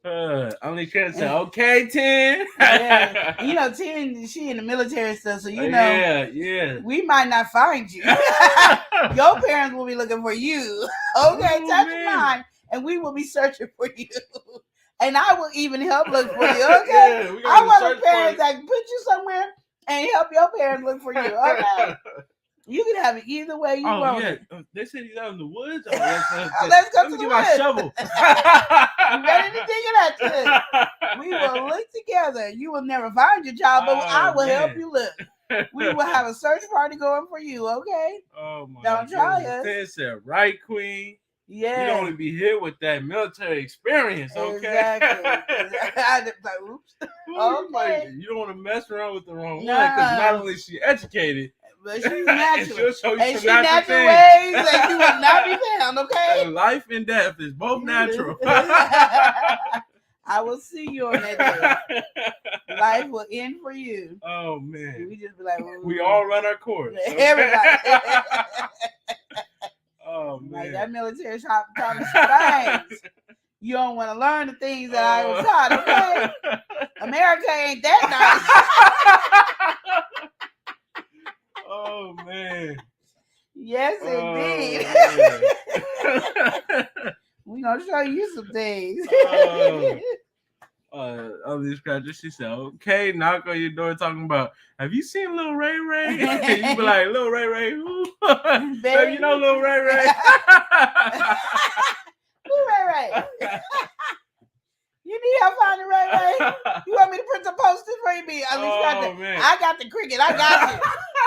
Only Karen said, okay, 10. Yeah. 10, she in the military stuff, so yeah. We might not find you. Your parents will be looking for you. Okay, touch mine, and we will be searching for you. And I will even help look for you. Okay, I want the parents that can put you somewhere and help your parents look for you. Okay. You can have it either way you want. Yeah. They said he's out in the woods. Let's go to the get woods. my shovel. I'm ready to dig it at you. We will look together. You will never find your child, but I will help you look. We will have a search party going for you, okay? Oh my Don't try us. They said, right, Queen? Yeah. You don't want to be hit with that military experience, okay? Exactly. Oops. Okay. You don't want to mess around with the wrong one, because not only is she educated, but she's natural. She'll show you and some natural ways that you will not be found, okay? Life and death is both natural. I will see you on that day. Life will end for you. Oh, man. We just be like, we all run our course. Okay? Everybody. Oh, man. Like that military taught me some things. You don't want to learn the things that I was taught, okay? America ain't that nice. Oh, man. Yes, indeed. We're going to show you some things. These scratchers, she said, okay, knock on your door talking about, have you seen Lil Ray Ray? You be like, Lil Ray Ray, who? Baby, you know Lil Ray Ray? Who Ray Ray? You need help finding Ray Ray? You want me to print some posters for you? Man. I got the cricket. I got you.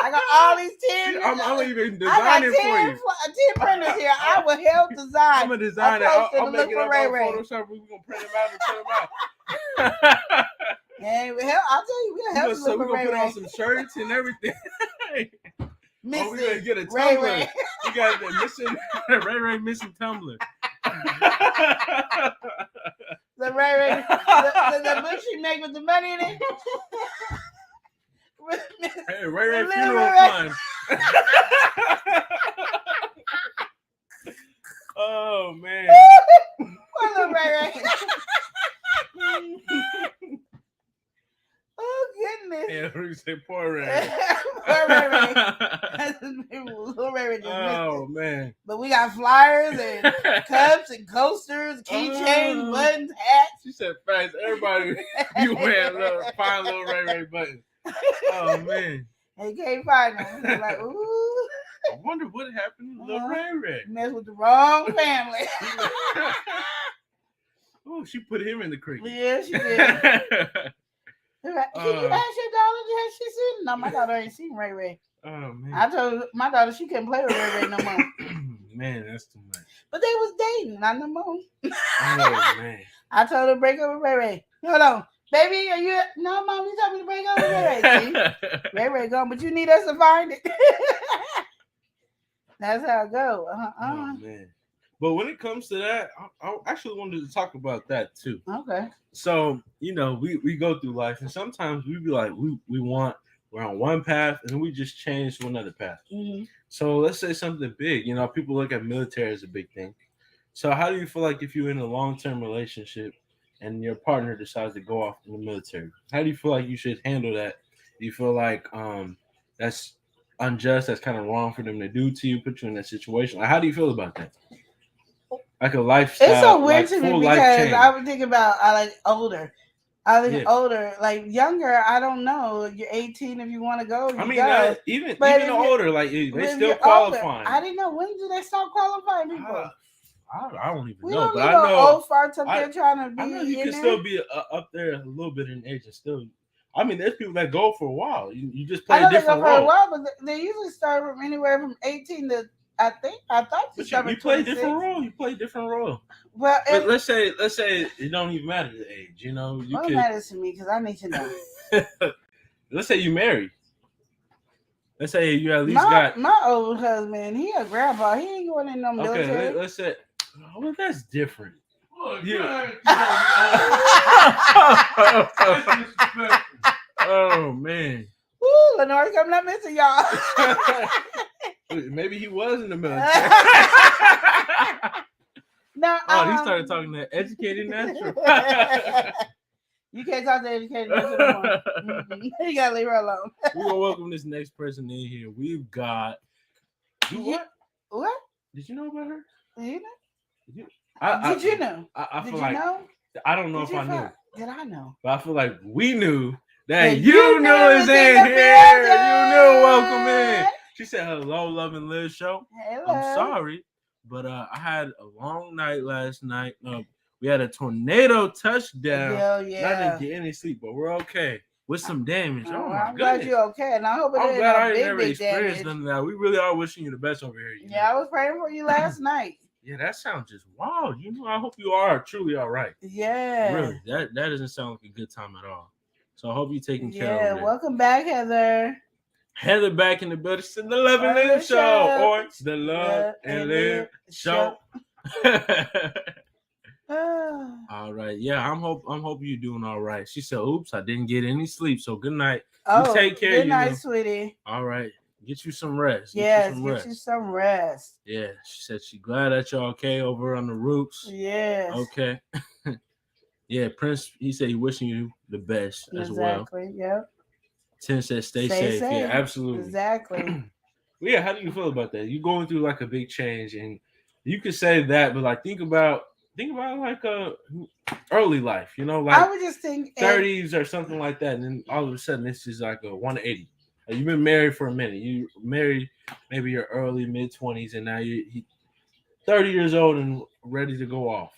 I got all these 10. I'm even designing for you. 10 printers here. I will help design. I'm a designer. I'll make it up on Photoshop. We're going to print them out and print them out. And I'll tell you, we'll help you. So we're going to put on some shirts and everything. We're going to get a tumbler. Ray. We got the missing Ray Ray missing tumbler. The Ray Ray, the bush you make with the money in it. Hey, Ray Ray funeral fund. Oh man. Poor little Ray Ray. Oh goodness. Yeah, we say poor Ray. Poor Ray Ray. Little Ray Ray just oh missed it. Man. But we got flyers and cups and coasters, keychains, buttons, hats. She said, "Facts, everybody, you wear fine little Ray Ray buttons." Oh man. And you can't find them. You're like, ooh. I wonder what happened to little Ray Ray. Mess with the wrong family. Oh, she put him in the creek. Yeah, she did. Can you ask your daughter has she seen? No, my daughter ain't seen Ray Ray. Oh man. I told my daughter she couldn't play with Ray Ray no more. Man, that's too much. But they was dating, not no more. Oh man. I told her to break up with Ray Ray. Hold on. Baby, are you no mom, you told me to break up with Ray Ray. See? Ray Ray gone, but you need us to find it. That's how it go. Oh man. But when it comes to that, I actually wanted to talk about that too. Okay. So, we go through life and sometimes we be like, we're on one path and we just change to another path. Mm-hmm. So let's say something big. People look at military as a big thing. So how do you feel like if you're in a long-term relationship and your partner decides to go off in the military? How do you feel like you should handle that? Do you feel like that's unjust, that's kind of wrong for them to do to you, put you in that situation? Like, how do you feel about that? Like a lifestyle. It's so weird to me because I would think about older. Older, like younger. I don't know. You're 18 if you want to go. Even older, like they still qualifying. I didn't know, when do they start qualifying people? I don't even we know. Don't but I know old farts up there trying to be. I know you can still be up there a little bit in age and still I mean, there's people that go for a while. You just I play know a they go different for a role. while, but they usually start from anywhere from 18 to I thought But start you at play 26. different role. You play different role. Well, But let's say it don't even matter the age. You know, you what could. matters to me because I need to know. Let's say you married. Let's say you at least got my old husband. He a grandpa. He ain't going in no military. Okay, let's say. Well, that's different. Look, Yeah. yeah. Oh man. Woo, Lenore's coming up missing y'all. Maybe he was in the military. No, he started talking to educated natural. You can't talk to educated natural no more. You gotta leave her alone. We're gonna welcome this next person in here. We've got. What? Did you know about her? You know? Did you know? I Did feel you like know? I don't know if I knew. Did I know? But I feel like we knew that And you knew is in the here. building. You knew. Welcome in. She said, "Hello, Love and Live show." Hello. I'm sorry, but I had a long night last night. We had a tornado touchdown. Hell yeah. I didn't get any sleep, but we're okay with some damage. Oh my I'm glad goodness. you're okay, and I hope it I'm ain't glad I no never big experienced damage. none of that. We really are wishing you the best over here. Yeah, I was praying for you last night. Yeah, that sounds just wild. You know, I hope you are truly all right. Yeah. Really, that doesn't sound like a good time at all. So I hope you're taking care of Yeah, it. welcome back, Heather. Heather back in the building. It's the Love and Live show, or the Love and Live show. All right, yeah, I'm hoping you're doing all right. She said, "Oops, I didn't get any sleep, so good night. You take care. Good night, sweetie. All right, get you some rest. Yes, get you some rest. Yeah, she said she's glad that you're okay over on the roots. Yes. Okay. Yeah, Prince, he said he wishing you the best as well. Exactly, yep. 10 said stay safe. Yeah, absolutely. Exactly. Yeah, how do you feel about that? You're going through like a big change, and you could say that, but like think about like early life, you know, like I would just think 30s or something like that, and then all of a sudden this is like a 180. Like you've been married for a minute. You married maybe your early mid-20s, and now you're 30 years old and ready to go off.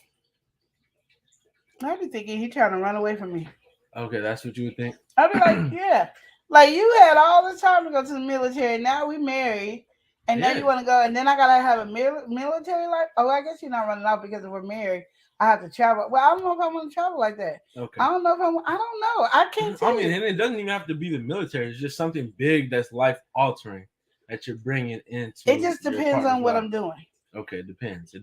I'd be thinking he's trying to run away from me. Okay, that's what you would think. I'd be like, yeah. Like you had all the time to go to the military. Now we married. And now you want to go. And then I got to have a military life. Oh, I guess you're not running off because if we're married, I have to travel. Well, I don't know if I want to travel like that. Okay. I don't know if I don't know. I can't tell you. And it doesn't even have to be the military. It's just something big that's life-altering that you're bringing into. It just depends on what I'm doing. Okay, it depends.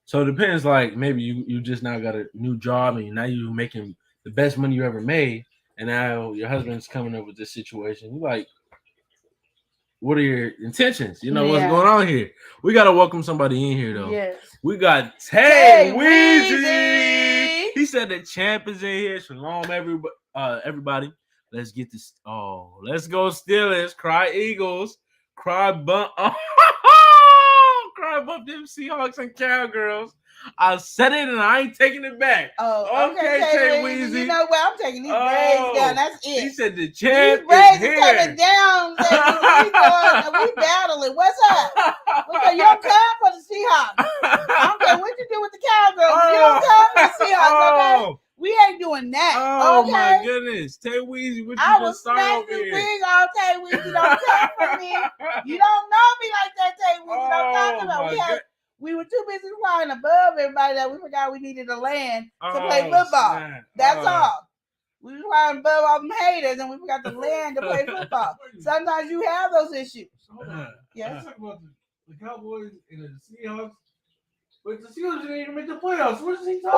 So it depends, like maybe you just now got a new job and now you're making the best money you ever made, and now your husband's coming up with this situation. You're like, what are your intentions? You know what's going on here. We gotta welcome somebody in here though. Yes. We got Tay Weezy. He said the champ is in here. Shalom, everybody. Let's get this. Oh, let's go Steelers. Cry Eagles. Cry bump. Cry bump them Seahawks and Cowgirls. I said it and I ain't taking it back. Oh, okay, Tay Weezy. You know what? I'm taking these braids down. That's it. He said the champ these braids is here. Are coming down. We battling. What's up? You don't come for the Seahawks. I don't care what you do with the Cowgirls. You don't come for the Seahawks, okay? We ain't doing that. Oh my goodness. Tay Weezy, what you just start over here? I will smack your wig off, Tay Weezy. Don't come for me. You don't know me like that, Tay Weezy. Don't talk about we were too busy flying above everybody that we forgot we needed to land to play football. Snap. That's all. We were flying above all them haters and we forgot to land to play football. Sometimes you have those issues. Yeah. Let's talk about the Cowboys and the Seahawks. But the Steelers didn't even make the playoffs. What is he talking about?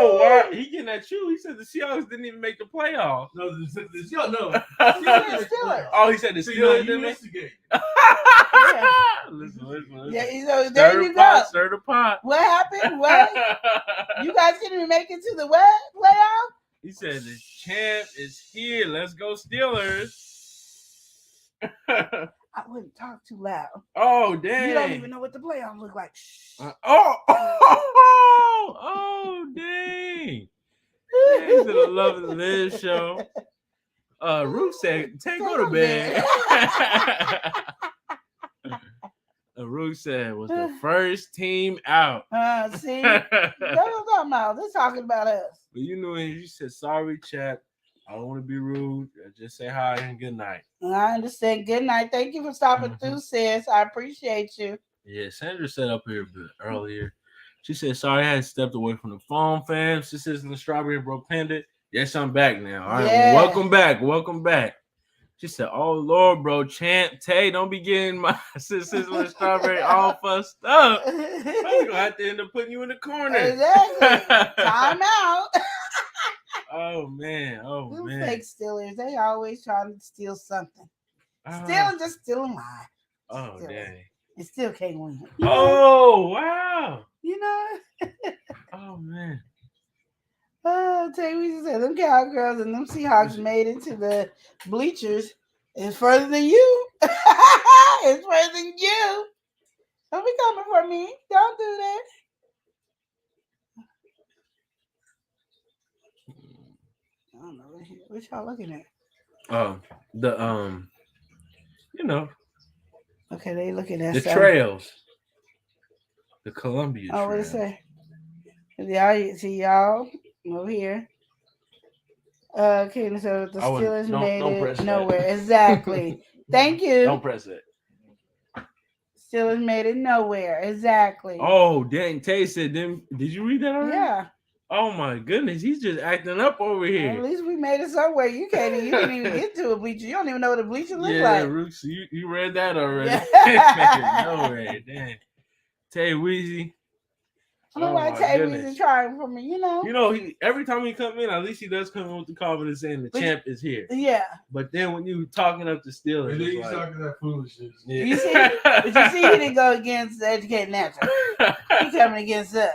Oh, he getting at you. He said the Seahawks didn't even make the playoffs. No, the Seahawks, no. Steelers. Oh, he said the Steelers didn't make the game. Listen. Yeah, so there you go. Stir the pot. What happened? What? You guys couldn't even make it to the what playoff? He said the champ is here. Let's go Steelers. I wouldn't talk too loud. Oh, dang. You don't even know what the playoffs look like. Dang. Thanks to the Love and Live show. Ruth said, go to bed. Rook said was the first team out. See, that's what I'm talking about. They're talking about us. But you knew it. You said, sorry, chap. I don't want to be rude. Just say hi and good night. I understand. Good night. Thank you for stopping through, sis. I appreciate you. Yeah, Sandra said up here a bit earlier. She said, sorry, I had stepped away from the phone, fam. She says in the Strawberry Bro Panda. Yes, I'm back now. All right, Yeah. well, welcome back. Welcome back. She said, oh, Lord, bro, Champ, Tay, don't be getting my sisters with Strawberry all fussed up. I'm going to have to end up putting you in the corner. Exactly. Time out. Oh, man. Oh, Them man. fake stealers, they always trying to steal something. Stealing, just stealing lies. Oh, Stealing. dang. And still can't win. Oh, wow. You know? Oh, man. Oh, Tay, we just said them Cowgirls and them Seahawks made it to the bleachers. It's further than you. It's further than you. Don't be coming for me. Don't do that. I don't know. What y'all looking at? You know, Okay, they looking at the something. trails. The Columbia Oh, what it Trail. say? Y'all see y'all over here. Okay, so the I wouldn't- Steelers don't made press it that. nowhere. Exactly. Thank you. Don't press it. Steelers made it nowhere. Exactly. Oh, dang. Tay said, did you read that already? Yeah. Oh, my goodness. He's just acting up over At here. least we made it somewhere. You didn't even get to a bleacher. You don't even know what a bleacher looks Yeah, like. Rooks, you read that already. Yeah. No way. Dang. Tay Weezy. I don't know why Tay was trying for me, you know? You know, every time he come in, at least he does come in with the confidence saying the champ is here. Yeah. But then when you talking up the Steelers, And then it's you like, talking that foolishness. yeah. You see? But you see, he didn't go against the Educated Natural. He coming against us.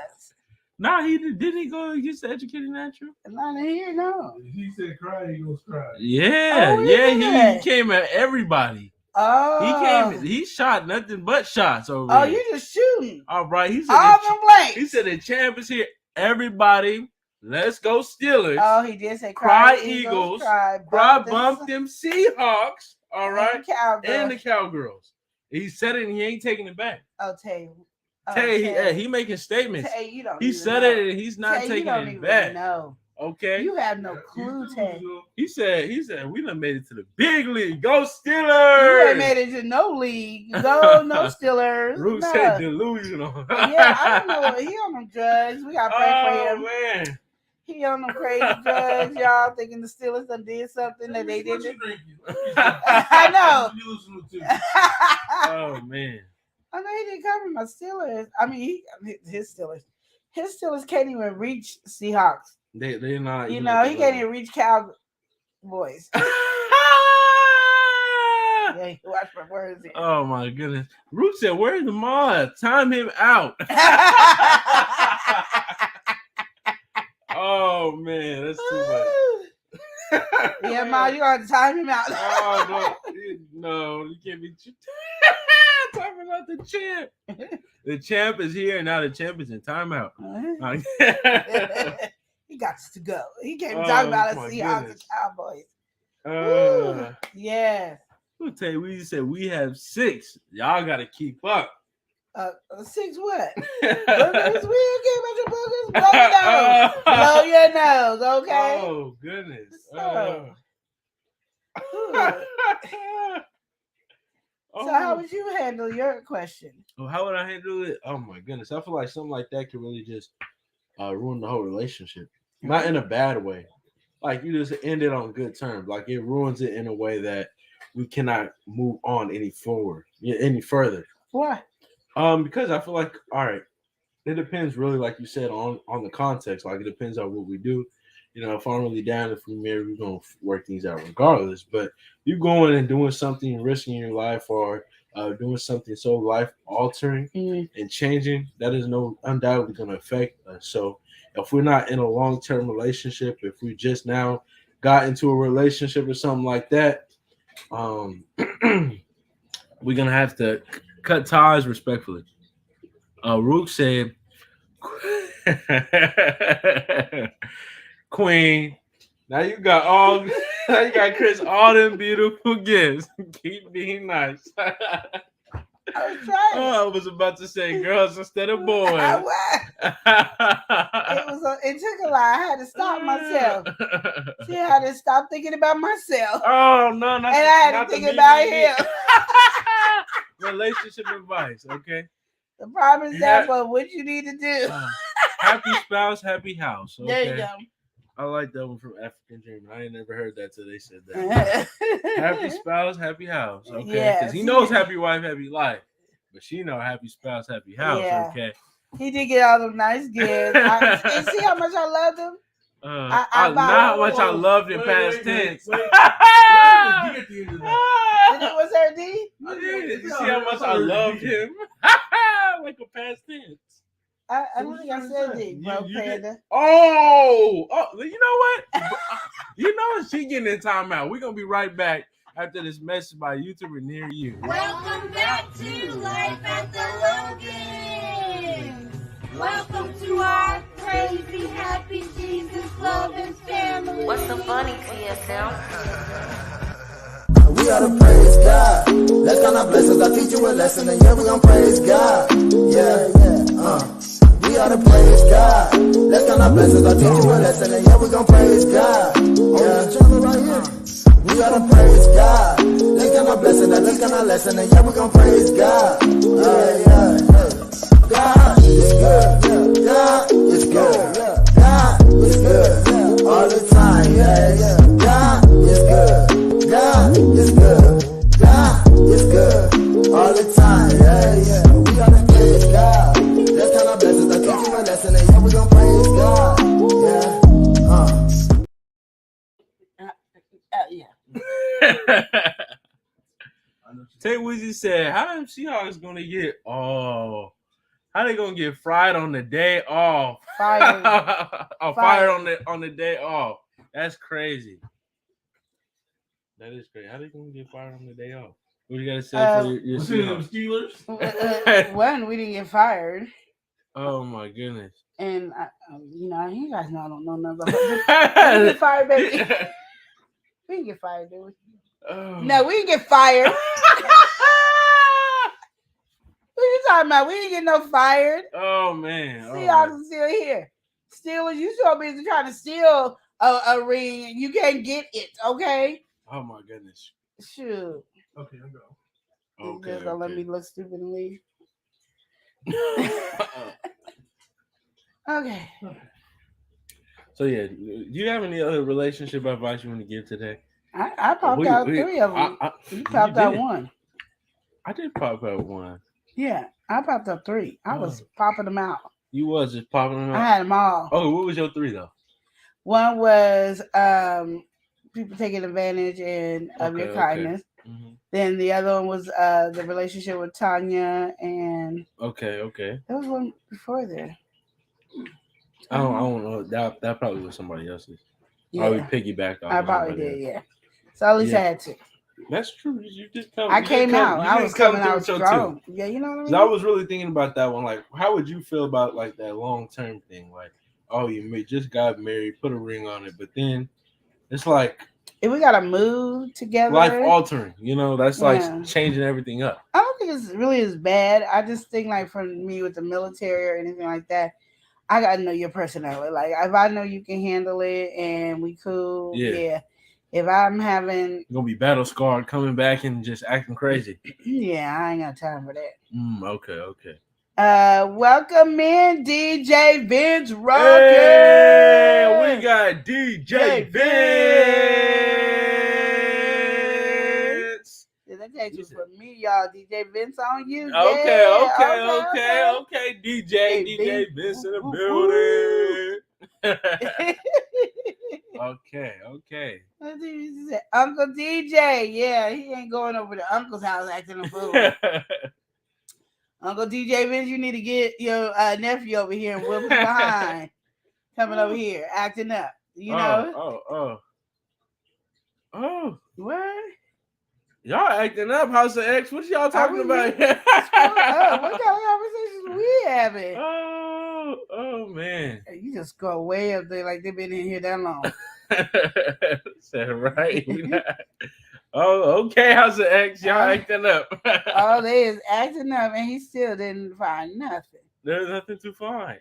Nah, he didn't he go against the Educated Natural? Not in here, no. If he said cry, he goes cry. Yeah, Oh, yeah, he came at everybody. Oh. He shot nothing but shots over Oh, here. you just shooting. All right, he said All them blanks. he said the champ is here. Everybody, let's go Steelers. Oh, he did say Cry Eagles. Cry bump them Seahawks. All right, and the Cowgirls. He said it and he ain't taking it back. Oh, Tay. Tay, he making statements. Tay, you don't He even said know. it and he's not Tay, taking you don't it even back. know. Okay. You have no clue, Tay. He said we done made it to the big league. Go Steelers! You ain't made it to no league. Go no Steelers. Root No. said delusional. Yeah, I don't know what he on them drugs. We gotta pray for him. Oh man. He on them crazy drugs, y'all thinking the Steelers done did something that they What didn't. you drinking? I know. You losing to? Oh man. I know he didn't cover my Steelers. I mean, his Steelers. His Steelers can't even reach Seahawks. They're not. You know, he can't even reach Cowboys. Yeah, watch my words here. Oh my goodness. Root said, "Where's the mod? Time him out." Oh man, that's too much. Yeah, Ma, you gonna have to time him out. Oh no, you can't be talking about the champ. The champ is here, and now the champ is in timeout. He got to go. He can't be talking about us Seahawks and Cowboys. Yes. I'll tell you, we said we have 6. Y'all got to keep up. 6 what? Boogers? We don't care about your boogers. Blow your nose. Blow your nose, okay? Oh, goodness. So how would you handle your question? How would I handle it? Oh, my goodness. I feel like something like that could really just ruin the whole relationship. Not in a bad way. Like, you just end it on good terms. Like, it ruins it in a way that we cannot move on any further. Why? Because I feel like, all right, it depends really, like you said, on the context. Like, it depends on what we do. You know, if I'm really down, if we marry, we're going to work things out regardless. But you going and doing something, risking your life, or doing something so life-altering and changing, that is undoubtedly going to affect us. So if we're not in a long-term relationship, if we just now got into a relationship or something like that, we're going to have to cut ties respectfully. Rook said, Queen, now you got Chris all them beautiful gifts. Keep being nice. I was trying. Oh, I was about to say girls instead of boys. It took a lot. I had to stop myself. See, I had to stop thinking about myself. Oh no, not and I had to think about him. Relationship advice, okay? The problem is that's what you need to do. Happy spouse, happy house. Okay? There you go. I like that one from African Dream. I ain't never heard that till they said that. Happy spouse, happy house. Okay, because he knows happy wife, happy life, but she know happy spouse, happy house. Yeah. Okay. He did get all them nice gifts. And see how much I loved him. Not how much I loved in past tense. Wait. Was there a D? Did you see how much I loved him? Like a past tense. I don't think I said D, bro, Panda. Oh, you know what? You know what? She getting in timeout. We're going to be right back after this message by a YouTuber near you. Welcome back to Life at the Logan. Welcome to our crazy, happy, Jesus-loving family. What's so funny, TSM? We gotta praise God. Let's count our blessings. I teach you a lesson, and yeah, we gonna praise God. Yeah. We gotta praise God. Let's count our blessings. I teach you a lesson, and yeah, we gonna praise God. Yeah, right here. We gotta praise God. Let's count our blessings. Let's count our lesson, and yeah, we gonna praise God. Yeah. God is good. God is good. God is good. All the time. Yeah. God is good. God is good. God is good. All the time. Yeah. We gotta praise God. Let's count our blessings. I teach you a lesson, and yeah, we gonna praise God. Yeah. Tay Weezy said, how them Seahawks gonna get how they gonna get fried on the day off? Fired. Fired on the day off. That's crazy. That is crazy. How they gonna get fired on the day off? What you gotta say for your Steelers? One, we didn't get fired. Oh my goodness. And you guys know I don't know nothing about that. We get fired, baby. We didn't get fired, did we? Oh. No, we didn't get fired. What are you talking about? We didn't get no fired. Oh man. Seahawks are still here. Steelers, you so busy trying to steal a ring and you can't get it, okay? Oh my goodness. Shoot. Okay, I'm going. Okay. Just gonna let me look stupid and leave. Okay. So yeah, do you have any other relationship advice you want to give today? I popped out 3 of them. You popped out 1. I did pop out 1. Yeah, I popped up 3. I was popping them out. You was just popping them out? I had them all. Oh, what was your 3 though? One was people taking advantage of your kindness. Okay. Mm-hmm. Then the other one was the relationship with Tanya and Okay. There was one before there. I don't know. That probably was somebody else's. Yeah. Probably piggyback off. I probably did, yeah. So at least I had 2. That's true. You did come. I came out. I was coming out strong. Yeah, you know what I mean? I was really thinking about that one. Like, how would you feel about like that long term thing? Like, oh, you just got married, put a ring on it, but then it's like if we gotta move together, life altering. That's like changing everything up. I don't think it's really as bad. I just think like for me with the military or anything like that, I gotta know your personality. Like if I know you can handle it and we cool, yeah. If I'm having gonna be battle scarred, coming back and just acting crazy. Yeah, I ain't got time for that. Okay. Welcome in DJ Vince Rocket. Hey, we got DJ Vince. That takes you for me, y'all. DJ Vince on you. Okay. DJ Vince in the building. Okay. Uncle DJ, yeah, he ain't going over to Uncle's house acting a fool. Uncle DJ Vince, you need to get your nephew over here and whip him behind. Coming over here, acting up. You know? Oh. What? Y'all acting up, House of X. What y'all talking about? What kind of conversations we having? Oh man. You just go way up there like they've been in here that long. Said right. Oh, okay. How's the ex? Y'all acting up. Oh, they is acting up, and he still didn't find nothing. There's nothing to find.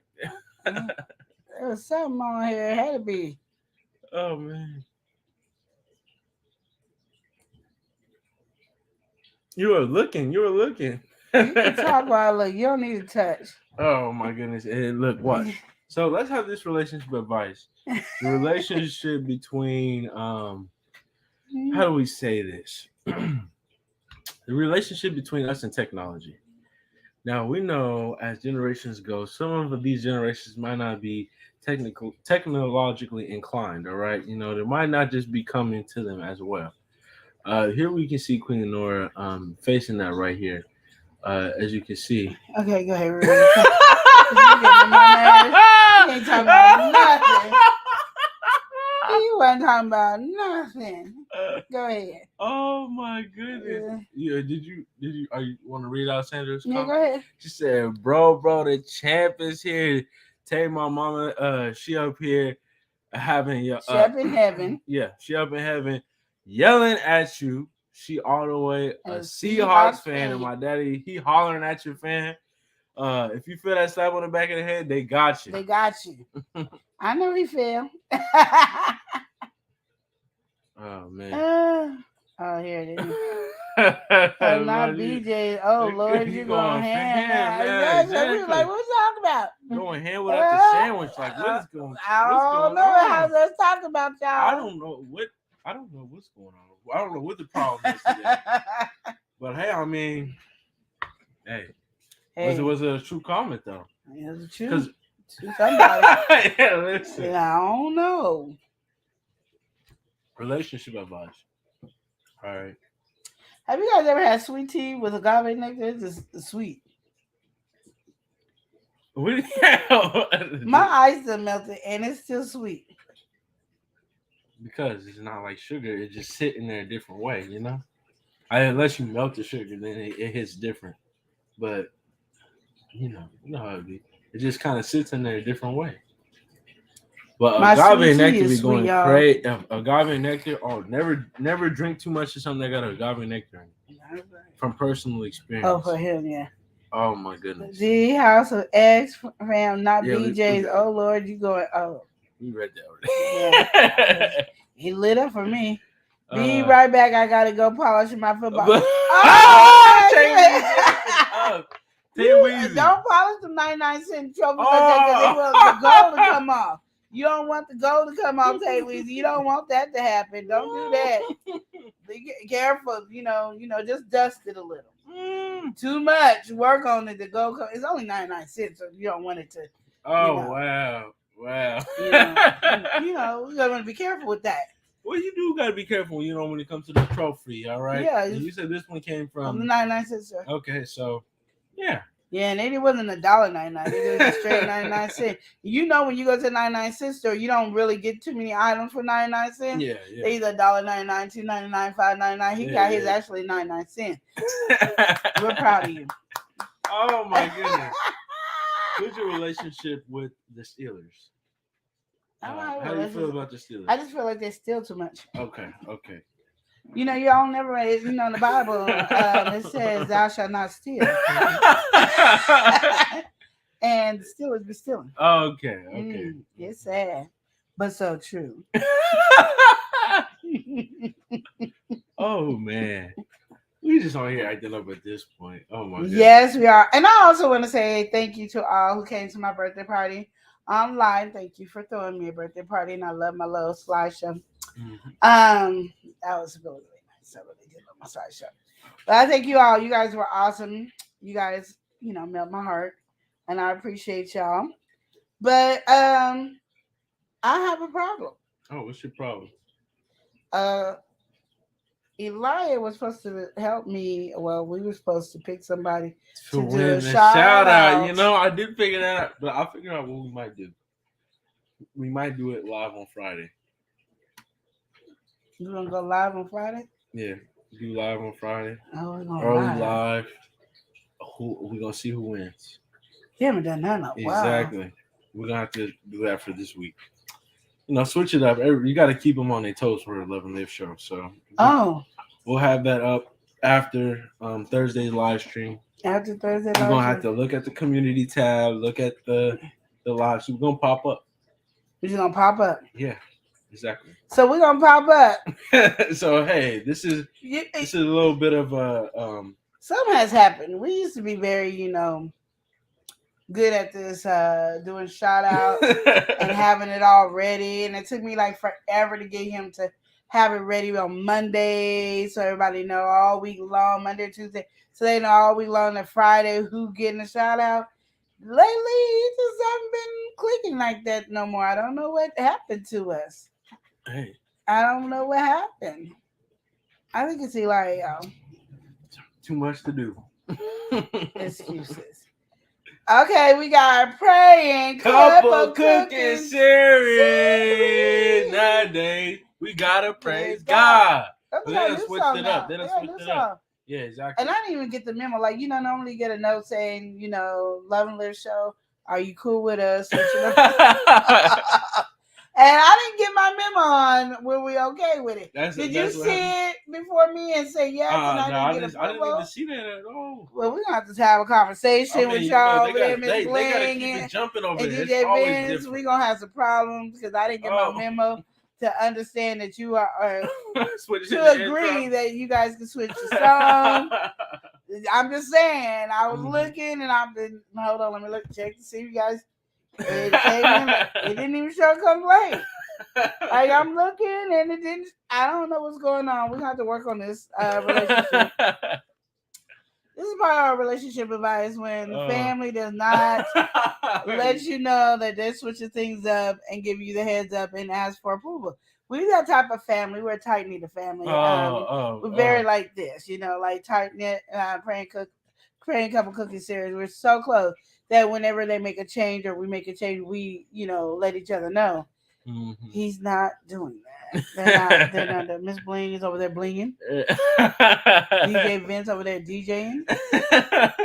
There was something on here. It had to be. Oh man. You were looking. You can talk about look. You don't need to touch. Oh my goodness. And look, what? So let's have this relationship advice. The relationship between how do we say this? The relationship between us and technology. Now we know as generations go, some of these generations might not be technologically inclined, all right? You know, they might not just be coming to them as well. Here we can see Queen Nora facing that right here. As you can see. Okay, go ahead. Rudy. He ain't talking about nothing. He wasn't talking about nothing. Go ahead. Oh my goodness. Yeah. Did you want to read out Sandra's comment? Yeah, go ahead. She said, bro, the champ is here. Tell my mama she up here having your she up in heaven. Yeah, she up in heaven yelling at you. She all the way a Seahawks fan, and my daddy, he hollering at your fan. If you feel that slap on the back of the head, they got you. They got you. I know he fell. Oh man. Oh, here it is. Not BJ. Oh Lord, you going ham now? We were like, what you talking about? Going ham without the sandwich. Like, what is going on? I don't know. Let's talk about y'all. I don't know what's going on. I don't know what the problem is today. But hey, I mean, was it a true comment though? It was a true. Somebody. Yeah, listen. Yeah, I don't know. Relationship advice. All right. Have you guys ever had sweet tea with agave nectar? It's sweet. My ice is melted and it's still sweet. Because it's not like sugar, it's just sitting there a different way, you know? Unless you melt the sugar, then it hits different. But you know how it be. It just kind of sits in there a different way. But agave nectar be going crazy. Agave nectar, never drink too much of something that got agave nectar in it. From personal experience. Oh, for him, yeah. Oh my goodness. The House of X fam, not BJ's. Oh Lord, you going? Oh, we read that already. Yeah. He lit up for me. Be right back. I gotta go polish my football. Don't polish the 99-cent trophy because they want the gold to come off. You don't want the gold to come off, Tay Weezy. You don't want that to happen. Don't do that. Be careful. You know, just dust it a little. Too much work on it. The gold. It's only 99 cents, so you don't want it to. Wow. You know, you gotta be careful with that. Well, you do gotta be careful, when it comes to the trophy, all right? Yeah. And you said this one came from the 99 cents, sir. Okay, so yeah. Yeah, and it wasn't $1.99. It was straight 99 cents. You know, when you go to 99 cent store, you don't really get too many items for 99 cents. Yeah. They're either $1.99, $2.99, $5.99. He got his actually 99 cents. We're proud of you. Oh my goodness. What's your relationship with the Steelers? How do you feel about the Steelers? I just feel like they steal too much. Okay. You know, you don't never, in the Bible, it says, thou shalt not steal. And the Steelers be stealing. Okay. It's sad, but so true. Oh, man. We just on here acting up at this point. Oh, my God. Yes, we are. And I also want to say thank you to all who came to my birthday party online. Thank you for throwing me a birthday party, and I love my little slideshow. That was really, really nice. I really did love my slideshow. But I thank you all. You guys were awesome. You guys, melt my heart, and I appreciate y'all. But I have a problem. Oh, what's your problem? Elijah was supposed to help me. Well, we were supposed to pick somebody to do win a the shout out. I did figure that out, but I'll figure out what we might do. We might do it live on Friday. You gonna go live on Friday? Yeah, do live on Friday. Oh, we're going early live. We're gonna see who wins. You haven't done that in a while. Exactly. We're gonna have to do that for this week. Switch it up. You got to keep them on their toes for 11 Live show. So We'll have that up after Thursday's live stream. After Thursday, We're gonna have to look at the community tab, look at the live stream. We're gonna pop up. We're just gonna pop up. Yeah, exactly. So we're gonna pop up. So hey, this is a little bit of a something has happened. We used to be very, good at this, doing shout outs and having it all ready. And it took me like forever to get him to have it ready on Monday, so everybody know all week long, Monday, Tuesday, so they know all week long that Friday who getting a shout out. Lately, it just haven't been clicking like that no more. I don't know what happened to us. Hey, I don't know what happened. I think it's Eli. Too much to do. Excuses. Okay, we got praying couple cooking series. Nowadays, we gotta praise God. They done switched it up. Yeah, exactly. And I didn't even get the memo. Like, normally get a note saying, Love and Live show. Are you cool with us? And I didn't get my memo on were we okay with it. Did you see it before me and say yes? And I didn't even see that at all. Well, we're gonna have to have a conversation with y'all over there, Miss Bling, and DJ Vince. We're gonna have some problems because I didn't get my memo to understand that you are to agree that you guys can switch the song. I'm just saying. I was looking and I've been. Hold on, let me check to see you guys. It didn't even show complaint. Like I'm looking and it didn't. I don't know what's going on. We're gonna have to work on this relationship. This is part of our relationship advice when family does not let you know that they're switching things up and give you the heads up and ask for approval. We're that type of family. We're a tight knit family. We're very like this, like tight knit. Praying couple cooking series. We're so close that whenever they make a change or we make a change, we, let each other know. Mm-hmm. He's not doing that. They're not. Miss Bling is over there blinging. DJ Vince over there DJing.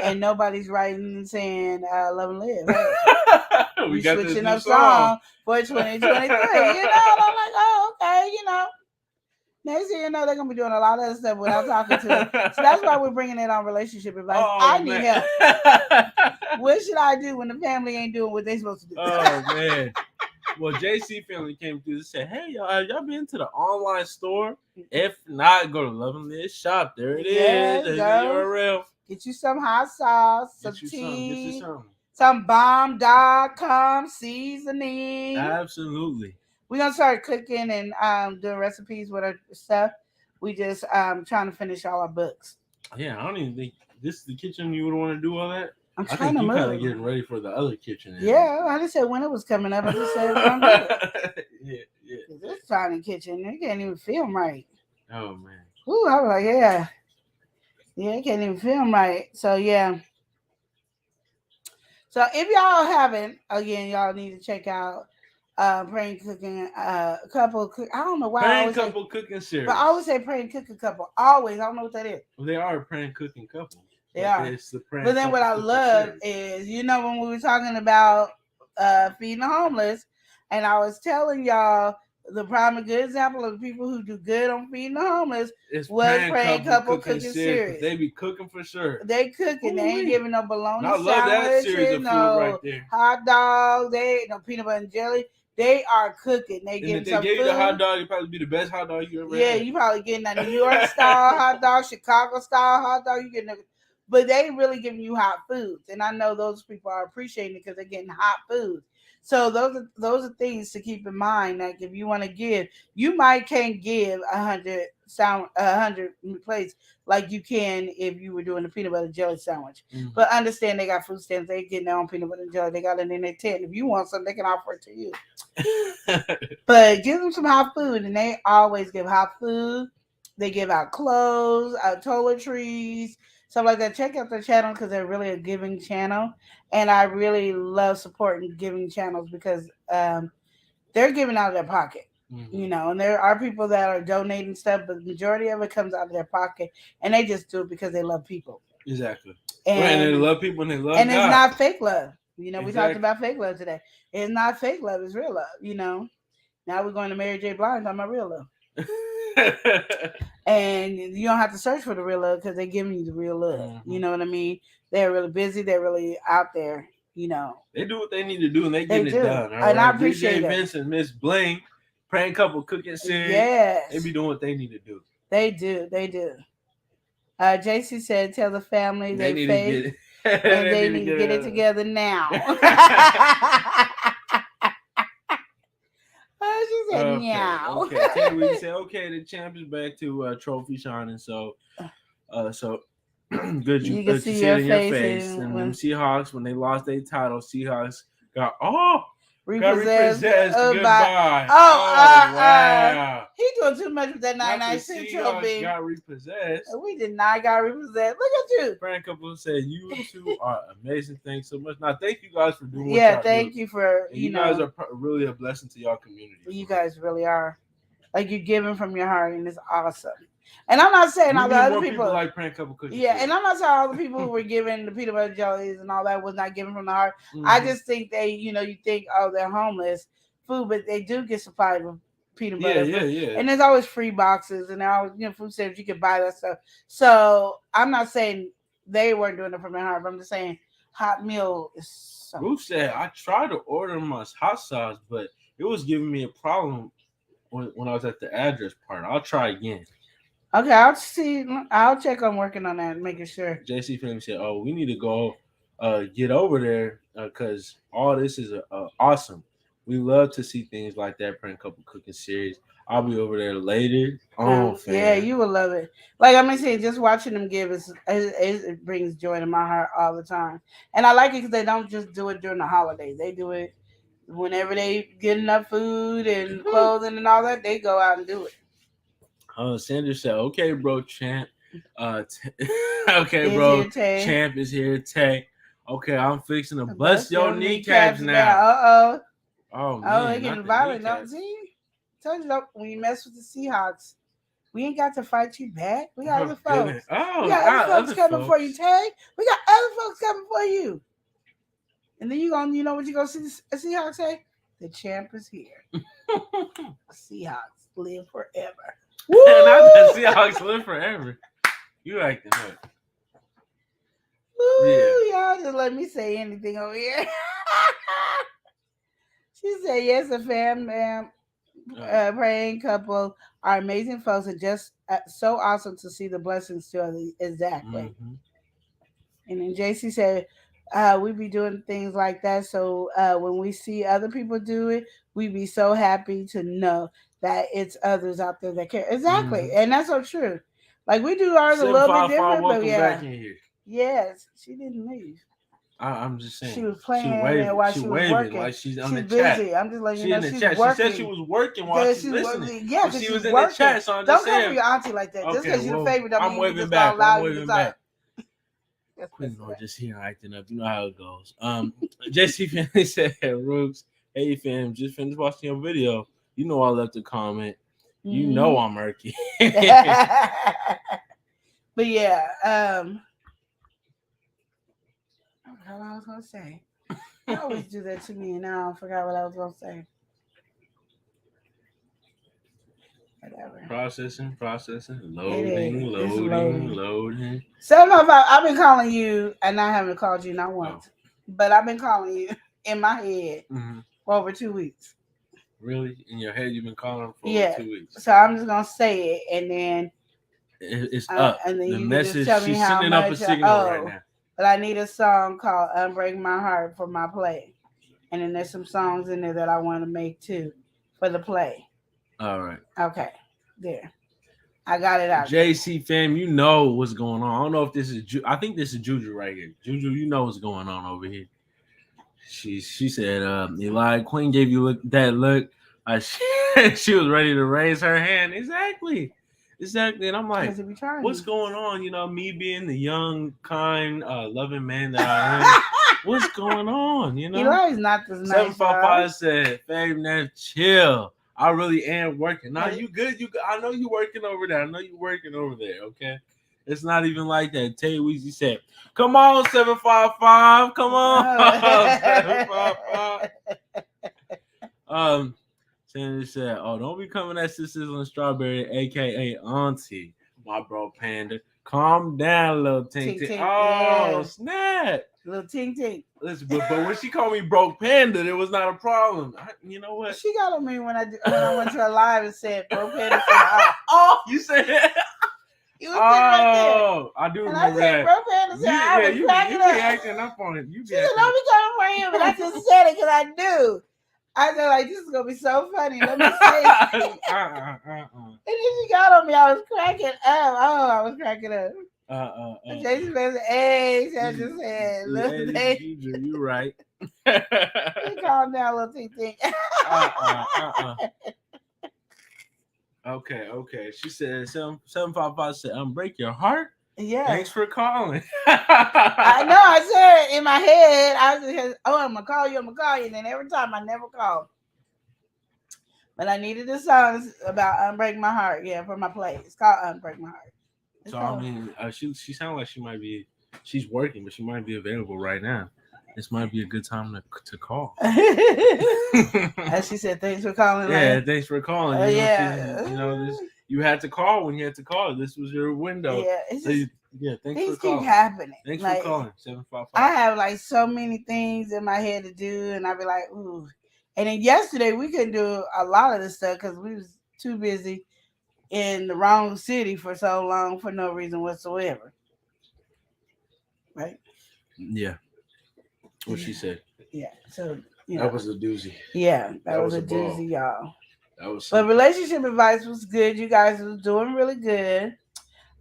And nobody's writing and saying, Love and Live. Hey, we switching up song for 2023. And I'm like, oh, okay, Next thing you know, they're going to be doing a lot of other stuff without talking to them. So that's why we're bringing it on relationship advice. I need help. What should I do when the family ain't doing what they supposed to do? Oh, man. Well, JC family came through and said, hey, y'all, have y'all been to the online store? If not, go to Love and Live shop. There it is. There's the URL. Get you some hot sauce, some tea, some bomb.com seasoning. Absolutely. We're going to start cooking and doing recipes with our stuff. We just trying to finish all our books. Yeah, I don't even think this is the kitchen you would want to do all that. I'm trying to move. Kind of getting ready for the other kitchen. Yeah, I just said when it was coming up. I just said I'm good. Yeah. This tiny kitchen, they can't even film right. Oh, man. Ooh, I was like, yeah, it can't even film right. So, yeah. So, if y'all haven't, again, y'all need to check out Praying Cooking Couple. I don't know why. Praying Couple Cooking Series. But I always say Praying Cooking Couple. Always. I don't know what that is. Well, they are a Praying Cooking Couple. They are. But then what I love is, when we were talking about feeding the homeless, and I was telling y'all the prime and good example of the people who do good on feeding the homeless was Praying Couple Cooking Series. They be cooking for sure. They cooking. They ain't giving no bologna I love that series of food right there. Hot dogs. They ain't no peanut butter and jelly. They are cooking. They getting some food. If they give you the hot dog, it probably be the best hot dog you ever had. Yeah, you probably getting a New York style hot dog, Chicago style hot dog. You getting but they really giving you hot foods, and I know those people are appreciating it because they're getting hot food. So those are things to keep in mind. Like if you want to give, you can't give 100 plates like you can if you were doing a peanut butter jelly sandwich. Mm-hmm. But understand they got food stamps. They getting their own peanut butter jelly. They got it in their tent. If you want something, they can offer it to you. But give them some hot food, and they always give hot food. They give out clothes, toiletries, stuff like that. Check out their channel because they're really a giving channel. And I really love supporting giving channels because they're giving out of their pocket, and there are people that are donating stuff, but the majority of it comes out of their pocket. And they just do it because they love people. Exactly. And they love people and they love God. And it's not fake love. We talked about fake love today. It's not fake love. It's real love, Now we're going to Mary J. Blige on my real love. And you don't have to search for the real love because they're giving you the real love. Mm-hmm. You know what I mean? They're really busy. They're really out there. You know, they do what they need to do, and they get it done. And I appreciate DJ Vince and Miss Bling, Prank Couple Cooking Series. Yes, they be doing what they need to do. They do. They do. JC said, "Tell the family they need faith and they need to get it together now." She said, "Meow." Okay. We said, "Okay, the champ is back to trophy shining." So good. You can see it in your face. And when Seahawks, when they lost their title, Seahawks got repossessed. Goodbye. Wow. He doing too much with that 99-cent trophy. Got repossessed. We did not got repossessed. Look at you. Prank Couple said, "You two are amazing. Thanks so much." Now, thank you guys for doing. Thank you for you guys are really a blessing to y'all community. You guys really are. Like, you're giving from your heart, and it's awesome. And I'm not saying all the other people like Prank Couple Cookies. Yeah, and I'm not saying all the people who were giving the peanut butter jellies and all that was not given from the heart. Mm-hmm. I just think they, you think, oh, they're homeless food, but they do get supplied with peanut butter. Yeah. And there's always free boxes, and there always, food stamps, you can buy that stuff. So I'm not saying they weren't doing it from their heart, but I'm just saying hot meal is so. Ruth said, "I tried to order my hot sauce, but it was giving me a problem when I was at the address part. I'll try again." Okay, I'll see. I'll check on working on that, making sure. JC Family said, "Oh, we need to go get over there because all this is awesome. We love to see things like that. Prank Couple Cooking Series. I'll be over there later." Oh, yeah, you will love it. Like I'm saying, just watching them give it brings joy to my heart all the time, and I like it because they don't just do it during the holidays. They do it whenever they get enough food and clothing and all that. They go out and do it. Sandra said, "Okay, bro, champ. Okay, bro, champ is here. Tay. Okay, I'm fixing to bust your kneecaps now. Oh man, they getting violent. Don't see? Told you when you mess with the Seahawks, we ain't got to fight you back. We got other folks. Oh, we got other folks coming for you, Tay. We got other folks coming for you. And then you know what you gonna see the Seahawks say? The champ is here. Seahawks live forever. Not that Seahawks live forever. You acting up. Y'all just let me say anything over here. She said, "Yes, a fam, ma'am. Praying couple are amazing folks and just so awesome to see the blessings to others." Exactly. Mm-hmm. And then JC said, "We be doing things like that. So when we see other people do it, we be so happy to know that it's others out there that care." Exactly. Mm-hmm. And that's so true. Like, we do ours a little bit different, but yeah. Back in here. Yes, she didn't leave. I'm just saying. She was playing there while she was working. Like she's on the busy. Chat. I'm just letting you know she's working. She said she was working while she's listening. Yeah, she was in the chat, so I'm Don't just saying. come for your auntie like that. Just because you're the favorite, I'm waving back. I'm waving back. Queen Lord just here acting up. You know how it goes. JC Family said, "Rooks, hey fam, just finished watching your video. You know I left a comment. You know I'm murky." But yeah, I forgot what I was gonna say. You always do that to me, and now I forgot what I was gonna say. Whatever. Processing, loading. So I've been calling you, and I haven't called you not once, but I've been calling you in my head for over 2 weeks. Really? In your head, you've been calling for 2 weeks. So I'm just gonna say it, and then it's up. And then the you message. Just tell me she's how sending much up a signal right now. But I need a song called "Unbreak My Heart" for my play, and then there's some songs in there that I want to make too for the play. All right. Okay. There. I got it out. JC fam, you know what's going on. I don't know if this is I think this is Juju right here. Juju, you know what's going on over here. She said, Eli, Queen gave you that look. She was ready to raise her hand. Exactly. And I'm like, what's going on? Me being the young, kind, loving man that I am. What's going on? Eli's not this nice. 755 said, "Fame, now chill. I really am working." Now you good. I know you working over there. Okay. It's not even like that. Tay Weezy said, "Come on, 755. Come on." 755. Sandy said, "Oh, don't be coming at Sisters and Strawberry, aka Auntie, my bro Panda. Calm down, little Tink Tink. Oh, snap, little Tink Tink. Listen, but when she called me broke Panda, there was not a problem. You know what? She got on me when I went to her live and said broke Panda. Said, oh, you said it. You was right I do and remember I said, that. Broke Panda said, I was cracking up. You be acting up on it. You be she said, don't be coming for him, but I just said it because I knew. I said, like, this is gonna be so funny. Let me say it. And then she got on me. I was cracking up. Oh, I was cracking up. Jason said, hey, Sandra said, little thing. You're right. Calm down, little Tink. Okay. She said 755 said, break your heart. Yeah. Thanks for calling. I know. I said it in my head. I was just, I'm gonna call you. And then every time I never called. But I needed the songs about Unbreak My Heart. Yeah, for my play. It's called Unbreak My Heart. So I mean, she sounds like she's working, but she might be available right now. This might be a good time to call. As she said, thanks for calling. Yeah, thanks for calling. You had to call when you had to call. This was your window. Yeah, thanks for calling. Things keep happening. Thanks for calling. 755. I have like so many things in my head to do, and I'd be like, ooh. And then yesterday we couldn't do a lot of this stuff because we was too busy in the wrong city for so long for no reason whatsoever. Right? Yeah. What she said. Yeah. So that was a doozy. Yeah, that was a doozy, y'all. But relationship advice was good. You guys were doing really good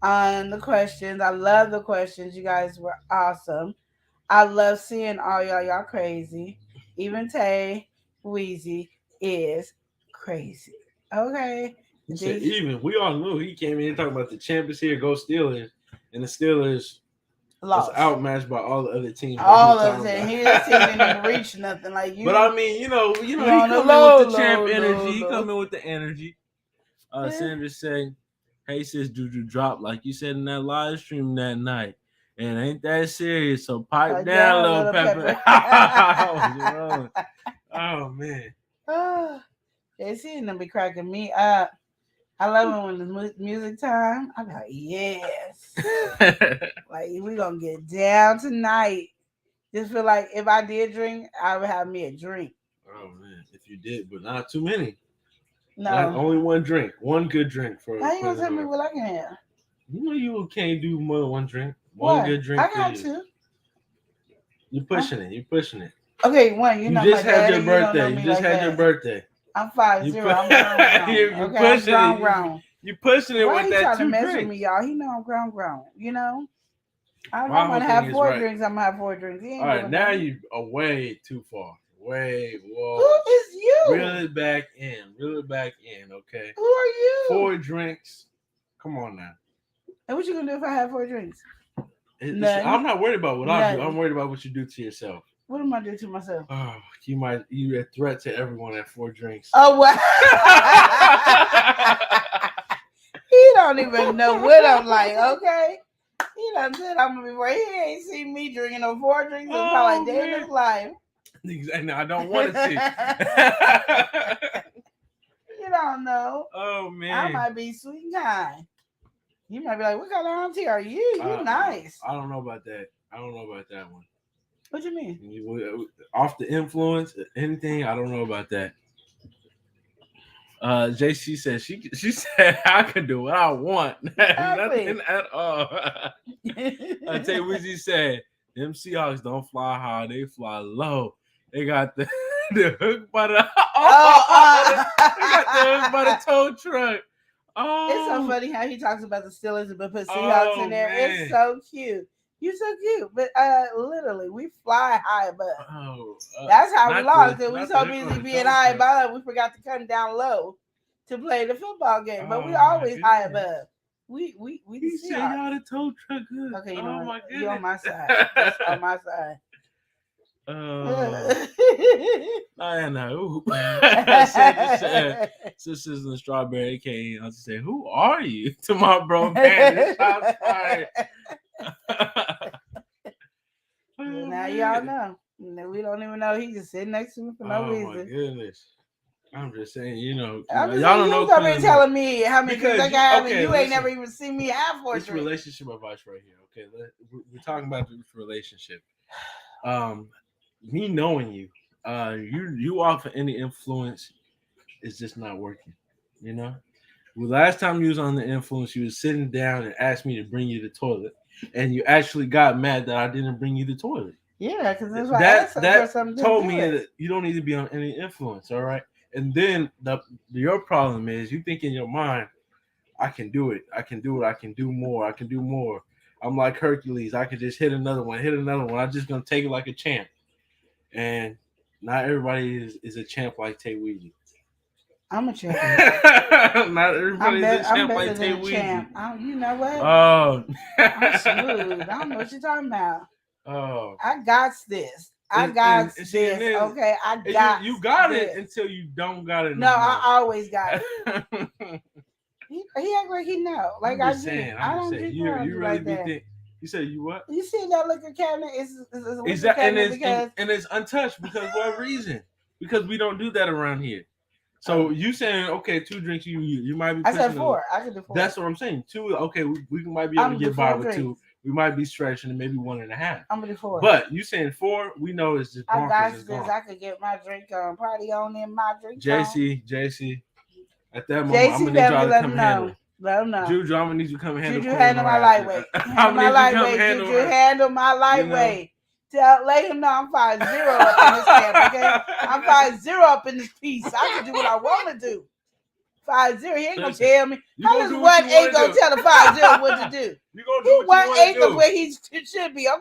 on the questions. I love the questions. You guys were awesome. I love seeing all y'all. Y'all crazy. Even Tay Weezy is crazy. Okay. Even we all knew he came in talking about the champions here, go Steelers, and the Steelers was outmatched by all the other teams. All of them. His team didn't even reach nothing like you. But I mean, you know, he come in with the champ energy. He come in with the energy. Sandra say, "Hey sis, Juju drop like you said in that live stream that night, and ain't that serious? So pipe down, little pepper." Oh man. They see them be cracking me up. I love it when it's music time. I'm like, yes. Like, we gonna get down tonight. Just feel like if I did drink, I would have me a drink. Oh man, if you did, but not too many. No. Not only one drink. One good drink for How you gonna tell me what I can have? You know you can't do more than one drink. One good drink. I got two. You're pushing it. You're pushing it. Okay, one. You just had your birthday. You just had your birthday. I'm 5'0". I'm grown. You're pushing it. Grown. You're pushing it with that 2 drinks. Why you trying to mess with me, y'all? He know I'm grown. You know? I'm gonna have 4 drinks. I'm gonna have 4 drinks. All right, now you are way too far. Whoa. Who is you? Reel it back in, okay? Who are you? 4 drinks. Come on now. And what you gonna do if I have 4 drinks? I'm not worried about what I do. I'm worried about what you do to yourself. What am I doing to myself? Oh, you're a threat to everyone at 4 drinks. Oh, what? He don't even know what I'm like, okay? He done said I'm gonna be right. He ain't seen me drinking no 4 drinks in probably day in his life. Exactly. I don't want to see. You don't know. Oh man. I might be sweet and kind. You might be like, what kind of auntie are you? You nice. I don't know about that. I don't know about that one. What you mean? Off the influence, anything? I don't know about that. JC said she said I can do what I want. Exactly. Nothing at all. Tay Weezy said them Seahawks don't fly high, they fly low. They got the hook by the they got the hook by the tow truck. Oh, it's so funny how he talks about the Steelers but put Seahawks in there. Man. It's so cute. You're so cute, but literally, we fly high above. That's how we lost. Because we so busy being high above, we forgot to come down low to play the football game. But we always high above. We he said y'all the tow truck. Okay, you know what? You're on my side. That's on my side. I know. Sisters in the Strawberry, aka I say, who are you? To my bro, man. Now y'all know. We don't even know. He just sitting next to me for no reason. Oh my goodness. I'm just saying, I'm just y'all saying, don't you know. come in telling me how many Because drinks I got, and you ain't listen. never even seen me have 4 This drinks. relationship advice right here. Okay, we're talking about this relationship. Me knowing you, you offer any influence is just not working. Well, last time you was on the influence, you was sitting down and asked me to bring you the toilet, and you actually got mad that I didn't bring you the toilet. Yeah, because that's why I asked for something to told do me it. that you don't need to be on any influence. All right, and then your problem is you think in your mind, I can do it. I can do it. I can do more. I can do more. I'm like Hercules. I can just hit another one. I'm just gonna take it like a champ. And not everybody is a champ like TayWeezy. I'm a champ. Not everybody is a champ like TayWeezy. You know what? Oh, I'm smooth. I don't know what you're talking about. Oh, I got this. I got this. Okay, I got. You got it until you don't got it. No, I always got it. He act like he know. Like I'm just saying. I don't saying. drink You really like be that. You said you what? You see that liquor cabinet is and it's untouched because what reason? Because we don't do that around here. So you saying okay, 2 drinks you might be. I said 4. I could do 4. That's what I'm saying. 2. Okay, we might be able to get by with 2. We might be stretching and maybe 1.5. I'm gonna do 4. But you saying 4? We know it's just. I got this. I could get my drink on. Party on in my drink. JC. At that moment, I'm gonna need y'all to come handle it. Let him know. Juju, I'm gonna need you to come handle. Juju, handle my lightweight. Juju, handle my lightweight. Let him know I'm 5-0 up in this camp, okay? I'm 5-0 up in this piece. I can do what I want to do. 5-0, he ain't gonna tell me. How does 1-8 gonna tell the 5-0 what to do? You gonna do what you 1/8 of where he should be, okay? Okay,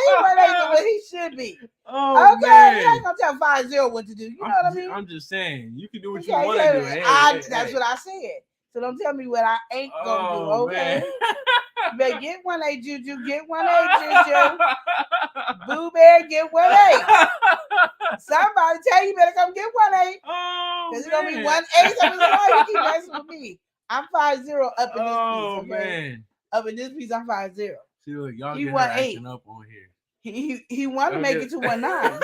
he 1/8 of where he should be. Okay, man. he ain't gonna tell 5-0 what to do. You know what I mean? I'm just saying, you can do what you want to do. That's what I said. So don't tell me what I ain't gonna do, okay? You better get 1-8, Juju. Get 1-8, Juju. Boo Bear, get 1-8. Somebody tell you better come get 1-8. Because it's gonna be 1/8 of his life. You keep messing with me. I'm 5-0 up in this piece, okay? Man. Up in this piece, I'm 5-0. See, look, y'all get her acting up on here. He want to make it to 1-9.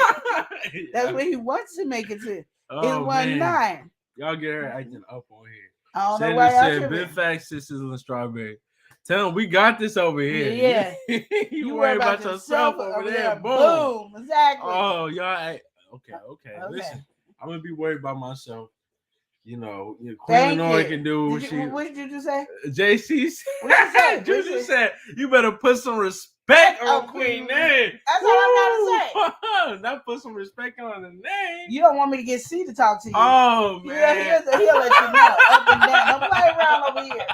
That's what he wants to make it to. It's 1-9. Y'all get her acting up on here. I don't know why y'all Big Fat Sisters and Strawberry. Tell them we got this over here. Yeah. you worry about yourself over there. Boom. Exactly. Oh, y'all. Okay. Listen, I'm gonna be worried about myself. Queen Lenore can do what did you say? JC said. Juju said you better put some respect on Queen name. That's all I gotta say. Not put some respect on the name. You don't want me to get C to talk to you. Oh man. He'll let you know up and down. Don't play around over here.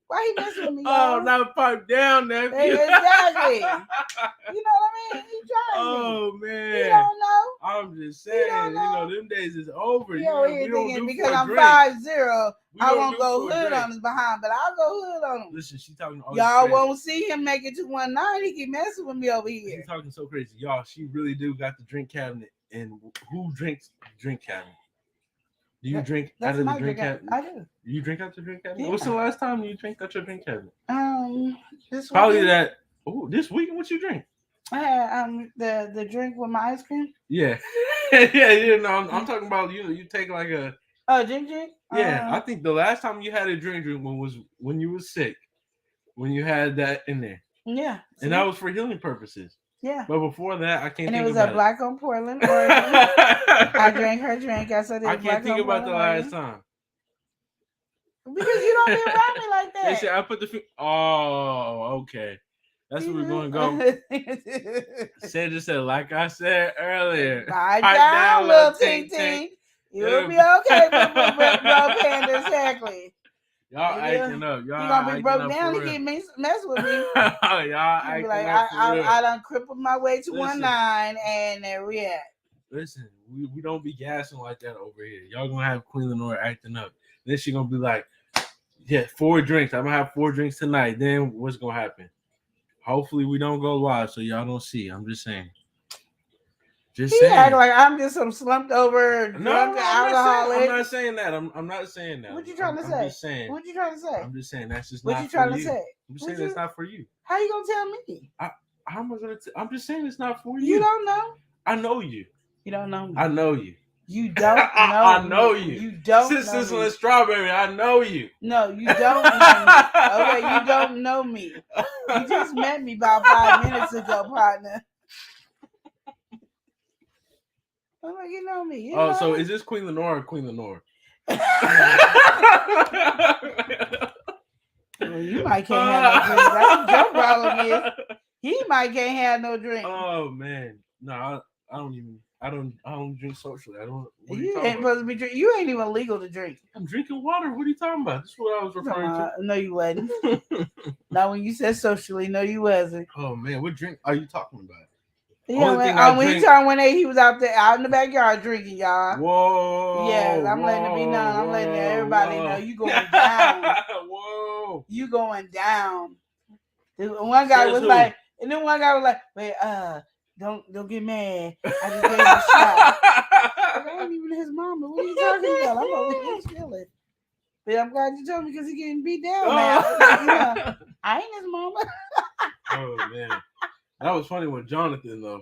Why he messing with me? Oh, not pipe down, nephew. Exactly. You know what I mean? He trying me. Oh man. You don't know. I'm just saying, them days is over. We don't do because I'm 5-0. I won't go hood on his behind, but I'll go hood on him. Listen, she talking. Y'all won't see him make it to 1-9. He keep messing with me over here. She's talking so crazy, y'all. She really do got the drink cabinet, and who drinks drink cabinet? Do you drink out of the drink cabinet? I do. You drink out the drink cabinet? Yeah. What's the last time you drank out your drink cabinet? This probably weekend. that. Oh, this weekend, what you drink? I had the drink with my ice cream. Yeah, yeah. I'm talking about you take like a drink. Yeah, I think the last time you had a drink was when you were sick, when you had that in there. Yeah, and that was for healing purposes. Yeah, but before that, I can't. And think it was about a Black on Portland, Oregon. I drank her drink. I said I can't think about the last time. Because you don't be around me like that. They said I put the. Oh, okay. That's where we're going to go. Said like I said earlier. Pipe down, little ting ting. You'll be okay, bro, Panda. Exactly. Y'all acting up. Y'all you gonna be broke down to get me mess with me. Y'all acting like, up. I done crippled my way to 1-9, and there we at. Listen, we don't be gassing like that over here. Y'all gonna have Queen Lenore acting up. Then she gonna be like, yeah, 4 drinks. I'm gonna have 4 drinks tonight. Then what's gonna happen? Hopefully we don't go live so y'all don't see. I'm just saying. He act like I'm just some slumped over drunk alcoholic. I'm not saying that. I'm not saying that. What you trying to say? I'm just saying. What you trying to say? I'm just saying that's just what not you trying for to say? I'm just saying that's not for you. How you gonna tell me? How am I gonna? I'm just saying it's not for you. You don't know. I know you. You don't know me. I know you. You don't know I know me. you. You don't know Sizzling me. Strawberry, I know you. No, you don't know me. Okay, you don't know me. You just met me about 5 minutes ago, partner. I'm like, you know me. You know So me? is this Queen Lenora or Queen Lenora? Well, you might can't have no drink. That's what your problem is. He might can't have no drink. Oh man, no, I don't drink socially. I don't. What are you You talking ain't about? supposed to be drinking. You ain't even legal to drink. I'm drinking water. What are you talking about? This is what I was referring to. No, you wasn't. Not when you said socially. No, you wasn't. Oh man, what drink are you talking about? Yeah, when he turned 180, he was out there out in the backyard drinking, y'all. Whoa. Yes, I'm letting it be known. I'm letting everybody know you going down. Whoa. You going down. One guy was like, and then one guy was like, wait, don't get mad. I just gave him a shot. Like, I ain't even his mama. What are you talking about? I'm over here chilling. But I'm glad you told me because he getting beat down now. Like, I ain't his mama. Oh man. That was funny with Jonathan though.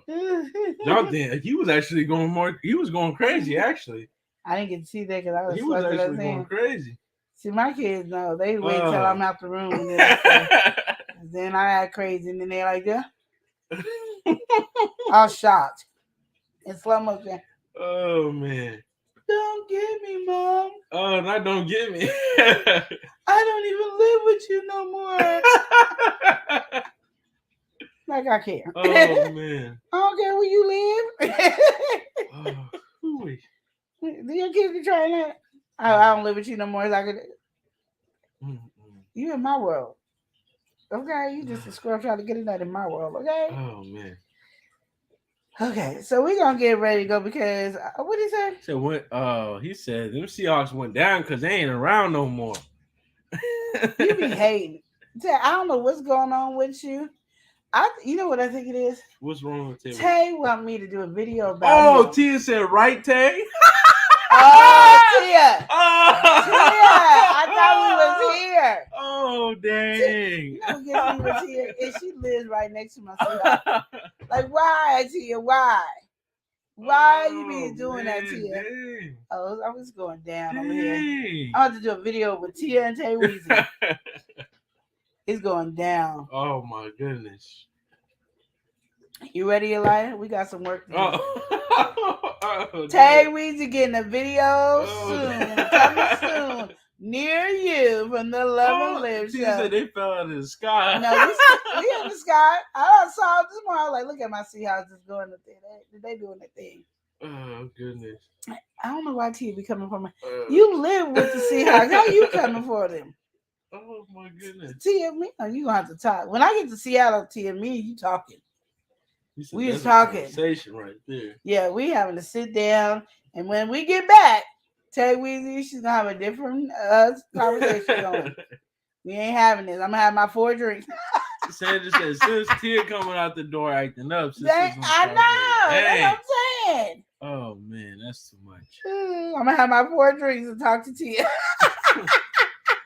Jonathan, he was actually going crazy actually. I didn't get to see that because I was actually going crazy. See, my kids know. They wait till I'm out the room and then I act crazy and then they're like, yeah. I was shocked. In slow motion. Oh man. Don't get me, Mom. Oh, not don't get me. I don't even live with you no more. Like I care. Oh man. I don't care where you live. Do your kids be trying that? I don't live with you no more. It's like you in my world. Okay, you just a squirrel trying to get in that in my world. Okay. Oh man. Okay, so we're gonna get ready to go because what did he say? So what? He said them Seahawks went down because they ain't around no more. You be hating. I don't know what's going on with you. You know what I think it is? What's wrong with Tay? Tay want me to do a video about. Oh, Tia said right, Tay. Oh, Tia. Tia, I thought we was here. Oh, dang. You know what gets me with Tia? And she lives right next to my sister. Like, why, Tia? Why? Why you be doing that, Tia? Dang. Oh, I was going down over here. I want to do a video with Tia and Tay Weezy. It's going down. Oh, my goodness. You ready, Elijah? We got some work to do. Oh, Tay Weezy getting a video soon. Coming soon. Near you from the Love and Live show. Said they fell out of the sky. No, we in the sky. I saw it this morning. I was like, look at my Seahawks just going up there. They doing their thing. Oh, goodness. I don't know why T be coming for me. You live with the Seahawks. How you coming for them? Oh, my goodness. Tia, me, you going to have to talk. When I get to Seattle, Tia, me, you talking. We was talking. Conversation right there. Yeah, we having to sit down. And when we get back, Tay Weezy, she's going to have a different conversation going. We ain't having this. I'm going to have my 4 drinks. Sandra said, since Tia coming out the door acting up. I know. That's what I'm saying. Oh, man, that's too much. I'm going to have my 4 drinks and talk to Tia.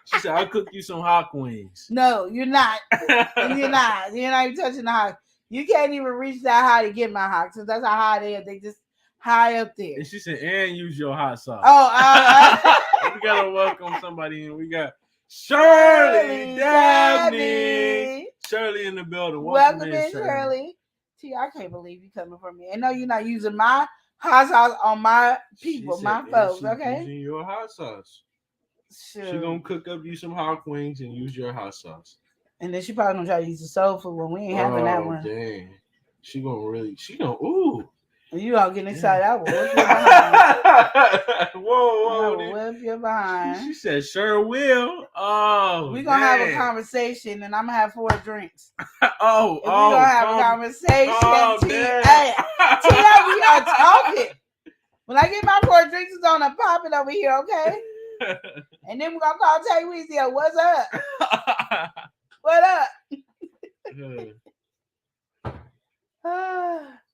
She said, I'll cook you some hot wings. No, you're not. You're not. You're not even touching the hot. You can't even reach that high to get my hot. So that's how high they are. They just high up there. And she said, and use your hot sauce. Oh, we got to welcome somebody in. We got Shirley Dabney. Shirley in the building. Welcome in, Shirley. T, I can't believe you coming for me. And no, you're not using my hot sauce on my people, my folks, okay? Using your hot sauce. Sure. She gonna cook up you some hot wings and use your hot sauce. And then she probably gonna try to use the soul food when we ain't having that one. Dang. She gonna ooh. You all getting excited. I will whip your behind. Whoa. Whip your behind. She said, sure will. Oh, we're going to have a conversation and I'm going to have 4 drinks. We're going to have a conversation. Hey, Tia, we are talking. When I get my 4 drinks, it's on a popping over here, okay? And then we're going to call Tay Weezy. What's up? What up?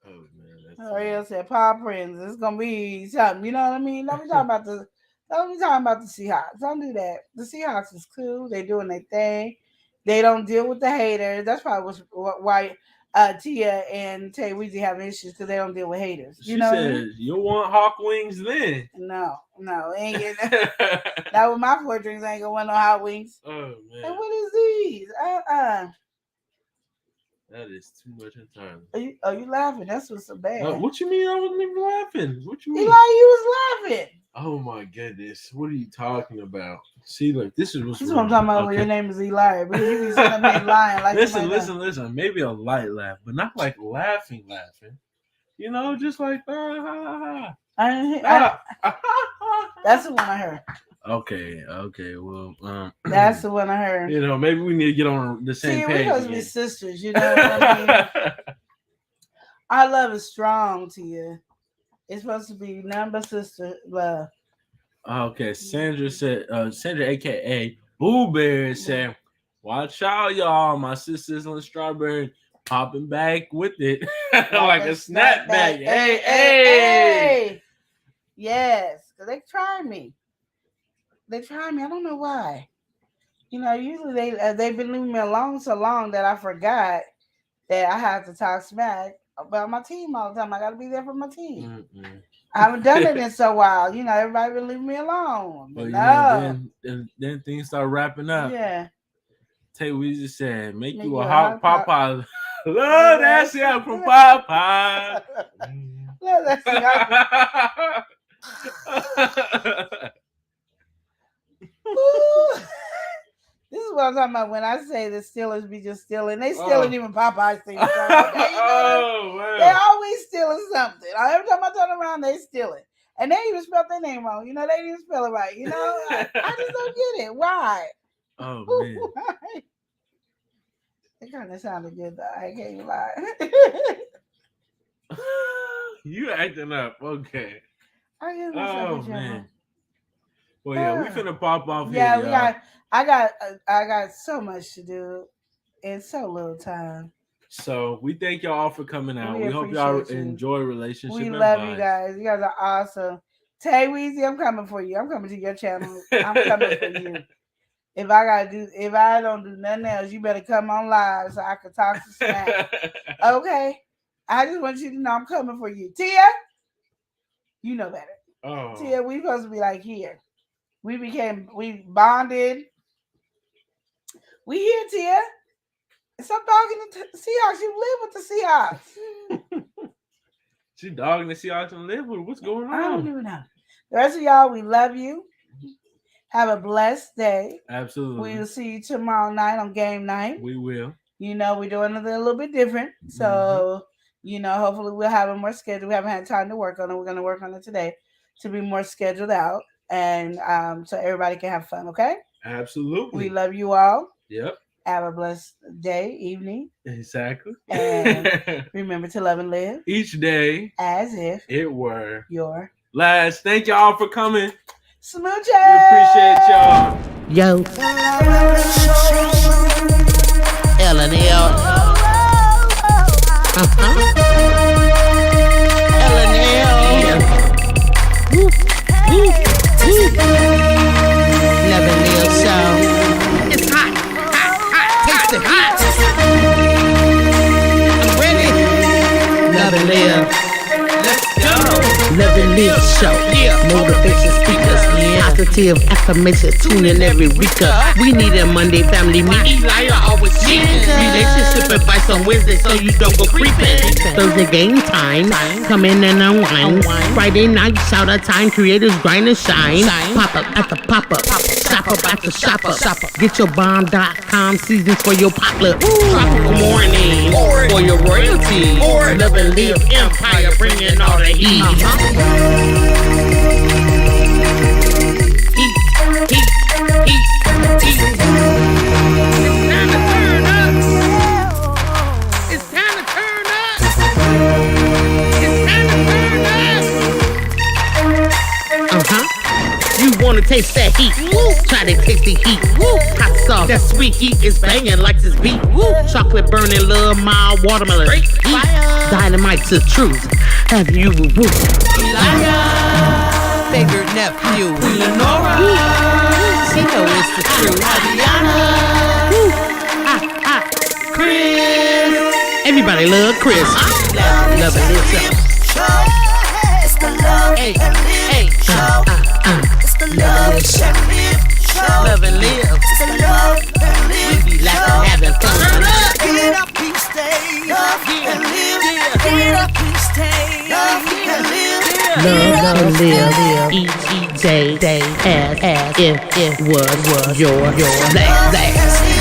Oh man, Ariel said, "Paw Prince, it's gonna be something." You know what I mean? Don't be talking about the Seahawks. Don't do that. The Seahawks is cool. They doing their thing. They don't deal with the haters. That's probably why Tia and Tay Weezy having issues because they don't deal with haters. You She know said, "You want hawk wings then?" No, ain't getting that with my 4 drinks. I ain't gonna want no hot wings. Oh man, And what is these? That is too much entirely. Are you laughing? That's what's so bad. What you mean? I wasn't even laughing. What you mean? Eli, you was laughing. Oh my goodness, what are you talking about? See, look, this is what I'm talking about. When your name is Eli, because you be sitting there lying like. Listen. Maybe a light laugh, but not like laughing. You know, just like That's the one I heard. Okay. Well, that's the one I heard. You know, maybe we need to get on the same page. We're supposed to be sisters. You know what I mean? Our love is strong to you. It's supposed to be none but sister love. Okay, Sandra said, Sandra, aka Boo Bear, said, "Watch out, y'all! My sister's on Strawberry popping back with it like a snapback." Hey! Yes, because they try me. I don't know why. You know, usually they've been leaving me alone so long that I forgot that I have to talk smack about my team all the time. I got to be there for my team. I haven't done it in so while. You know, everybody been leaving me alone. But no. Then things start wrapping up. Yeah. Tay Weezy said, "Make you a hot Popeye." Love that shit from Popeye. Love that shit. This is what I'm talking about when I say the Steelers be just stealing. They stealing even Popeye's thing. They always stealing something. Every time I turn around, they stealing. And they even spelled their name wrong. You know, they didn't spell it right. You know, I just don't get it. Why? Oh, man. Why? It kind of sounded good, though. I can't even lie. You acting up. Okay. Oh, man. Well, yeah, we finna pop off here. Yeah, we got. I got so much to do in so little time. So we thank y'all for coming out. We hope y'all enjoy relationship. We love you guys. You guys are awesome. Tay Weezy, I'm coming for you. I'm coming to your channel. I'm coming for you. If I don't do nothing else, you better come on live so I can talk to smack. Okay? I just want you to know I'm coming for you. Tia, you know better. Oh. Tia, we supposed to be like here. We bonded. We here, Tia. Stop dogging the Seahawks. You live with the Seahawks. She dogging the Seahawks and live with. What's going on? I don't even know. The rest of y'all, we love you. Have a blessed day. Absolutely. We'll see you tomorrow night on game night. We will. You know, we're doing it a little bit different. So, you know, hopefully we'll have it more scheduled. We haven't had time to work on it. We're going to work on it today to be more scheduled out. And so everybody can have fun, okay? Absolutely. We love you all. Yep. Have a blessed day, evening. Exactly. And remember to love and live each day as if it were your last. Thank y'all for coming. Smooches. We appreciate y'all. Yo. L&L. L&L. Woo. Woo. Woo. Love and Live show. It's hot. Taste it hot. I'm ready. Love and Live. Let's go. Love and Live show. Motivation speakers. Positive affirmation. Tune in every week. We need a Monday family meeting. Eli always cheating. Relationship advice on Wednesday so you don't go creeping. Thursday game time. Come in and unwind. Friday night shout out time. Creators grind and shine. Pop up at the pop up. Shop up at the shop up. Get your bomb.com seasons for your potluck. Tropical morning for your royalty. Love and Live empire bringing all the heat. Heat. It's time to turn up. You wanna taste that heat? Try to taste the heat. Hot sauce, that sweet heat is banging like this beat. Chocolate burning, love, mild watermelon. Dynamite's the truth. Have you Favorite nephew, Lenora. She know it's the truth. Adriana. Chris. Everybody Everybody love Chris. Love and live show. It's the love and live show. It's the love and live show. Love and live. It's the love and live. We be laughing, having fun. Get up, please stay. Love and live. Get up, please stay. Love and live. Love and live each day as if it was your last.